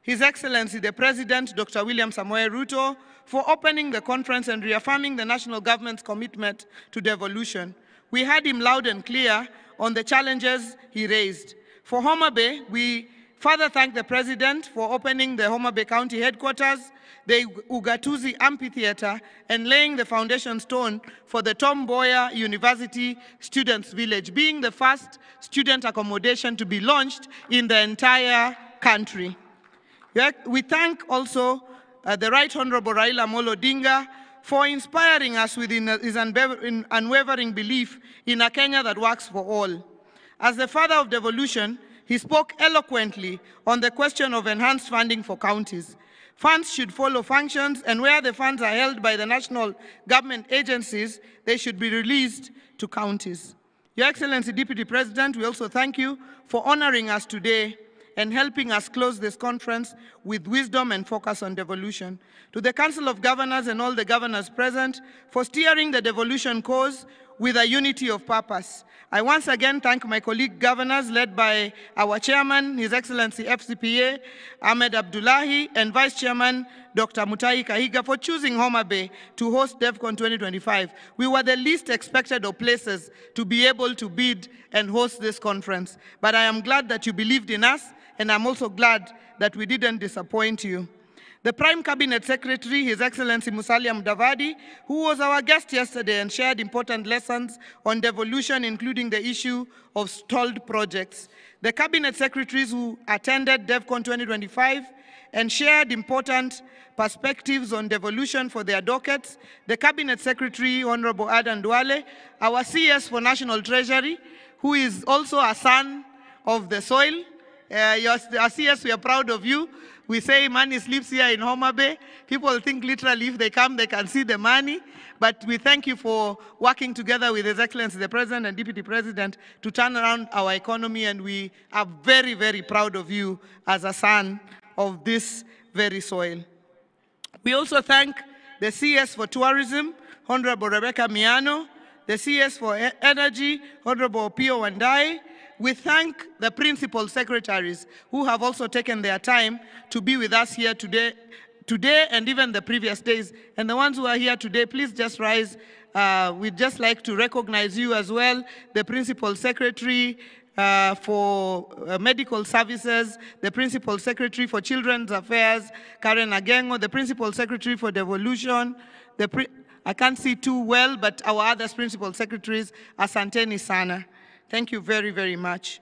His Excellency the President, Dr. William Samoei Ruto, for opening the conference and reaffirming the national government's commitment to devolution. We heard him loud and clear on the challenges he raised. For Homabay, we further thank the President for opening the Homabay County headquarters, the Ugatuzi Amphitheater, and laying the foundation stone for the Tom Mboya University Students' Village, being the first student accommodation to be launched in the entire country. We thank also the Right Honorable Raila Amolo Odinga for inspiring us with his unwavering belief in a Kenya that works for all. As the father of devolution, he spoke eloquently on the question of enhanced funding for counties. Funds should follow functions, and where the funds are held by the national government agencies, they should be released to counties. Your Excellency, Deputy President, we also thank you for honoring us today and helping us close this conference with wisdom and focus on devolution. To the Council of Governors and all the governors present for steering the devolution cause with a unity of purpose. I once again thank my colleague governors led by our chairman, His Excellency FCPA, Ahmed Abdullahi, and Vice Chairman, Dr. Mutahi Kahiga, for choosing Homabay to host DevCon 2025. We were the least expected of places to be able to bid and host this conference, but I am glad that you believed in us, and I'm also glad that we didn't disappoint you. The Prime Cabinet Secretary, His Excellency Musalia Mudavadi, who was our guest yesterday and shared important lessons on devolution, including the issue of stalled projects. The Cabinet Secretaries who attended DevCon 2025 and shared important perspectives on devolution for their dockets, the Cabinet Secretary, Honorable Adan Duale, our CS for National Treasury, who is also a son of the soil. Our CS, we are proud of you. We say money sleeps here in Homabay. People think literally if they come, they can see the money. But we thank you for working together with His Excellency the President and Deputy President to turn around our economy, and we are very, very proud of you as a son of this very soil. We also thank the CS for Tourism, Honorable Rebecca Miano, the CS for Energy, Honorable Pio Wandai. We thank the principal secretaries who have also taken their time to be with us here today and even the previous days. And the ones who are here today, please just rise. We'd just like to recognize you as well, the principal secretary for Medical Services, the Principal Secretary for Children's Affairs, Karen Agengo, the Principal Secretary for Devolution, I can't see too well, but our other Principal Secretaries, Asanteni Sana. Thank you very, very much.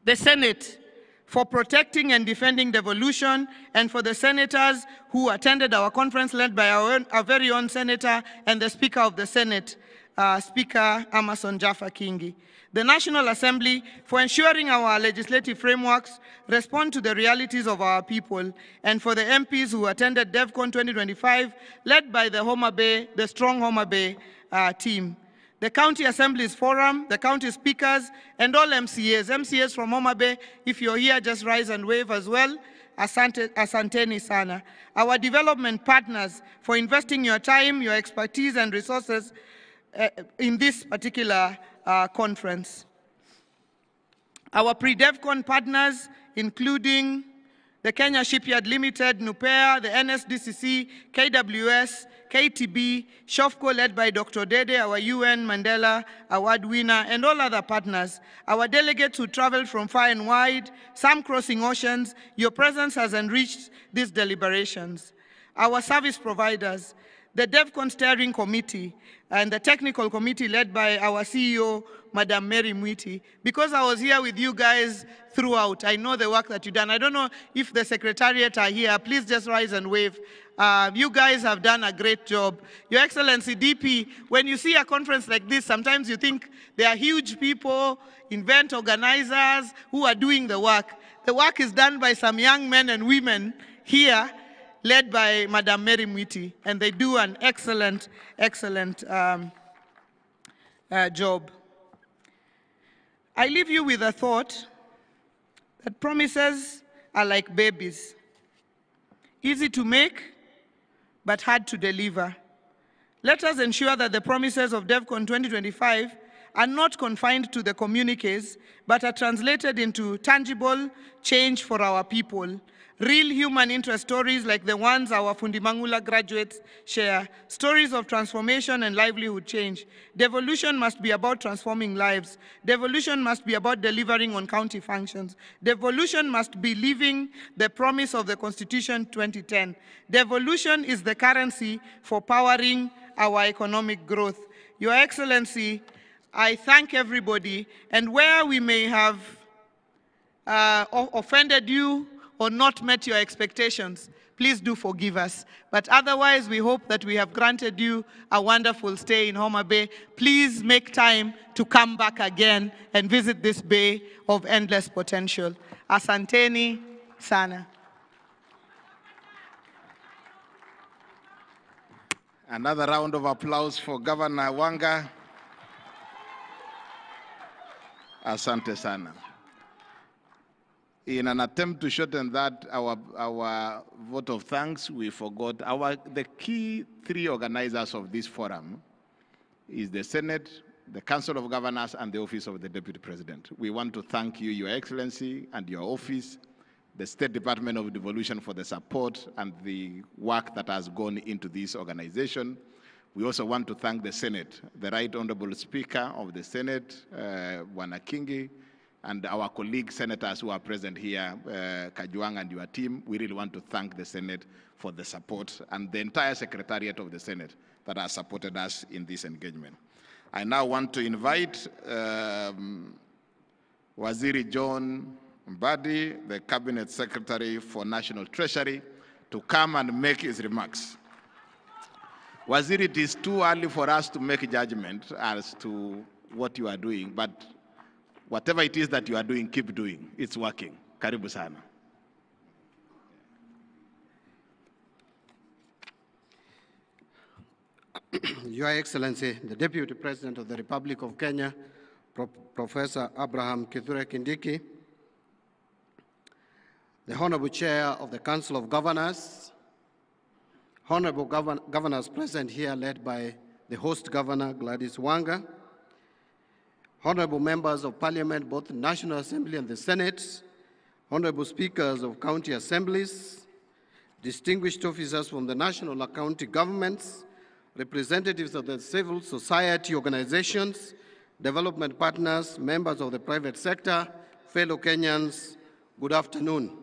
The Senate for protecting and defending devolution, and for the senators who attended our conference led by our very own senator and the Speaker of the Senate, Speaker Amason Jaffa Kingi. The National Assembly for ensuring our legislative frameworks respond to the realities of our people, and for the MPs who attended DevCon 2025, led by the strong Homabay team. The County Assemblies Forum, the County Speakers, and all MCAs from Homabay, if you're here, just rise and wave as well. Asanteni Sana. Our development partners for investing your time, your expertise, and resources in this particular conference. Our pre-DevCon partners, including the Kenya Shipyard Limited, NUPEA, the NSDCC, KWS, KTB, SHOFCO led by Dr. Dede, our UN Mandela Award winner, and all other partners. Our delegates who traveled from far and wide, some crossing oceans, your presence has enriched these deliberations. Our service providers, the DevCon Steering Committee, and the Technical Committee led by our CEO, Madam Mary Mwiti. Because I was here with you guys throughout, I know the work that you've done. I don't know if the Secretariat are here. Please just rise and wave. You guys have done a great job. Your Excellency DP, when you see a conference like this, sometimes you think there are huge people, event organizers who are doing the work. The work is done by some young men and women here, led by Madam Mary Mwiti, and they do an excellent, excellent job. I leave you with a thought that promises are like babies, easy to make, but hard to deliver. Let us ensure that the promises of DevCon 2025 are not confined to the communiques, but are translated into tangible change for our people. Real human interest stories like the ones our Fundimangula graduates share, stories of transformation and livelihood change. Devolution must be about transforming lives. Devolution must be about delivering on county functions. Devolution must be living the promise of the Constitution 2010. Devolution is the currency for powering our economic growth. Your Excellency, I thank everybody, and where we may have offended you or not met your expectations, please do forgive us. But otherwise, we hope that we have granted you a wonderful stay in Homabay. Please make time to come back again and visit this bay of endless potential. Asanteni sana. Another round of applause for Governor Wanga. Asante sana. In an attempt to shorten that, our vote of thanks, we forgot the key three organizers of this forum is the Senate, the Council of Governors, and the Office of the Deputy President. We want to thank you, Your Excellency, and your office, the State Department of Devolution for the support and the work that has gone into this organization. We also want to thank the Senate, the Right Honorable Speaker of the Senate, Bwana Kingi, and our colleague senators who are present here, Kajwang and your team. We really want to thank the Senate for the support and the entire Secretariat of the Senate that has supported us in this engagement. I now want to invite Waziri John Mbadi, the Cabinet Secretary for National Treasury, to come and make his remarks. Waziri, it is too early for us to make a judgment as to what you are doing, but whatever it is that you are doing, keep doing. It's working. Karibu sana. Your Excellency, the Deputy President of the Republic of Kenya, Professor Abraham Kithure Kindiki, the Honorable Chair of the Council of Governors, Honorable Governors present here led by the host Governor Gladys Wanga, Honorable Members of Parliament, both the National Assembly and the Senate, Honorable Speakers of County Assemblies, distinguished officers from the national and county governments, representatives of the civil society organizations, development partners, members of the private sector, fellow Kenyans, good afternoon.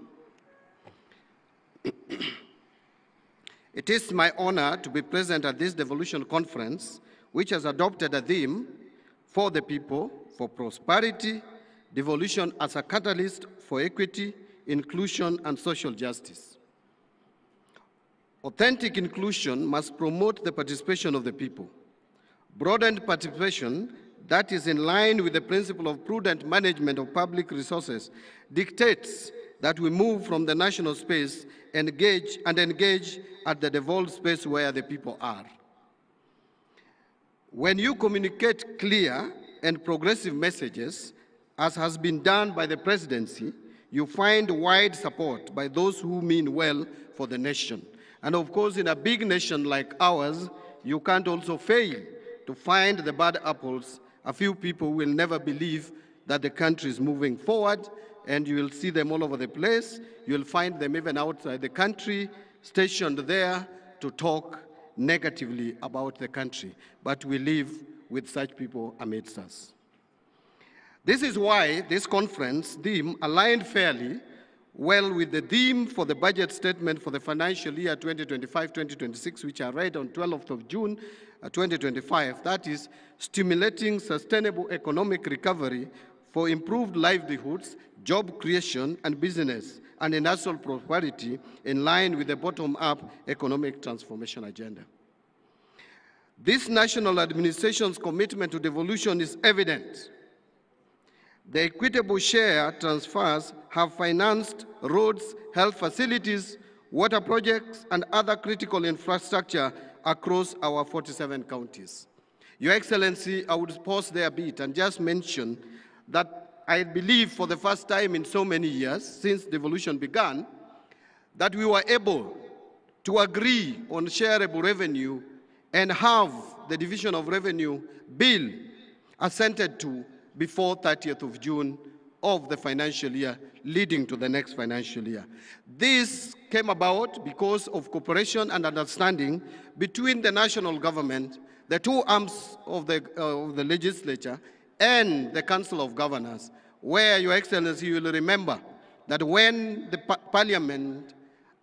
It is my honor to be present at this Devolution conference, which has adopted a theme for the people, for prosperity, devolution as a catalyst for equity, inclusion, and social justice. Authentic inclusion must promote the participation of the people. Broadened participation that is in line with the principle of prudent management of public resources dictates that we move from the national space and engage at the devolved space where the people are. When you communicate clear and progressive messages, as has been done by the presidency, you find wide support by those who mean well for the nation. And of course, in a big nation like ours, you can't also fail to find the bad apples. A few people will never believe that the country is moving forward, and you will see them all over the place. You'll find them even outside the country, stationed there to talk negatively about the country. But we live with such people amidst us. This is why this conference theme aligned fairly well with the theme for the budget statement for the financial year 2025-2026, which I read on 12th of June 2025, that is, stimulating sustainable economic recovery for improved livelihoods, job creation, and business, and national prosperity in line with the bottom-up economic transformation agenda. This national administration's commitment to devolution is evident. The equitable share transfers have financed roads, health facilities, water projects, and other critical infrastructure across our 47 counties. Your Excellency, I would pause there a bit and just mention that I believe for the first time in so many years since devolution began, that we were able to agree on shareable revenue and have the division of revenue bill assented to before 30th of June of the financial year leading to the next financial year. This came about because of cooperation and understanding between the national government, the two arms of the legislature, and the Council of Governors, where, Your Excellency, you will remember that when the Parliament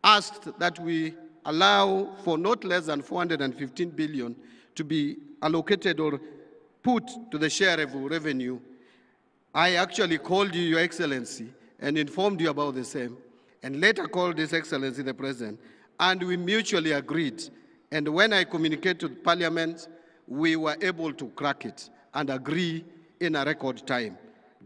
asked that we allow for not less than 415 billion to be allocated or put to the shareable revenue, I actually called you, Your Excellency, and informed you about the same, and later called His Excellency the President, and we mutually agreed. And when I communicated to Parliament, we were able to crack it and agree in a record time.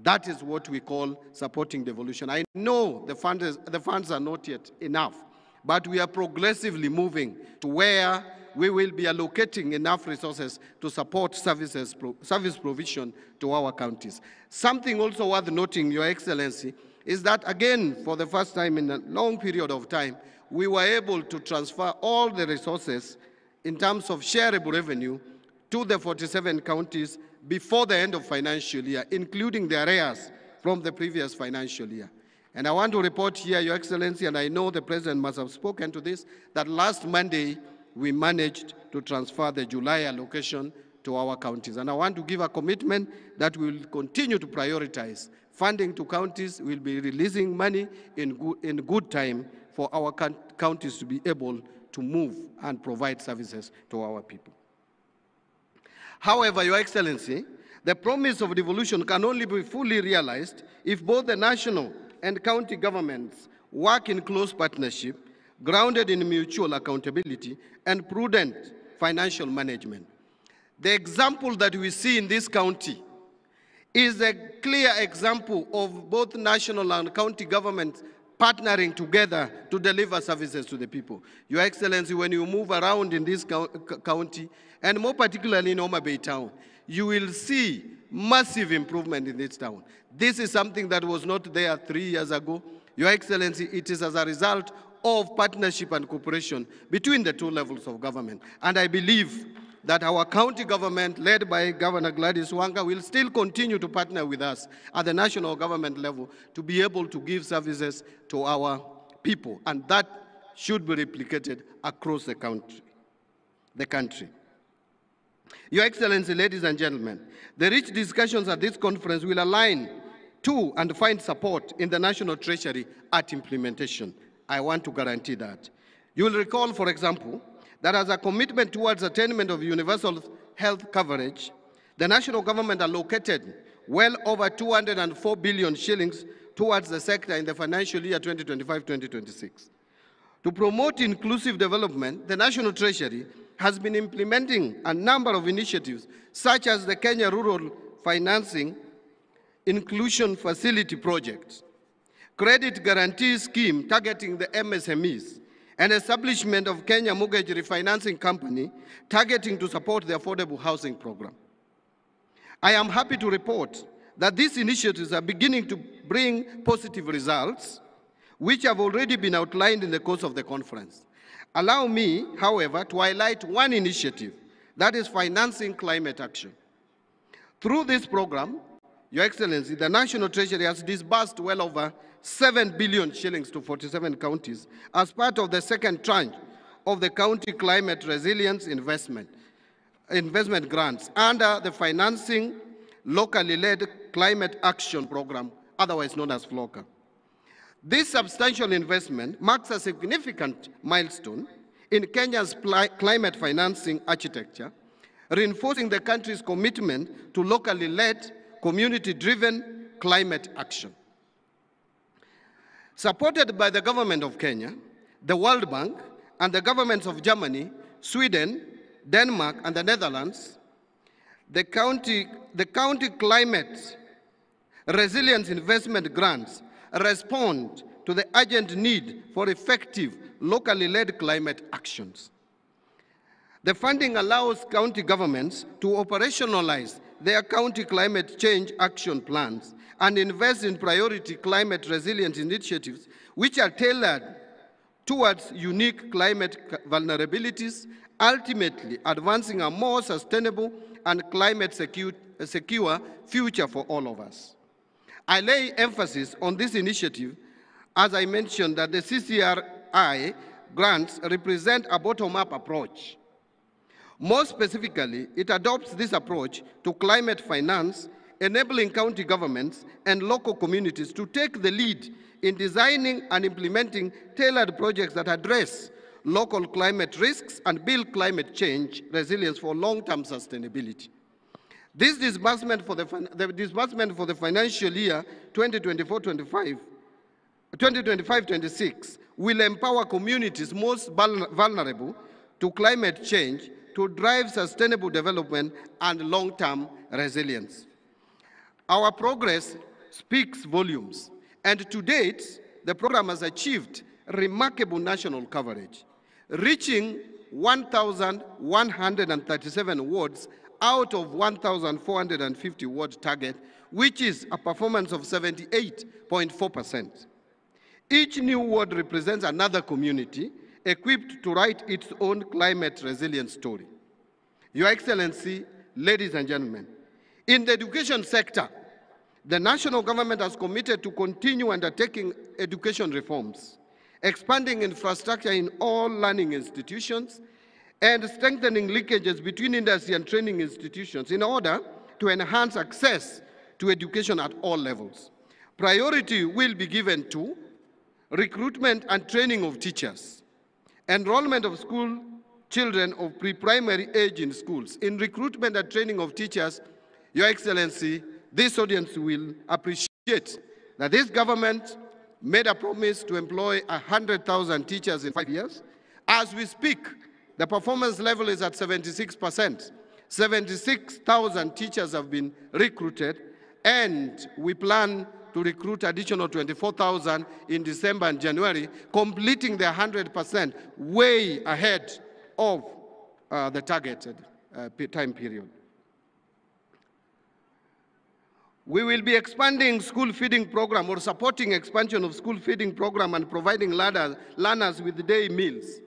That is what we call supporting devolution. I know the funds are not yet enough, but we are progressively moving to where we will be allocating enough resources to support service provision to our counties. Something also worth noting, Your Excellency, is that again, for the first time in a long period of time, we were able to transfer all the resources in terms of shareable revenue to the 47 counties before the end of financial year, including the arrears from the previous financial year. And I want to report here, Your Excellency, and I know the President must have spoken to this, that last Monday we managed to transfer the July allocation to our counties. And I want to give a commitment that we will continue to prioritize funding to counties. We'll be releasing money in good time for our counties to be able to move and provide services to our people. However, Your Excellency, the promise of devolution can only be fully realized if both the national and county governments work in close partnership, grounded in mutual accountability and prudent financial management. The example that we see in this county is a clear example of both national and county governments partnering together to deliver services to the people. Your Excellency, when you move around in this county, and more particularly in Homabay town, you will see massive improvement in this town. This is something that was not there 3 years ago. Your Excellency, it is as a result of partnership and cooperation between the two levels of government. And I believe that our county government, led by Governor Gladys Wanga, will still continue to partner with us at the national government level to be able to give services to our people. And that should be replicated across the country. Your Excellency, ladies and gentlemen, the rich discussions at this conference will align to and find support in the National Treasury at implementation. I want to guarantee that. You will recall, for example, that as a commitment towards attainment of universal health coverage, the national government allocated well over 204 billion shillings towards the sector in the financial year 2025-2026. To promote inclusive development, the National Treasury has been implementing a number of initiatives, such as the Kenya Rural Financing Inclusion Facility Project, Credit Guarantee Scheme targeting the MSMEs, and establishment of Kenya Mortgage Refinancing Company targeting to support the affordable housing program. I am happy to report that these initiatives are beginning to bring positive results, which have already been outlined in the course of the conference. Allow me, however, to highlight one initiative, that is financing climate action. Through this program, Your Excellency, the National Treasury has disbursed well over 7 billion shillings to 47 counties as part of the second tranche of the County Climate Resilience Investment grants under the Financing Locally Led Climate Action Program, otherwise known as FLOCA. This substantial investment marks a significant milestone in Kenya's climate financing architecture, reinforcing the country's commitment to locally led, community-driven climate action. Supported by the government of Kenya, the World Bank, and the governments of Germany, Sweden, Denmark, and the Netherlands, the county climate resilience investment grants respond to the urgent need for effective, locally led climate actions. The funding allows county governments to operationalize their county climate change action plans and invest in priority climate resilience initiatives which are tailored towards unique climate vulnerabilities, ultimately advancing a more sustainable and climate secure future for all of us. I lay emphasis on this initiative as I mentioned that the CCRI grants represent a bottom-up approach. More specifically, it adopts this approach to climate finance, enabling county governments and local communities to take the lead in designing and implementing tailored projects that address local climate risks and build climate change resilience for long-term sustainability. This disbursement for the financial year 2025-26 will empower communities most vulnerable to climate change to drive sustainable development and long-term resilience. Our progress speaks volumes, and to date, the program has achieved remarkable national coverage, reaching 1,137 wards out of 1,450 ward target, which is a performance of 78.4%. Each new ward represents another community equipped to write its own climate resilience story. Your Excellency, ladies and gentlemen, in the education sector, the national government has committed to continue undertaking education reforms, expanding infrastructure in all learning institutions, and strengthening linkages between industry and training institutions in order to enhance access to education at all levels. Priority will be given to recruitment and training of teachers, enrollment of school children of pre-primary age in schools. In recruitment and training of teachers, Your Excellency, this audience will appreciate that this government made a promise to employ 100,000 teachers in 5 years. As we speak, the performance level is at 76%. 76,000 teachers have been recruited, and we plan to recruit additional 24,000 in December and January, completing the 100% way ahead of the targeted time period. We will be expanding school feeding program or supporting expansion of school feeding program and providing learners with day meals.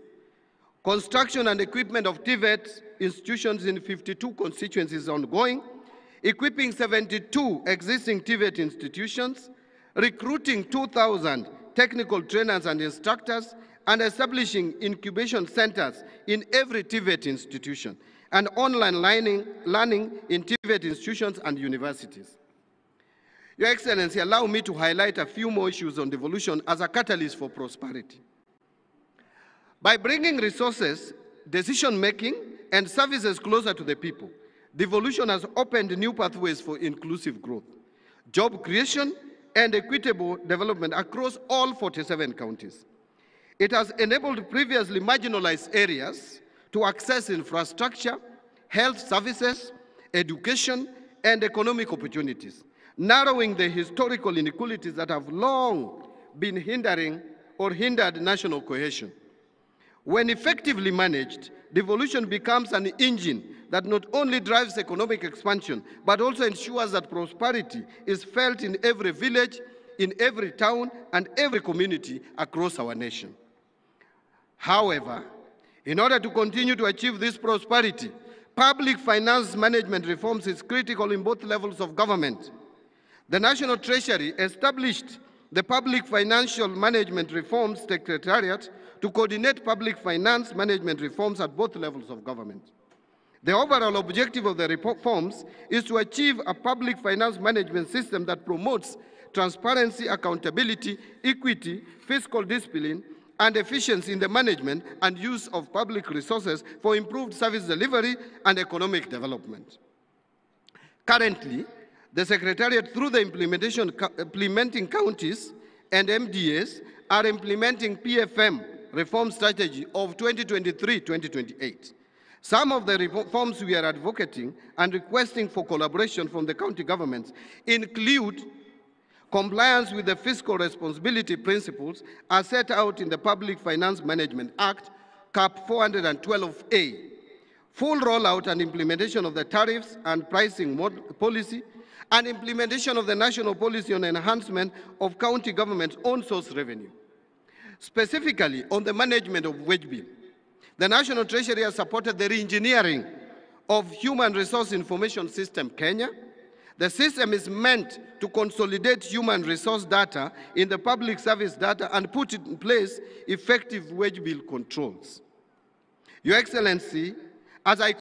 Construction and equipment of TVET institutions in 52 constituencies is ongoing, equipping 72 existing TVET institutions, recruiting 2,000 technical trainers and instructors, and establishing incubation centers in every TVET institution, and online learning in TVET institutions and universities. Your Excellency, allow me to highlight a few more issues on devolution as a catalyst for prosperity. By bringing resources, decision-making, and services closer to the people, devolution has opened new pathways for inclusive growth, job creation, and equitable development across all 47 counties. It has enabled previously marginalized areas to access infrastructure, health services, education, and economic opportunities, narrowing the historical inequalities that have long been hindered national cohesion. When effectively managed, devolution becomes an engine that not only drives economic expansion, but also ensures that prosperity is felt in every village, in every town, and every community across our nation. However, in order to continue to achieve this prosperity, public finance management reforms is critical in both levels of government. The National Treasury established the Public Financial Management Reforms Secretariat to coordinate public finance management reforms at both levels of government. The overall objective of the reforms is to achieve a public finance management system that promotes transparency, accountability, equity, fiscal discipline, and efficiency in the management and use of public resources for improved service delivery and economic development. Currently, the Secretariat, through the implementing counties and MDAs, are implementing PFM reform strategy of 2023-2028. Some of the reforms we are advocating and requesting for collaboration from the county governments include compliance with the fiscal responsibility principles as set out in the Public Finance Management Act, Cap 412A, full rollout and implementation of the tariffs and pricing policy, and implementation of the national policy on enhancement of county government's own source revenue. Specifically, on the management of wage bill, the National Treasury has supported the re-engineering of Human Resource Information System Kenya. The system is meant to consolidate human resource data in the public service data and put in place effective wage bill controls. Your Excellency, as I